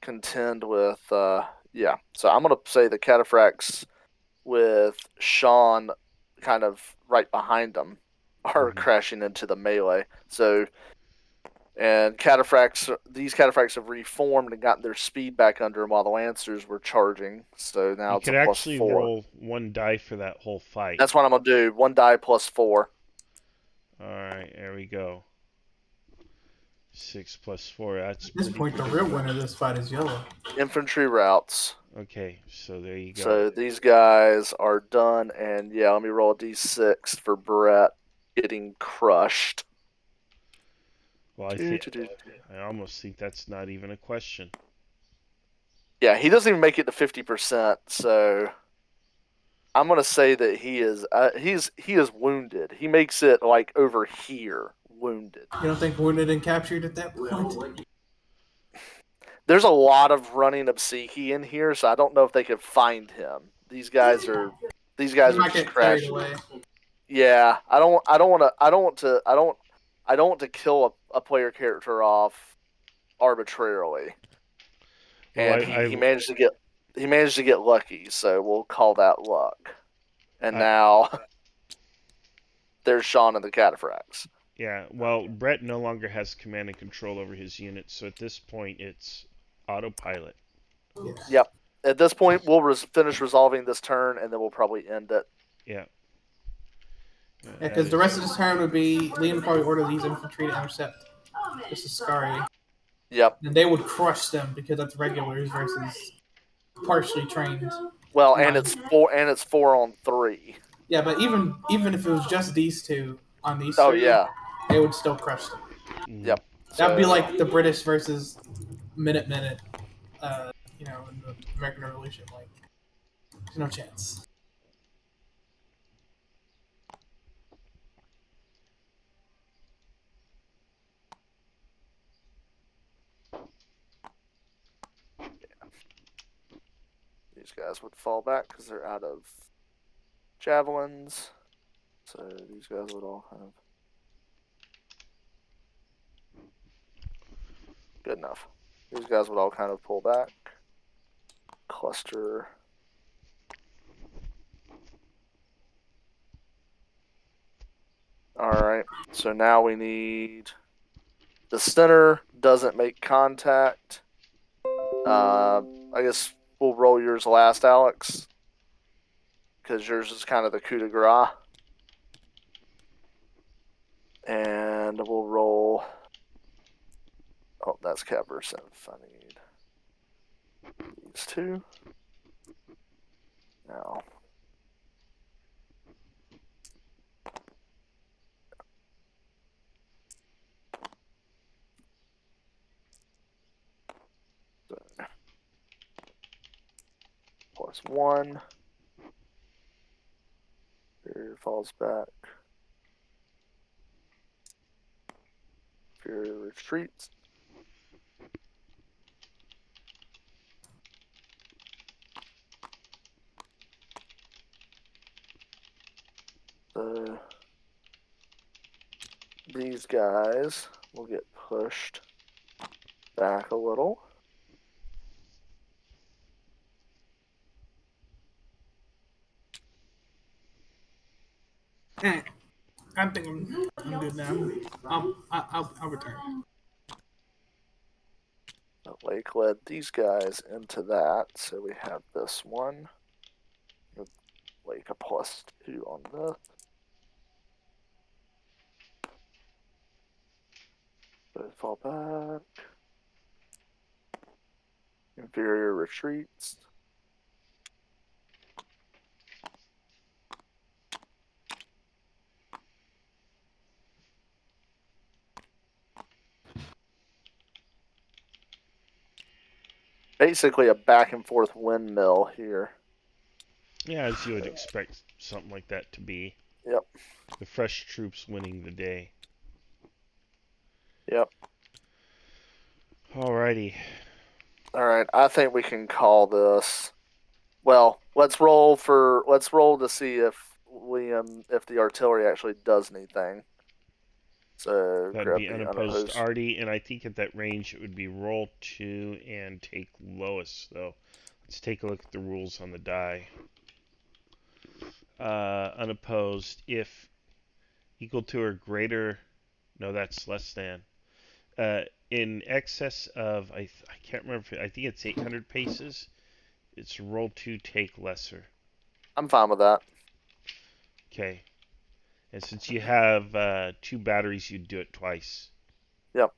contend with, yeah. So I'm going to say the cataphracts with Sean kind of right behind them are crashing into the melee. So, and these cataphracts have reformed and gotten their speed back under them while the lancers were charging. So now You it's could a actually +4. roll one die for that whole fight. That's what I'm going to do. 1 die +4. Alright, there we go. 6 + 4. That's At this point, the real winner of this fight is yellow. Infantry routes. Okay, so there you go. So these guys are done, and yeah, let me roll a d6 for Brett getting crushed. Well, I almost think that's not even a question. Yeah, he doesn't even make it to 50%, so I'm gonna say that he is wounded. He makes it like over here, wounded. You don't think wounded and captured at that point? There's a lot of running Obseki in here, so I don't know if they could find him. These guys are just crashing. Yeah, I don't want to kill a player character off arbitrarily. Well, And he managed to get lucky, so we'll call that luck. And now there's Sean and the cataphracts. Yeah, well, Brett no longer has command and control over his units, so at this point it's autopilot. Yep. At this point, we'll finish resolving this turn, and then we'll probably end it. Yeah. Yeah, because the rest of this turn would be Liam would probably order these infantry to intercept this Ascari. Yep. And they would crush them because that's regulars versus partially trained. Well, and it's 4 on 3. Yeah, but even if it was just these two on these Oh three, yeah, they would still crush them. Yep. That'd be like the British versus Minutemen in the American Revolution. Like, there's no chance. These guys would fall back because they're out of javelins. So these guys would all kind of... Good enough. These guys would all kind of pull back. Cluster. Alright, so now we need... The center doesn't make contact. I guess we'll roll yours last, Alex. Because yours is kind of the coup de grace. And we'll roll... Oh, that's Cap versus Inf. I need these two. Now. +1. Inferior falls back. Inferior retreats. So these guys will get pushed back a little. I think I'm good now. I'll return. The lake led these guys into that, so we have this one. With lake a +2 on this. So fall back. Inferior retreats. Basically a back and forth windmill here. Yeah, as you would expect something like that to be. Yep. The fresh troops winning the day. Yep. Alrighty. Alright, I think we can call this. Well, let's roll to see if the artillery actually does anything. So That'd grab be the unopposed unopposed. arty, and I think at that range it would be roll 2 and take lowest, though. Let's take a look at the rules on the die. Unopposed, if equal to or greater, no, that's less than. In excess of, I can't remember, I think it's 800 paces. It's roll 2, take lesser. I'm fine with that. Okay. And since you have 2 batteries, you'd do it twice. Yep.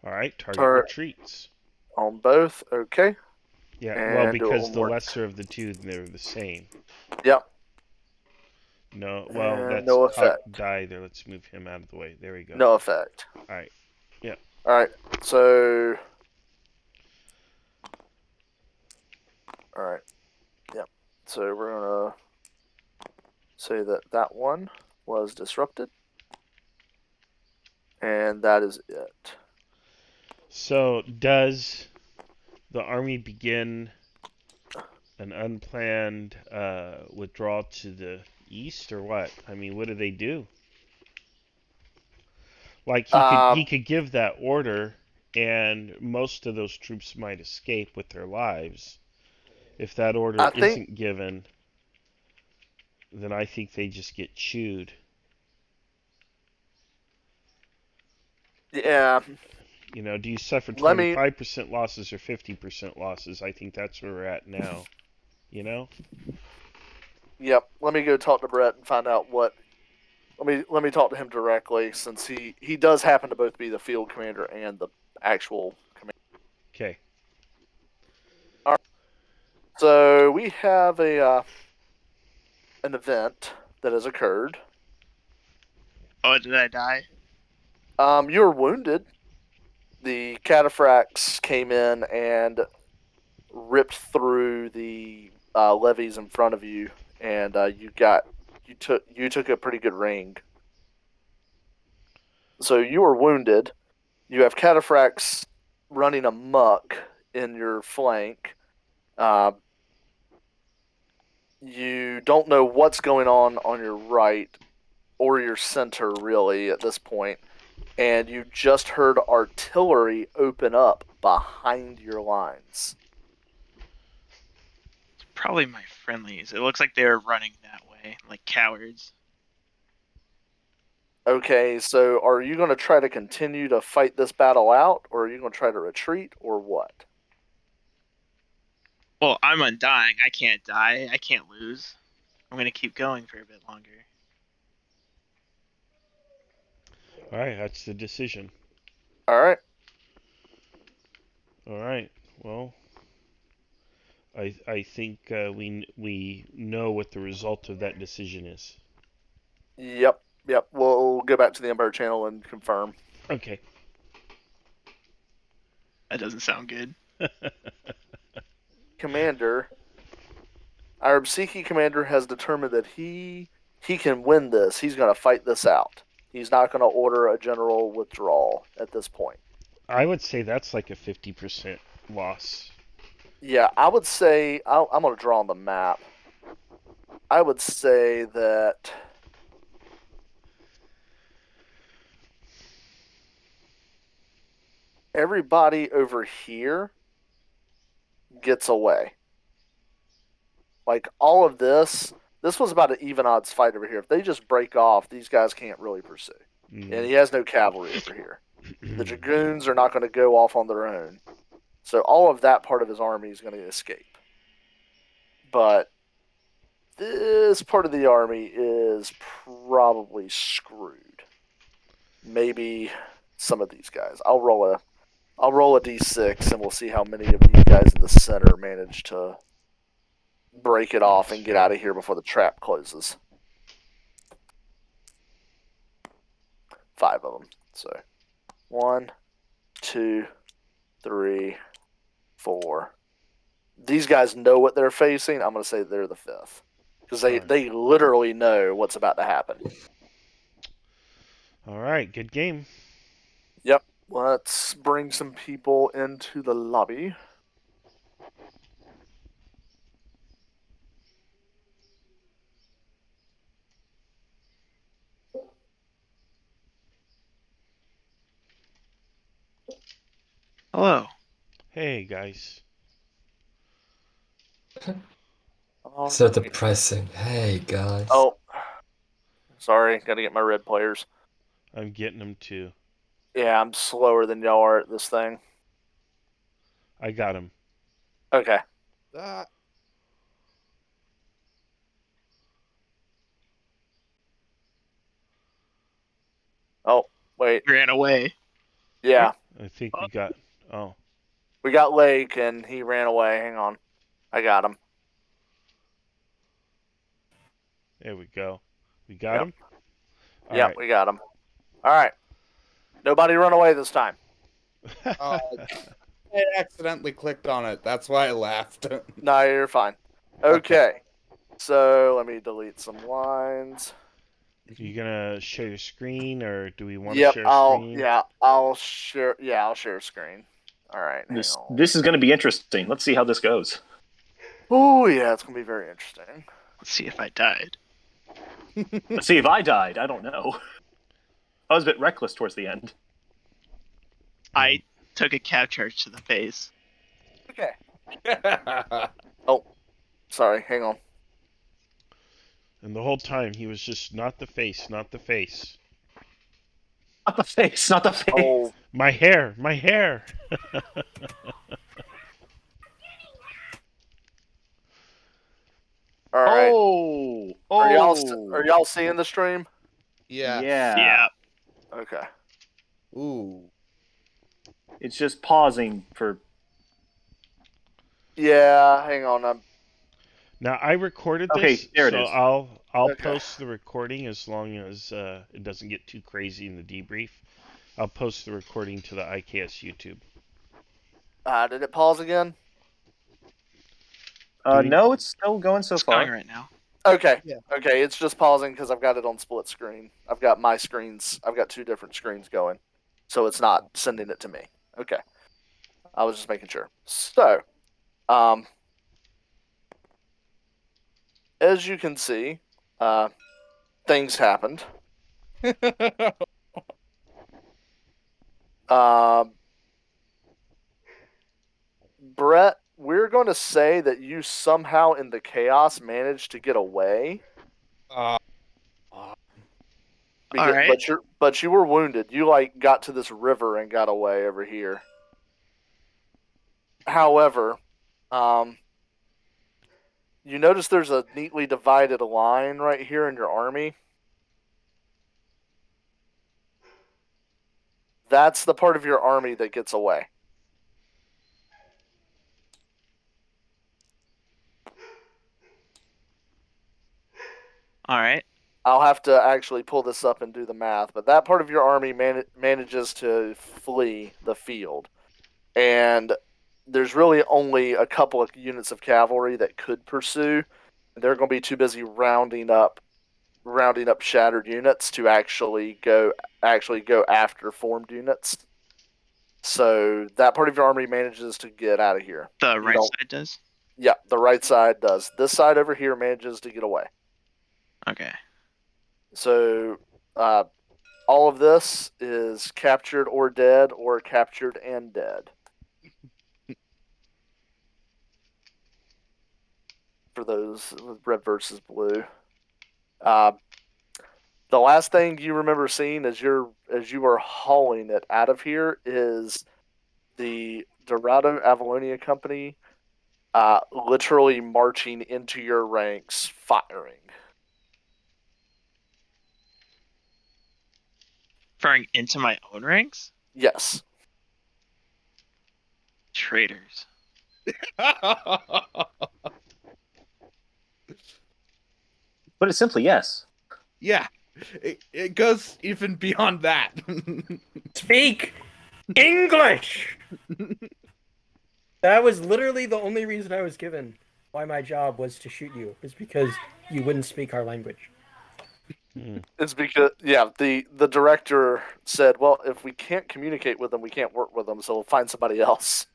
Alright, target retreats. On both, okay. Yeah, And well, do it because one the more. lesser of the two, they're the same. Yep. No, well, And that's no cocked effect. die there. Let's move him out of the way. There we go. No effect. Alright. Yeah. Alright, so... Alright. Yep. So we're going to say that one was disrupted. And that is it. So, does the army begin an unplanned withdrawal to the east, or what? I mean, what do they do? Like, he could give that order, and most of those troops might escape with their lives. If that order isn't given, then I think they just get chewed. Yeah. You know, do you suffer 25% losses or 50% losses? I think that's where we're at now. You know? Yep. Let me go talk to Brett and find out what. Let me talk to him directly, since he does happen to both be the field commander and the actual commander. Okay. All right. So we have an event that has occurred. Oh, did I die? You were wounded. The cataphracts came in and ripped through the levees in front of you, and you took a pretty good ring. So you were wounded. You have cataphracts running amok in your flank. You don't know what's going on your right or your center really at this point, and you just heard artillery open up behind your lines. It's probably my friendlies. It looks like they're running that way, like cowards. Okay, so are you going to try to continue to fight this battle out, or are you going to try to retreat, or what? Well, I'm undying. I can't die. I can't lose. I'm gonna keep going for a bit longer. All right, that's the decision. All right. All right. Well, I think we know what the result of that decision is. Yep. We'll go back to the Empire channel and confirm. Okay. That doesn't sound good. Commander, our Obseki commander has determined that he can win this. He's going to fight this out. He's not going to order a general withdrawal at this point. I would say that's like a 50% loss. Yeah, I would say I'm going to draw on the map. I would say that everybody over here gets away. Like all of this was about an even odds fight over here. If they just break off, these guys can't really pursue. And he has no cavalry over here. The dragoons are not going to go off on their own. So all of that part of his army is going to escape. But this part of the army is probably screwed. Maybe some of these guys. I'll roll a d6 and we'll see how many of these guys in the center manage to break it off and get out of here before the trap closes. 5 of them. So 1, 2, 3, 4. These guys know what they're facing. I'm going to say they're the 5th. Because they literally know what's about to happen. All right, good game. Yep. Let's bring some people into the lobby. Hello. Hey, guys. So depressing. Hey, guys. Oh. Sorry, got to get my red players. I'm getting them too. Yeah, I'm slower than y'all are at this thing. I got him. Okay. Oh, wait. Ran away. Yeah. I think we got. Oh, We got Lake and he ran away. Hang on. I got him. there we go. We got him. All Yep, right. we got him. All right. Nobody run away this time. I accidentally clicked on it. That's why I laughed. No, you're fine. Okay. So let me delete some lines. You gonna share your screen, or do we want to Yep, share a screen? I'll share. Yeah, I'll share a screen. All right. This is going to be interesting. Let's see how this goes. Oh yeah, it's gonna be very interesting. Let's see if I died. Let's see if I died. I don't know. I was a bit reckless towards the end. I took a cap charge to the face. Okay. Oh, sorry. Hang on. And the whole time he was just not the face, not the face. Not the face, not the face. Oh, My hair, my hair. all right. Oh, Are y'all seeing the stream? Yeah. Yeah. Okay. Ooh. It's just pausing for. Yeah. Hang on. Now I recorded Okay, this, there it so is. I'll Okay. post the recording as long as it doesn't get too crazy in the debrief. I'll post the recording to the IKS YouTube. Did it pause again? No, it's still going so It's far. going right now. Okay. Yeah. Okay, it's just pausing because I've got it on split screen. I've got my screens. I've got 2 different screens going, so it's not sending it to me. Okay. I was just making sure. So, as you can see, things happened. Brett, we're going to say that you somehow in the chaos managed to get away. Uh, All right. But you were wounded. You like got to this river and got away over here. However, you notice there's a neatly divided line right here in your army. That's the part of your army that gets away. All right. I'll have to actually pull this up and do the math, but that part of your army manages to flee the field. And there's really only a couple of units of cavalry that could pursue. They're going to be too busy rounding up shattered units to actually go after formed units. So that part of your army manages to get out of here. The right side does? Yeah, the right side does. This side over here manages to get away. Okay. So all of this is captured or dead, or captured and dead. For those with red versus blue. The last thing you remember seeing as you are hauling it out of here is the Dorado Avalonia company literally marching into your ranks, firing. Firing into my own ranks? Yes. Traitors. But it's simply yes. Yeah, it goes even beyond that. Speak English! That was literally the only reason I was given why my job was to shoot you, is because you wouldn't speak our language. It's because, the director said, well, if we can't communicate with them, we can't work with them, so we'll find somebody else.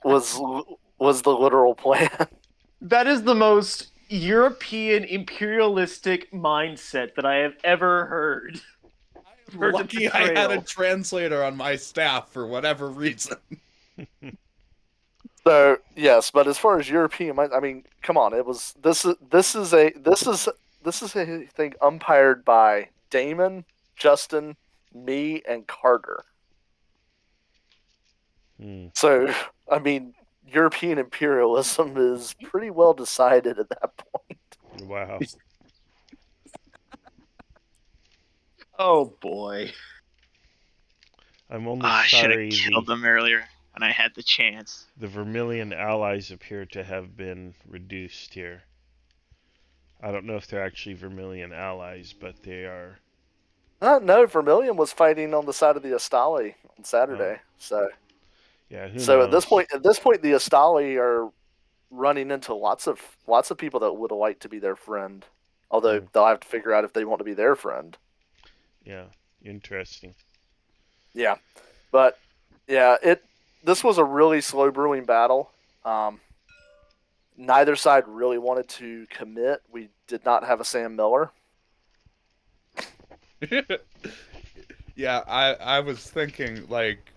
Was the literal plan. That is the most European imperialistic mindset that I have ever heard. Lucky I had a translator on my staff for whatever reason. So yes, but as far as European, I mean, come on, this is a thing umpired by Damon, Justin, me, and Carter. So I mean, European imperialism is pretty well decided at that point. Wow. Oh boy. I'm only I should sorry have killed them earlier when I had the chance. the Vermilion allies appear to have been reduced here. I don't know if they're actually Vermilion allies, but they are. No, Vermilion was fighting on the side of the Astali on Saturday. So yeah, who so knows? at this point, the Astali are running into lots of people that would like to be their friend. Although they'll have to figure out if they want to be their friend. Yeah, interesting. Yeah, but yeah, this was a really slow brewing battle. Neither side really wanted to commit. We did not have a Sam Miller. Yeah, I was thinking, like,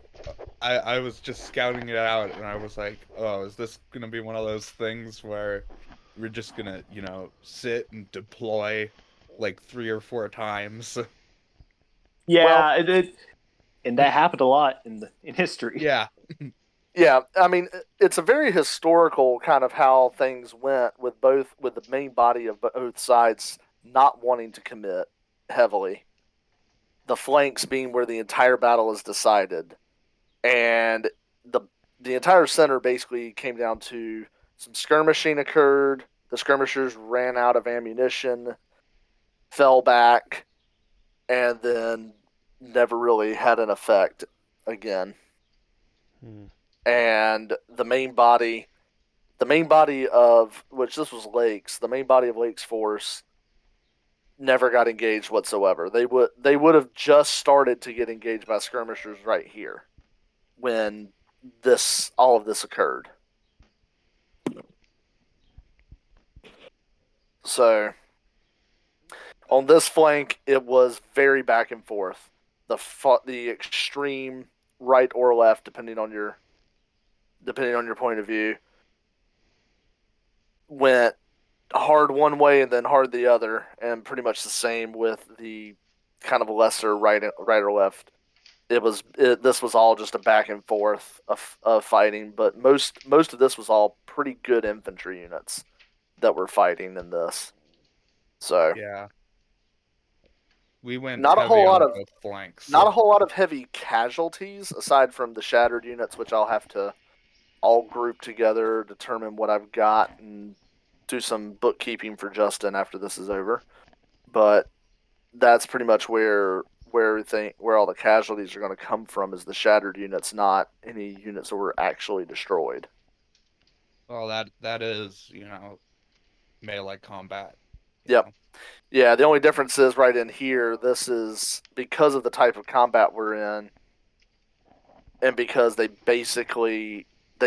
I was just scouting it out, and I was like, oh, is this gonna be one of those things where we're just gonna, sit and deploy like 3 or 4 times? Yeah, and that happened a lot in history. Yeah. Yeah, I mean, it's a very historical kind of how things went with the main body of both sides not wanting to commit heavily. The flanks being where the entire battle is decided, and the entire center basically came down to some skirmishing occurred. The skirmishers ran out of ammunition, fell back, and then never really had an effect again. And the main body of which this was Lake's, the main body of Lake's force never got engaged whatsoever. They would have just started to get engaged by skirmishers right here when all of this occurred. So on this flank, it was very back and forth. The extreme right or left, depending on your point of view, went hard one way and then hard the other, and pretty much the same with the kind of lesser right or left. This was all just a back and forth of fighting, but most of this was all pretty good infantry units that were fighting in this. So yeah, we went not a heavy whole lot on of both flanks. not a whole lot of heavy casualties aside from the shattered units, which I'll have to all group together, determine what I've got, and do some bookkeeping for Justin after this is over. But that's pretty much where all the casualties are going to come from, is the shattered units, not any units that were actually destroyed. Well, that is, melee combat. Yep. Yeah, the only difference is right in here, this is because of the type of combat we're in, and because they'd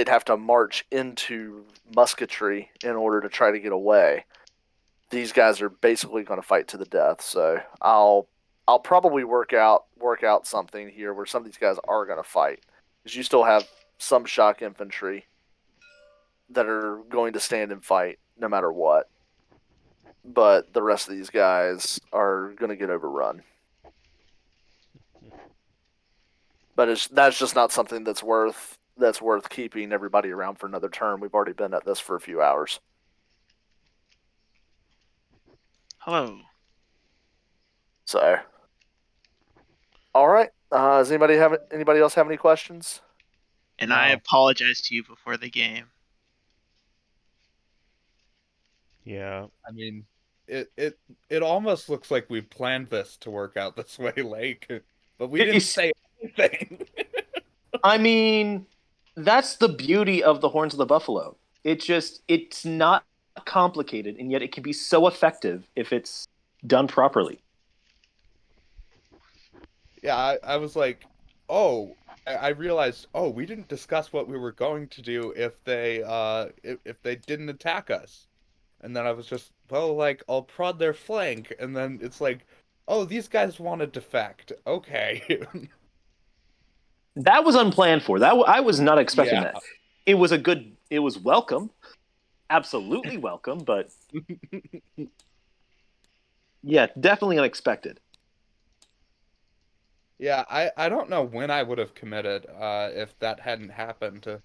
have to march into musketry in order to try to get away. These guys are basically going to fight to the death. So I'll probably work out something here where some of these guys are going to fight, because you still have some shock infantry that are going to stand and fight no matter what. But the rest of these guys are going to get overrun. But that's just not something that's worth keeping everybody around for another turn. We've already been at this for a few hours. Hello. So, all right. Does anybody else have any questions? And I apologize to you before the game. Yeah. I mean, it almost looks like we planned this to work out this way, Lake, but we didn't say anything. I mean, that's the beauty of the Horns of the Buffalo. It's not complicated, and yet it can be so effective if it's done properly. Yeah, I was like, oh, I realized, oh, we didn't discuss what we were going to do if they didn't attack us. And then I was just, well, like, I'll prod their flank, and then it's like, oh, these guys want to defect. Okay. That was unplanned for. I was not expecting Yeah. that. It was welcome. Absolutely welcome, but yeah, definitely unexpected. Yeah, I don't know when I would have committed if that hadn't happened.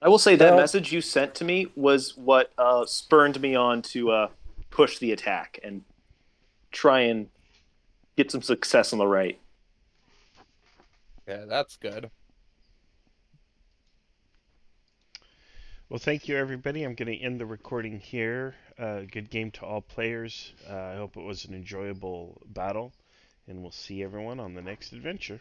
I will say that message you sent to me was what spurred me on to push the attack and try and get some success on the right. Yeah, that's good. Well, thank you, everybody. I'm going to end the recording here. Good game to all players. I hope it was an enjoyable battle, and we'll see everyone on the next adventure.